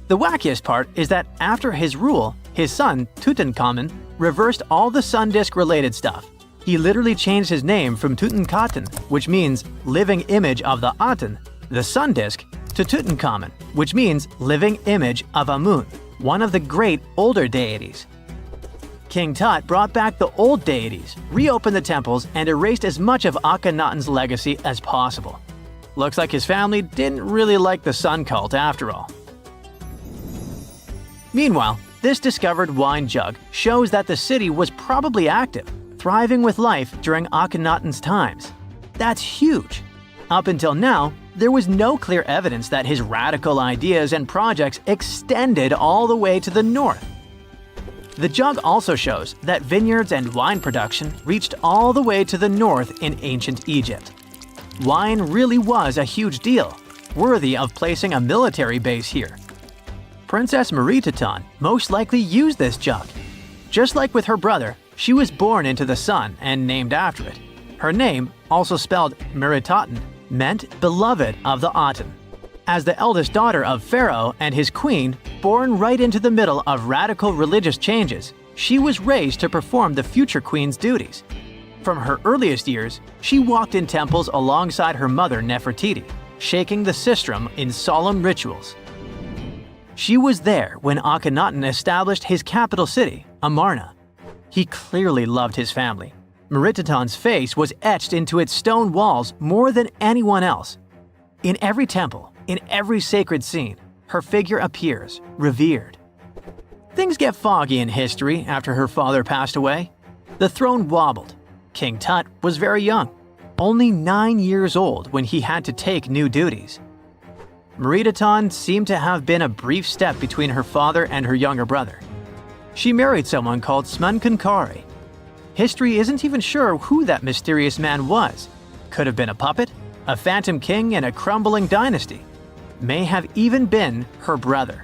S3: The wackiest part is that after his rule, his son, Tutankhamun, reversed all the sun disk-related stuff. He literally changed his name from Tutankhaten, which means living image of the Aten, the sun disk, to Tutankhamun, which means living image of Amun, one of the great older deities. King Tut brought back the old deities, reopened the temples, and erased as much of Akhenaten's legacy as possible. Looks like his family didn't really like the sun cult after all. Meanwhile, this discovered wine jug shows that the city was probably active, thriving with life during Akhenaten's times. That's huge. Up until now, there was no clear evidence that his radical ideas and projects extended all the way to the north. The jug also shows that vineyards and wine production reached all the way to the north in ancient Egypt. Wine really was a huge deal, worthy of placing a military base here. Princess Meritaten most likely used this jug. Just like with her brother, she was born into the sun and named after it. Her name, also spelled Meritaten, meant beloved of the Aten. As the eldest daughter of Pharaoh and his queen, born right into the middle of radical religious changes, she was raised to perform the future queen's duties. From her earliest years, she walked in temples alongside her mother Nefertiti, shaking the sistrum in solemn rituals. She was there when Akhenaten established his capital city, Amarna. He clearly loved his family. Meritaten's face was etched into its stone walls more than anyone else. In every temple, in every sacred scene, her figure appears, revered. Things get foggy in history after her father passed away. The throne wobbled. King Tut was very young, only 9 years old when he had to take new duties. Meritaten seemed to have been a brief step between her father and her younger brother. She married someone called Smenkhkare. History isn't even sure who that mysterious man was. Could have been a puppet, a phantom king in a crumbling dynasty. May have even been her brother.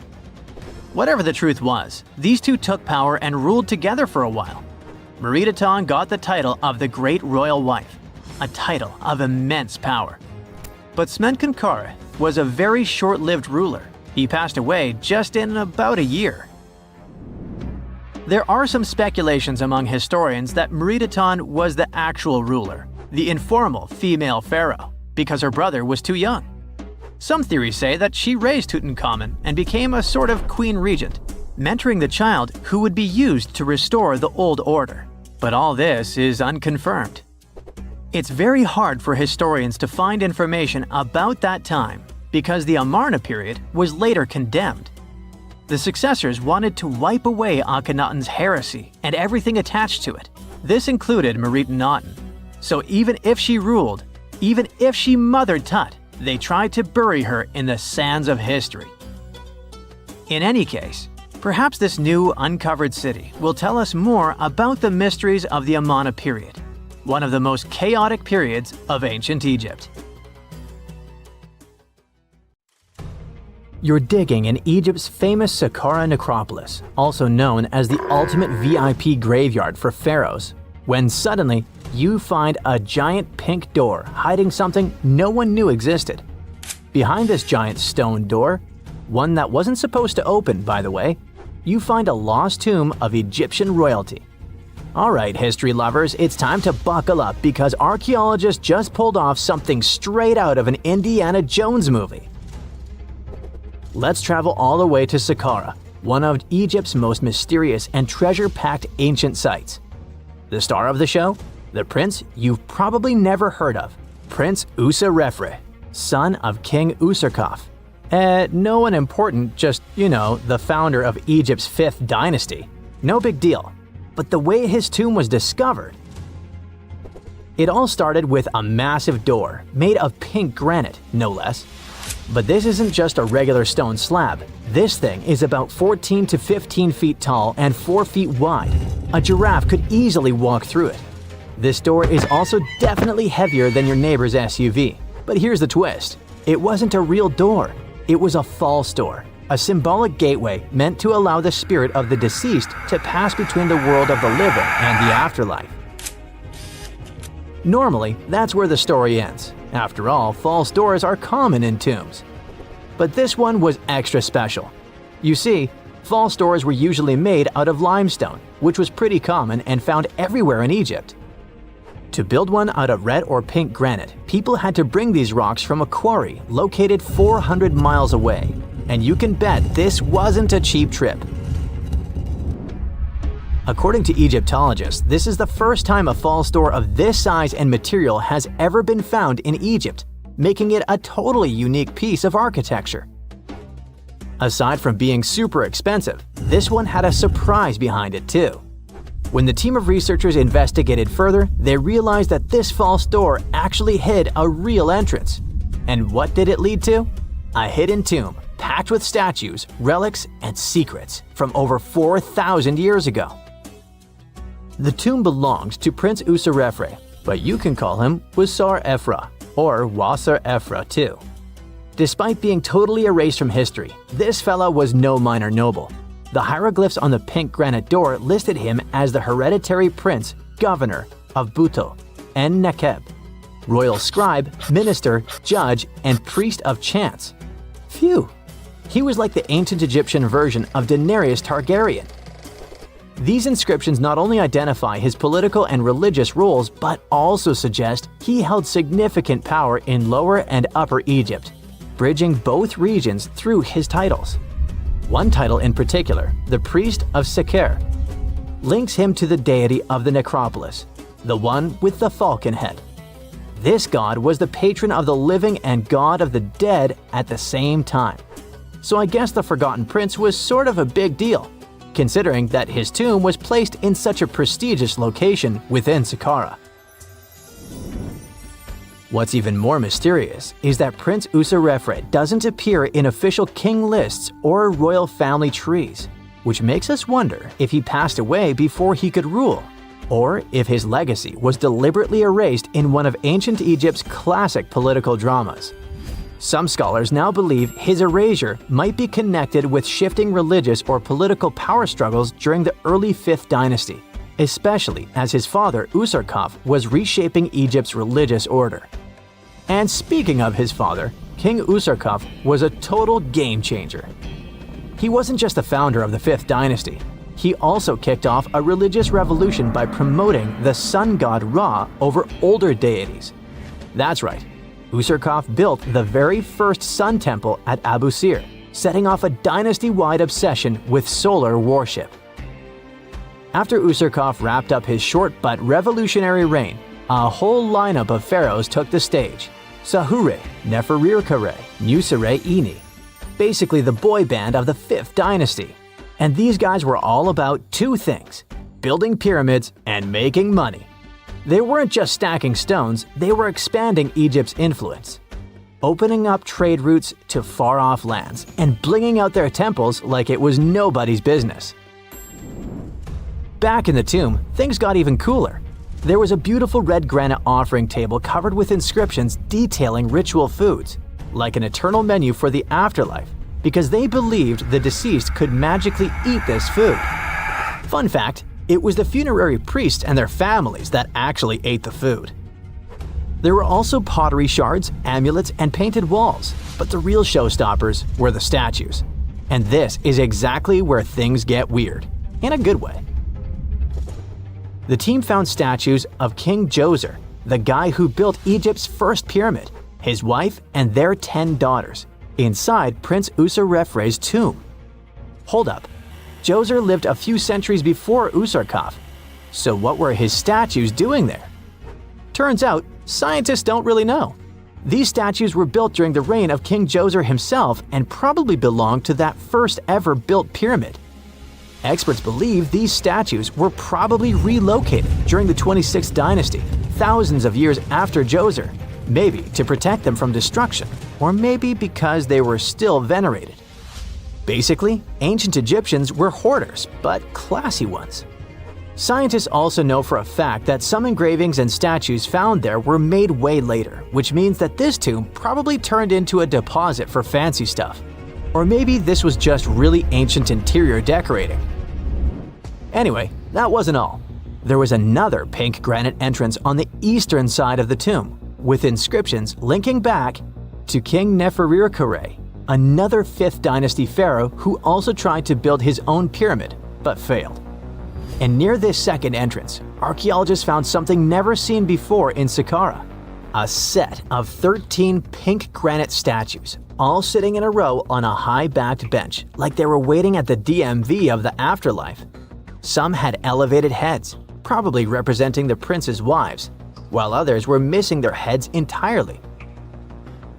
S3: Whatever the truth was, these two took power and ruled together for a while. Meritaten got the title of the Great Royal Wife, a title of immense power. But Smenkhkare was a very short-lived ruler. He passed away just in about a year. There are some speculations among historians that Meritaten was the actual ruler, the informal female pharaoh, because her brother was too young. Some theories say that she raised Tutankhamun and became a sort of queen regent, mentoring the child who would be used to restore the old order. But all this is unconfirmed. It's very hard for historians to find information about that time because the Amarna period was later condemned. The successors wanted to wipe away Akhenaten's heresy and everything attached to it. This included Meritaten. So even if she ruled, even if she mothered Tut, they tried to bury her in the sands of history. In any case, perhaps this new uncovered city will tell us more about the mysteries of the Amarna period, one of the most chaotic periods of ancient Egypt.
S5: You're digging in Egypt's famous Saqqara necropolis, also known as the ultimate VIP graveyard for pharaohs, when suddenly you find a giant pink door hiding something no one knew existed. Behind this giant stone door, one that wasn't supposed to open, by the way, you find a lost tomb of Egyptian royalty. Alright, history lovers, it's time to buckle up because archaeologists just pulled off something straight out of an Indiana Jones movie. Let's travel all the way to Saqqara, one of Egypt's most mysterious and treasure-packed ancient sites. The star of the show? The prince you've probably never heard of, Prince Userefre, son of King Userkaf. No one important, just, the founder of Egypt's 5th dynasty. No big deal. But the way his tomb was discovered… It all started with a massive door, made of pink granite, no less. But this isn't just a regular stone slab. This thing is about 14 to 15 feet tall and 4 feet wide. A giraffe could easily walk through it. This door is also definitely heavier than your neighbor's SUV. But here's the twist. It wasn't a real door. It was a false door, a symbolic gateway meant to allow the spirit of the deceased to pass between the world of the living and the afterlife. Normally, that's where the story ends. After all, false doors are common in tombs. But this one was extra special. You see, false doors were usually made out of limestone, which was pretty common and found everywhere in Egypt. To build one out of red or pink granite, people had to bring these rocks from a quarry located 400 miles away. And you can bet this wasn't a cheap trip. According to Egyptologists, this is the first time a false door of this size and material has ever been found in Egypt, making it a totally unique piece of architecture. Aside from being super expensive, this one had a surprise behind it too. When the team of researchers investigated further, they realized that this false door actually hid a real entrance. And what did it lead to? A hidden tomb, packed with statues, relics, and secrets from over 4,000 years ago. The tomb belonged to Prince Userefre, but you can call him Wasar Efra, or Wasar Efra too. Despite being totally erased from history, this fella was no minor noble. The hieroglyphs on the pink granite door listed him as the hereditary prince, governor of Buto and Nekeb, royal scribe, minister, judge, and priest of chance. Phew! He was like the ancient Egyptian version of Daenerys Targaryen. These inscriptions not only identify his political and religious roles, but also suggest he held significant power in Lower and Upper Egypt, bridging both regions through his titles. One title in particular, the priest of Seker, links him to the deity of the necropolis, the one with the falcon head. This god was the patron of the living and god of the dead at the same time. So I guess the Forgotten Prince was sort of a big deal, considering that his tomb was placed in such a prestigious location within Saqqara. What's even more mysterious is that Prince Userefre doesn't appear in official king lists or royal family trees, which makes us wonder if he passed away before he could rule, or if his legacy was deliberately erased in one of ancient Egypt's classic political dramas. Some scholars now believe his erasure might be connected with shifting religious or political power struggles during the early 5th dynasty, especially as his father Userkaf was reshaping Egypt's religious order. And speaking of his father, King Userkaf was a total game changer. He wasn't just the founder of the 5th dynasty. He also kicked off a religious revolution by promoting the sun god Ra over older deities. That's right, Userkaf built the very first sun temple at Abu Sir, setting off a dynasty-wide obsession with solar worship. After Userkaf wrapped up his short but revolutionary reign, a whole lineup of pharaohs took the stage. Sahure, Neferirkare, Nusere Ini. Basically the boy band of the 5th dynasty. And these guys were all about two things: building pyramids and making money. They weren't just stacking stones, they were expanding Egypt's influence, opening up trade routes to far-off lands, and blinging out their temples like it was nobody's business. Back in the tomb, things got even cooler. There was a beautiful red granite offering table covered with inscriptions detailing ritual foods, like an eternal menu for the afterlife, because they believed the deceased could magically eat this food. Fun fact, it was the funerary priests and their families that actually ate the food. There were also pottery shards, amulets, and painted walls, but the real showstoppers were the statues. And this is exactly where things get weird, in a good way. The team found statues of King Djoser, the guy who built Egypt's first pyramid, his wife, and their 10 daughters, inside Prince Userefre's tomb. Hold up, Djoser lived a few centuries before Usarkaf, so what were his statues doing there? Turns out, scientists don't really know. These statues were built during the reign of King Djoser himself and probably belonged to that first ever built pyramid. Experts believe these statues were probably relocated during the 26th dynasty, thousands of years after Djoser, maybe to protect them from destruction, or maybe because they were still venerated. Basically, ancient Egyptians were hoarders, but classy ones. Scientists also know for a fact that some engravings and statues found there were made way later, which means that this tomb probably turned into a deposit for fancy stuff. Or maybe this was just really ancient interior decorating. Anyway, that wasn't all. There was another pink granite entrance on the eastern side of the tomb, with inscriptions linking back to King Nefertiti, another 5th dynasty pharaoh who also tried to build his own pyramid, but failed. And near this second entrance, archaeologists found something never seen before in Saqqara. A set of 13 pink granite statues, all sitting in a row on a high-backed bench, like they were waiting at the DMV of the afterlife. Some had elevated heads, probably representing the prince's wives, while others were missing their heads entirely.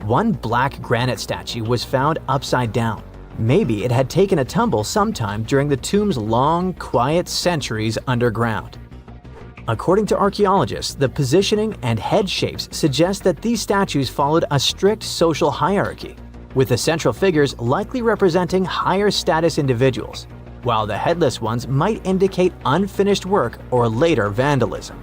S5: One black granite statue was found upside down. Maybe it had taken a tumble sometime during the tomb's long, quiet centuries underground. According to archaeologists, the positioning and head shapes suggest that these statues followed a strict social hierarchy, with the central figures likely representing higher status individuals, while the headless ones might indicate unfinished work or later vandalism.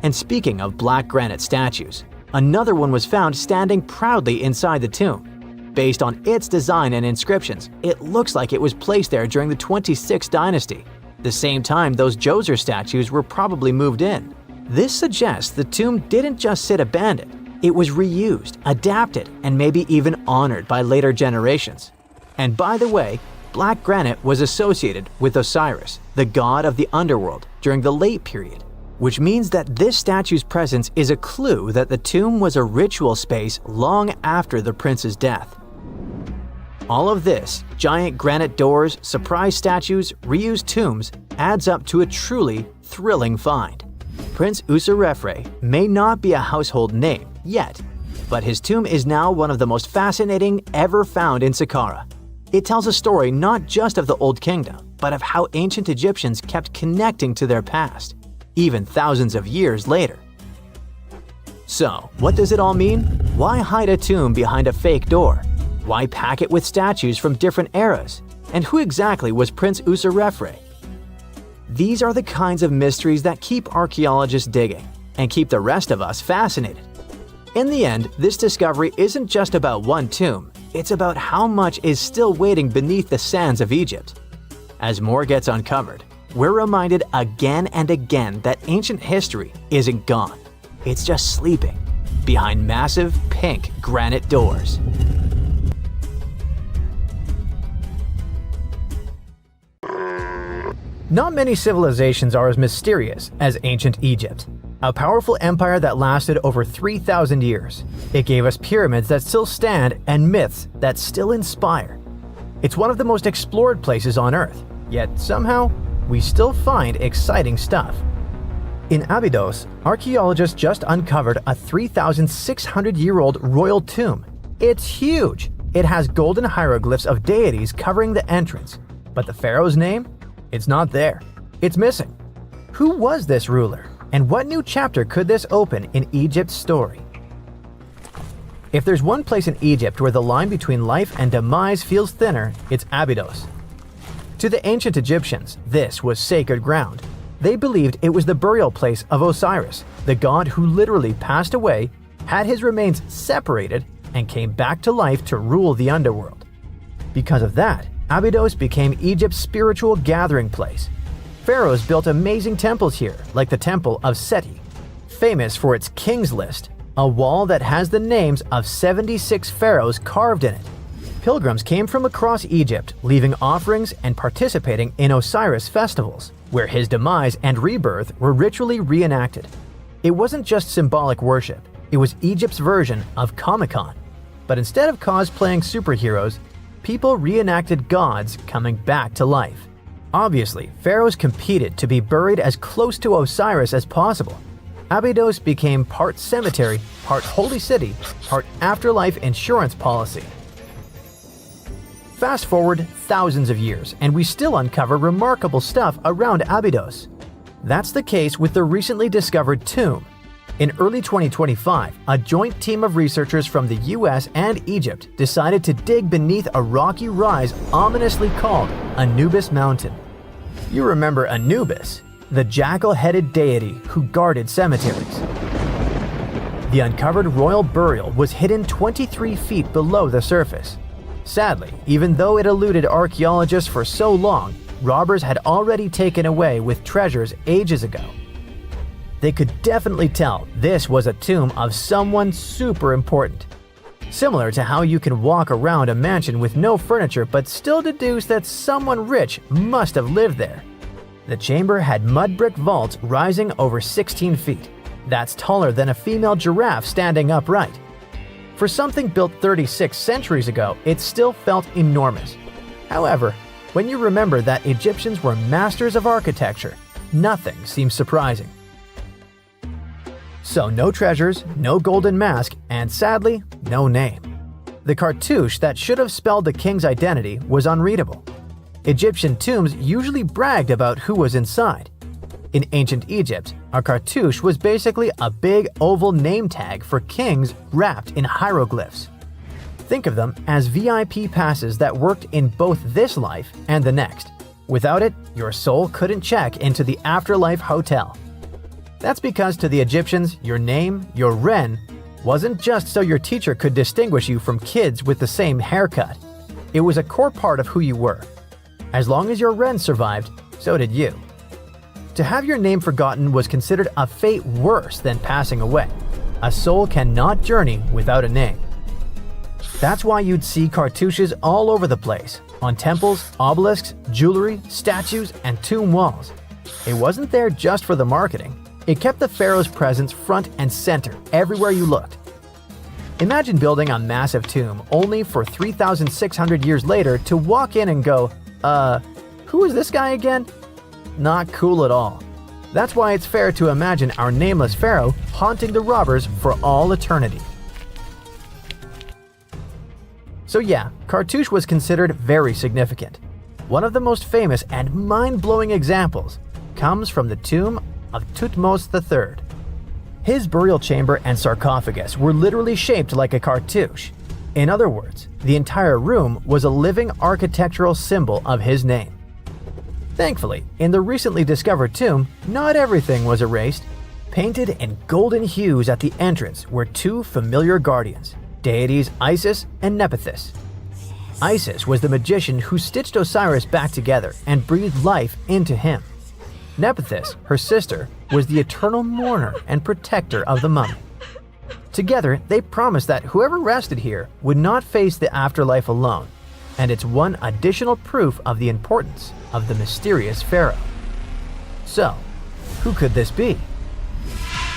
S5: And speaking of black granite statues, another one was found standing proudly inside the tomb. Based on its design and inscriptions, it looks like it was placed there during the 26th dynasty, the same time those Djoser statues were probably moved in. This suggests the tomb didn't just sit abandoned, it was reused, adapted, and maybe even honored by later generations. And by the way, black granite was associated with Osiris, the god of the underworld, during the late period, which means that this statue's presence is a clue that the tomb was a ritual space long after the prince's death. All of this, giant granite doors, surprise statues, reused tombs, adds up to a truly thrilling find. Prince Userefre may not be a household name yet, but his tomb is now one of the most fascinating ever found in Saqqara. It tells a story not just of the Old Kingdom, but of how ancient Egyptians kept connecting to their past, even thousands of years later. So, what does it all mean? Why hide a tomb behind a fake door? Why pack it with statues from different eras? And who exactly was Prince Userefre? These are the kinds of mysteries that keep archaeologists digging and keep the rest of us fascinated. In the end, this discovery isn't just about one tomb, it's about how much is still waiting beneath the sands of Egypt. As more gets uncovered, we're reminded again and again that ancient history isn't gone. It's just sleeping behind massive pink granite doors. Not many civilizations are as mysterious as ancient Egypt. A powerful empire that lasted over 3,000 years. It gave us pyramids that still stand and myths that still inspire. It's one of the most explored places on Earth, yet somehow, we still find exciting stuff. In Abydos, archaeologists just uncovered a 3,600-year-old royal tomb. It's huge! It has golden hieroglyphs of deities covering the entrance, but the pharaoh's name? It's not there. It's missing. Who was this ruler? And what new chapter could this open in Egypt's story? If there's one place in Egypt where the line between life and demise feels thinner, it's Abydos. To the ancient Egyptians, this was sacred ground. They believed it was the burial place of Osiris, the god who literally passed away, had his remains separated, and came back to life to rule the underworld. Because of that, Abydos became Egypt's spiritual gathering place. Pharaohs built amazing temples here, like the Temple of Seti, famous for its King's List, a wall that has the names of 76 pharaohs carved in it. Pilgrims came from across Egypt, leaving offerings and participating in Osiris festivals, where his demise and rebirth were ritually reenacted. It wasn't just symbolic worship, it was Egypt's version of Comic-Con. But instead of cosplaying superheroes, people reenacted gods coming back to life. Obviously, pharaohs competed to be buried as close to Osiris as possible. Abydos became part cemetery, part holy city, part afterlife insurance policy. Fast forward thousands of years, and we still uncover remarkable stuff around Abydos. That's the case with the recently discovered tomb. In early 2025, a joint team of researchers from the US and Egypt decided to dig beneath a rocky rise ominously called Anubis Mountain. You remember Anubis, the jackal-headed deity who guarded cemeteries. The uncovered royal burial was hidden 23 feet below the surface. Sadly, even though it eluded archaeologists for so long, robbers had already taken away with treasures ages ago. They could definitely tell this was a tomb of someone super important. Similar to how you can walk around a mansion with no furniture but still deduce that someone rich must have lived there. The chamber had mud brick vaults rising over 16 feet. That's taller than a female giraffe standing upright. For something built 36 centuries ago, it still felt enormous. However, when you remember that Egyptians were masters of architecture, nothing seems surprising. So no treasures, no golden mask, and sadly, no name. The cartouche that should have spelled the king's identity was unreadable. Egyptian tombs usually bragged about who was inside. In ancient Egypt, a cartouche was basically a big oval name tag for kings wrapped in hieroglyphs. Think of them as VIP passes that worked in both this life and the next. Without it, your soul couldn't check into the afterlife hotel. That's because to the Egyptians, your name, your Ren, wasn't just so your teacher could distinguish you from kids with the same haircut. It was a core part of who you were. As long as your Ren survived, so did you. To have your name forgotten was considered a fate worse than passing away. A soul cannot journey without a name. That's why you'd see cartouches all over the place, on temples, obelisks, jewelry, statues, and tomb walls. It wasn't there just for the marketing. It kept the pharaoh's presence front and center everywhere you looked. Imagine building a massive tomb only for 3,600 years later to walk in and go, who is this guy again? Not cool at all. That's why it's fair to imagine our nameless pharaoh haunting the robbers for all eternity. So yeah, cartouche was considered very significant. One of the most famous and mind-blowing examples comes from the tomb of Thutmose III. His burial chamber and sarcophagus were literally shaped like a cartouche. In other words, the entire room was a living architectural symbol of his name. Thankfully, in the recently discovered tomb, not everything was erased. Painted in golden hues at the entrance were two familiar guardians, deities Isis and Nephthys. Isis was the magician who stitched Osiris back together and breathed life into him. Nephthys, her sister, was the eternal mourner and protector of the mummy. Together, they promised that whoever rested here would not face the afterlife alone, and it's one additional proof of the importance of the mysterious pharaoh. So, who could this be?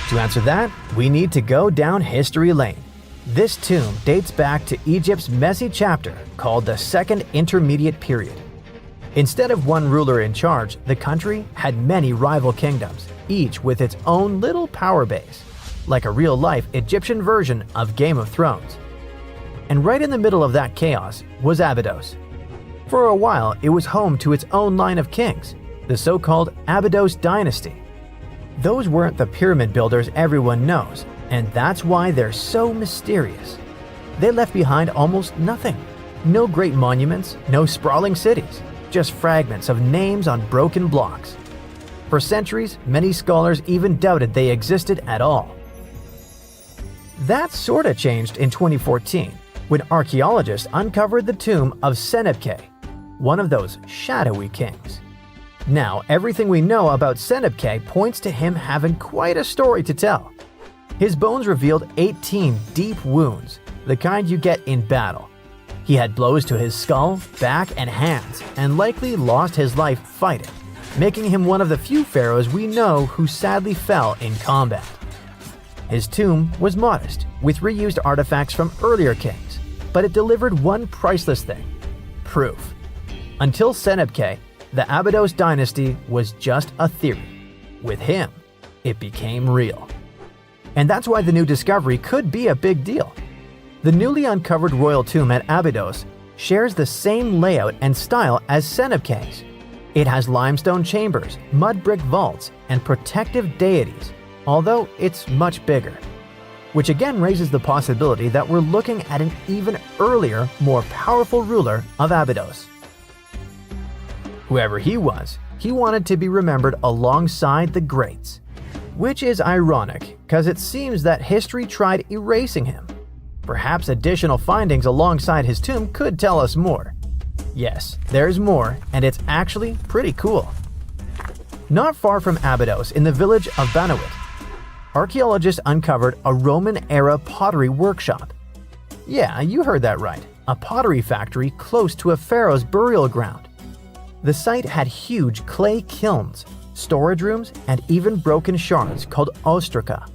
S5: To answer that, we need to go down history lane. This tomb dates back to Egypt's messy chapter called the Second Intermediate Period. Instead of one ruler in charge, the country had many rival kingdoms, each with its own little power base, like a real-life Egyptian version of Game of Thrones. And right in the middle of that chaos was Abydos. For a while, it was home to its own line of kings, the so-called Abydos dynasty. Those weren't the pyramid builders everyone knows, and that's why they're so mysterious. They left behind almost nothing. No great monuments, no sprawling cities, just fragments of names on broken blocks. For centuries, many scholars even doubted they existed at all. That sorta changed in 2014, when archaeologists uncovered the tomb of Senebkay, one of those shadowy kings. Now, everything we know about Senebkay points to him having quite a story to tell. His bones revealed 18 deep wounds, the kind you get in battle. He had blows to his skull, back, and hands, and likely lost his life fighting, making him one of the few pharaohs we know who sadly fell in combat. His tomb was modest, with reused artifacts from earlier kings, but it delivered one priceless thing: proof. Until Senebkay, the Abydos dynasty was just a theory. With him, it became real. And that's why the new discovery could be a big deal. The newly uncovered royal tomb at Abydos shares the same layout and style as Senebkay's. It has limestone chambers, mud brick vaults, and protective deities, although it's much bigger. Which again raises the possibility that we're looking at an even earlier, more powerful ruler of Abydos. Whoever he was, he wanted to be remembered alongside the greats. Which is ironic, because it seems that history tried erasing him. Perhaps additional findings alongside his tomb could tell us more. Yes, there's more, and it's actually pretty cool. Not far from Abydos, in the village of Banawit, archaeologists uncovered a Roman-era pottery workshop. Yeah, you heard that right, a pottery factory close to a pharaoh's burial ground. The site had huge clay kilns, storage rooms, and even broken shards called ostraca.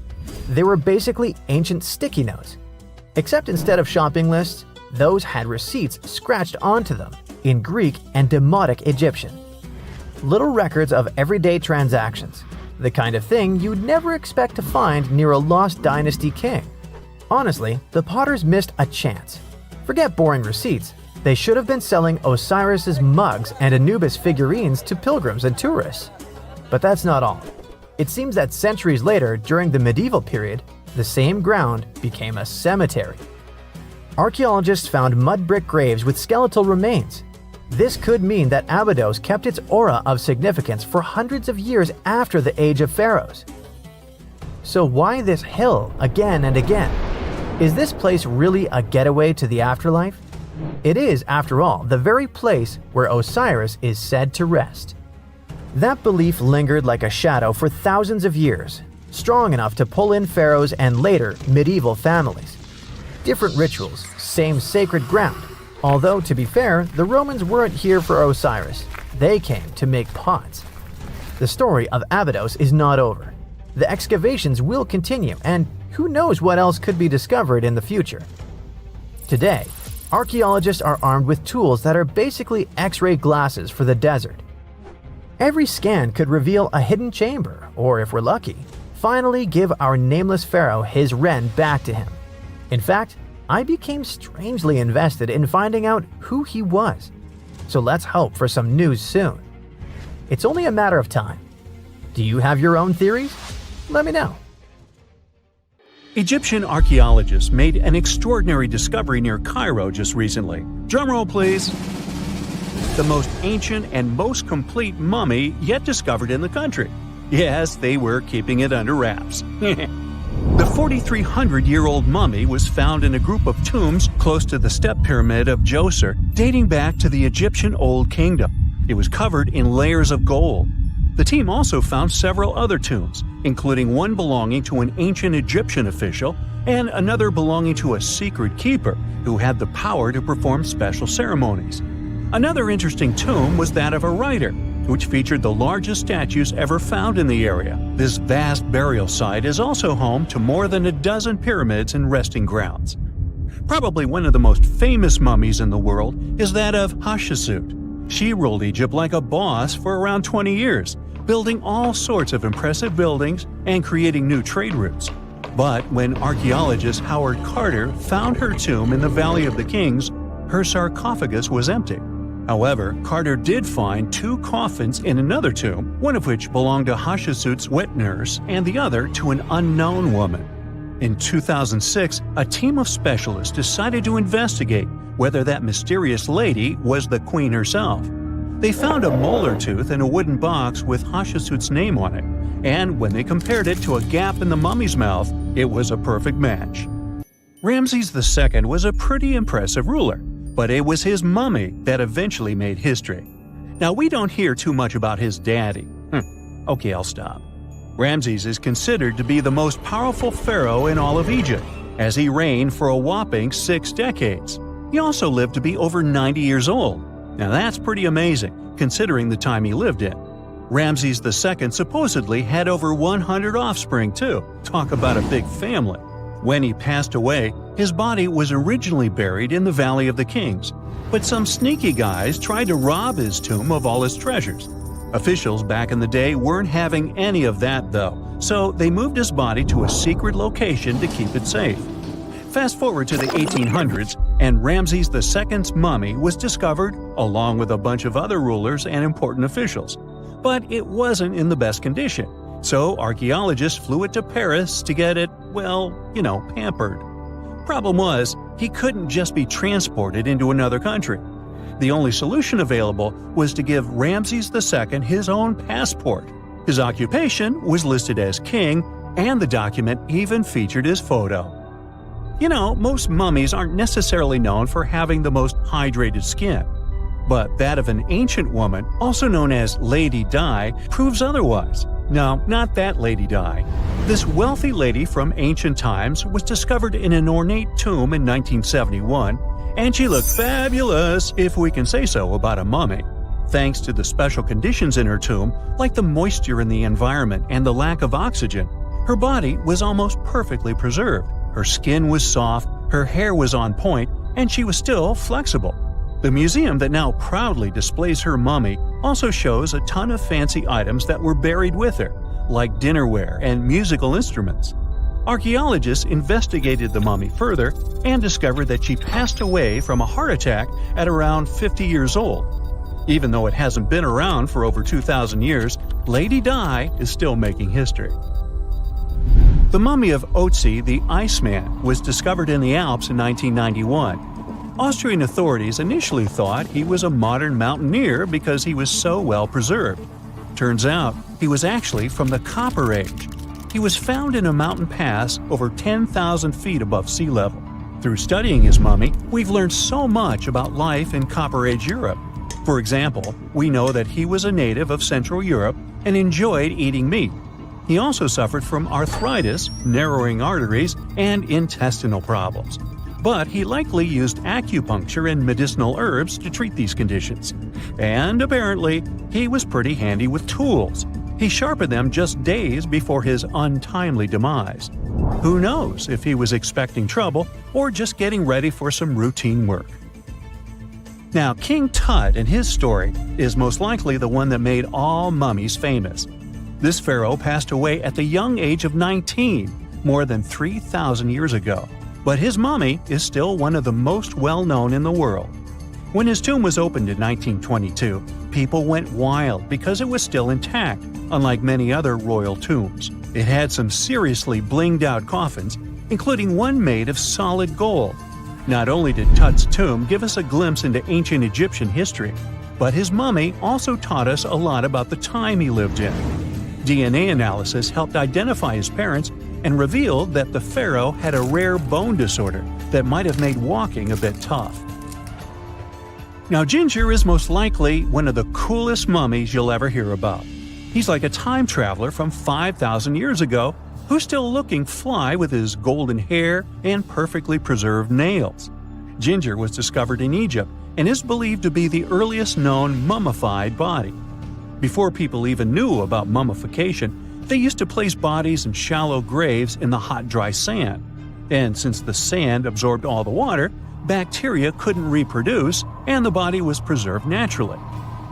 S5: They were basically ancient sticky notes. Except instead of shopping lists, those had receipts scratched onto them in Greek and Demotic Egyptian. Little records of everyday transactions, the kind of thing you'd never expect to find near a lost dynasty king. Honestly, the potters missed a chance. Forget boring receipts, they should have been selling Osiris's mugs and Anubis figurines to pilgrims and tourists. But that's not all. It seems that centuries later, during the medieval period, the same ground became a cemetery. Archaeologists found mud brick graves with skeletal remains. This could mean that Abydos kept its aura of significance for hundreds of years after the Age of Pharaohs. So why this hill again and again? Is this place really a getaway to the afterlife? It is, after all, the very place where Osiris is said to rest. That belief lingered like a shadow for thousands of years, strong enough to pull in pharaohs and later medieval families. Different rituals, same sacred ground. Although, to be fair, the Romans weren't here for Osiris. They came to make pots. The story of Abydos is not over. The excavations will continue, and who knows what else could be discovered in the future. Today, archaeologists are armed with tools that are basically X-ray glasses for the desert. Every scan could reveal a hidden chamber, or if we're lucky, finally give our nameless pharaoh his wren back to him. In fact, I became strangely invested in finding out who he was. So let's hope for some news soon. It's only a matter of time. Do you have your own theories? Let me know.
S1: Egyptian archaeologists made an extraordinary discovery near Cairo just recently. Drumroll, please. The most ancient and most complete mummy yet discovered in the country. Yes, they were keeping it under wraps. The 4,300-year-old mummy was found in a group of tombs close to the step pyramid of Djoser, dating back to the Egyptian Old Kingdom. It was covered in layers of gold. The team also found several other tombs, including one belonging to an ancient Egyptian official and another belonging to a secret keeper who had the power to perform special ceremonies. Another interesting tomb was that of a writer, which featured the largest statues ever found in the area. This vast burial site is also home to more than a dozen pyramids and resting grounds. Probably one of the most famous mummies in the world is that of Hatshepsut. She ruled Egypt like a boss for around 20 years, building all sorts of impressive buildings and creating new trade routes. But when archaeologist Howard Carter found her tomb in the Valley of the Kings, her sarcophagus was empty. However, Carter did find two coffins in another tomb, one of which belonged to Hatshepsut's wet nurse and the other to an unknown woman. In 2006, a team of specialists decided to investigate whether that mysterious lady was the queen herself. They found a molar tooth in a wooden box with Hatshepsut's name on it, and when they compared it to a gap in the mummy's mouth, it was a perfect match. Ramses II was a pretty impressive ruler, but it was his mummy that eventually made history. Now, we don't hear too much about his daddy. Okay, I'll stop. Ramses is considered to be the most powerful pharaoh in all of Egypt, as he reigned for a whopping 6 decades. He also lived to be over 90 years old. Now that's pretty amazing, considering the time he lived in. Ramses II supposedly had over 100 offspring too. Talk about a big family. When he passed away, his body was originally buried in the Valley of the Kings, but some sneaky guys tried to rob his tomb of all his treasures. Officials back in the day weren't having any of that though, so they moved his body to a secret location to keep it safe. Fast forward to the 1800s, and Ramses II's mummy was discovered along with a bunch of other rulers and important officials. But it wasn't in the best condition, so archaeologists flew it to Paris to get it, pampered. Problem was, he couldn't just be transported into another country. The only solution available was to give Ramses II his own passport. His occupation was listed as king, and the document even featured his photo. Most mummies aren't necessarily known for having the most hydrated skin. But that of an ancient woman, also known as Lady Di, proves otherwise. No, not that Lady Di. This wealthy lady from ancient times was discovered in an ornate tomb in 1971, and she looked fabulous, if we can say so about a mummy. Thanks to the special conditions in her tomb, like the moisture in the environment and the lack of oxygen, her body was almost perfectly preserved. Her skin was soft, her hair was on point, and she was still flexible. The museum that now proudly displays her mummy also shows a ton of fancy items that were buried with her, like dinnerware and musical instruments. Archaeologists investigated the mummy further and discovered that she passed away from a heart attack at around 50 years old. Even though it hasn't been around for over 2,000 years, Lady Di is still making history. The mummy of Otzi the Iceman was discovered in the Alps in 1991. Austrian authorities initially thought he was a modern mountaineer because he was so well preserved. Turns out, he was actually from the Copper Age. He was found in a mountain pass over 10,000 feet above sea level. Through studying his mummy, we've learned so much about life in Copper Age Europe. For example, we know that he was a native of Central Europe and enjoyed eating meat. He also suffered from arthritis, narrowing arteries, and intestinal problems. But he likely used acupuncture and medicinal herbs to treat these conditions. And apparently, he was pretty handy with tools. He sharpened them just days before his untimely demise. Who knows if he was expecting trouble or just getting ready for some routine work. Now, King Tut and his story is most likely the one that made all mummies famous. This pharaoh passed away at the young age of 19, more than 3,000 years ago. But his mummy is still one of the most well-known in the world. When his tomb was opened in 1922, people went wild because it was still intact, unlike many other royal tombs. It had some seriously blinged-out coffins, including one made of solid gold. Not only did Tut's tomb give us a glimpse into ancient Egyptian history, but his mummy also taught us a lot about the time he lived in. DNA analysis helped identify his parents and revealed that the pharaoh had a rare bone disorder that might have made walking a bit tough. Now, Ginger is most likely one of the coolest mummies you'll ever hear about. He's like a time traveler from 5,000 years ago who's still looking fly with his golden hair and perfectly preserved nails. Ginger was discovered in Egypt and is believed to be the earliest known mummified body. Before people even knew about mummification, they used to place bodies in shallow graves in the hot, dry sand. And since the sand absorbed all the water, bacteria couldn't reproduce and the body was preserved naturally.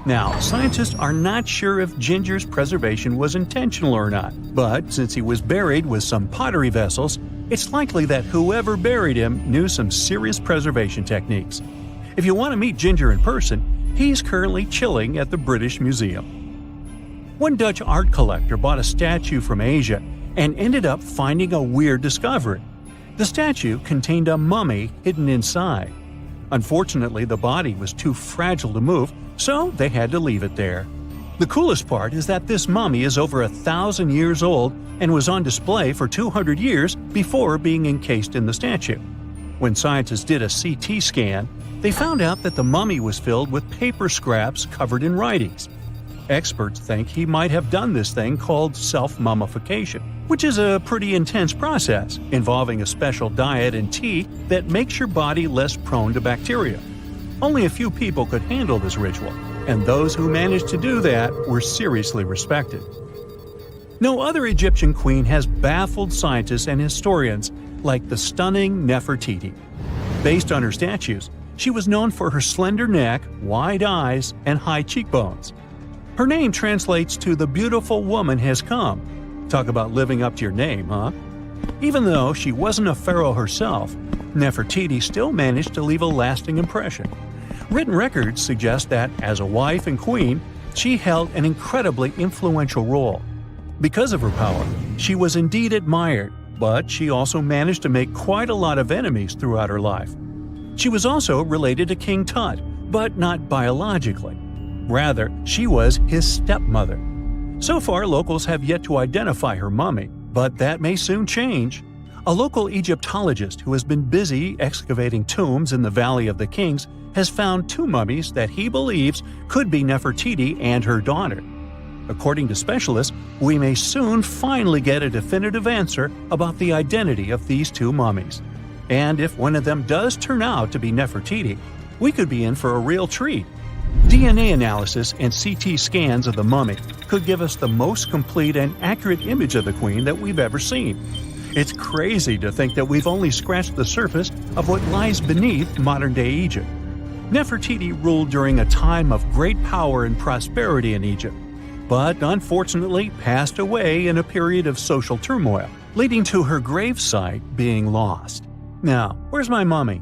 S1: Now, scientists are not sure if Ginger's preservation was intentional or not, but since he was buried with some pottery vessels, it's likely that whoever buried him knew some serious preservation techniques. If you want to meet Ginger in person, he's currently chilling at the British Museum. One Dutch art collector bought a statue from Asia and ended up finding a weird discovery. The statue contained a mummy hidden inside. Unfortunately, the body was too fragile to move, so they had to leave it there. The coolest part is that this mummy is over 1,000 years old and was on display for 200 years before being encased in the statue. When scientists did a CT scan, they found out that the mummy was filled with paper scraps covered in writings. Experts think he might have done this thing called self-mummification, which is a pretty intense process involving a special diet and tea that makes your body less prone to bacteria. Only a few people could handle this ritual, and those who managed to do that were seriously respected. No other Egyptian queen has baffled scientists and historians like the stunning Nefertiti. Based on her statues, she was known for her slender neck, wide eyes, and high cheekbones. Her name translates to "the beautiful woman has come." Talk about living up to your name, huh? Even though she wasn't a pharaoh herself, Nefertiti still managed to leave a lasting impression. Written records suggest that, as a wife and queen, she held an incredibly influential role. Because of her power, she was indeed admired, but she also managed to make quite a lot of enemies throughout her life. She was also related to King Tut, but not biologically. Rather, she was his stepmother. So far, locals have yet to identify her mummy, but that may soon change. A local Egyptologist who has been busy excavating tombs in the Valley of the Kings has found 2 mummies that he believes could be Nefertiti and her daughter. According to specialists, we may soon finally get a definitive answer about the identity of these 2 mummies. And if one of them does turn out to be Nefertiti, we could be in for a real treat. DNA analysis and CT scans of the mummy could give us the most complete and accurate image of the queen that we've ever seen. It's crazy to think that we've only scratched the surface of what lies beneath modern-day Egypt. Nefertiti ruled during a time of great power and prosperity in Egypt, but unfortunately passed away in a period of social turmoil, leading to her gravesite being lost. Now, where's my mummy?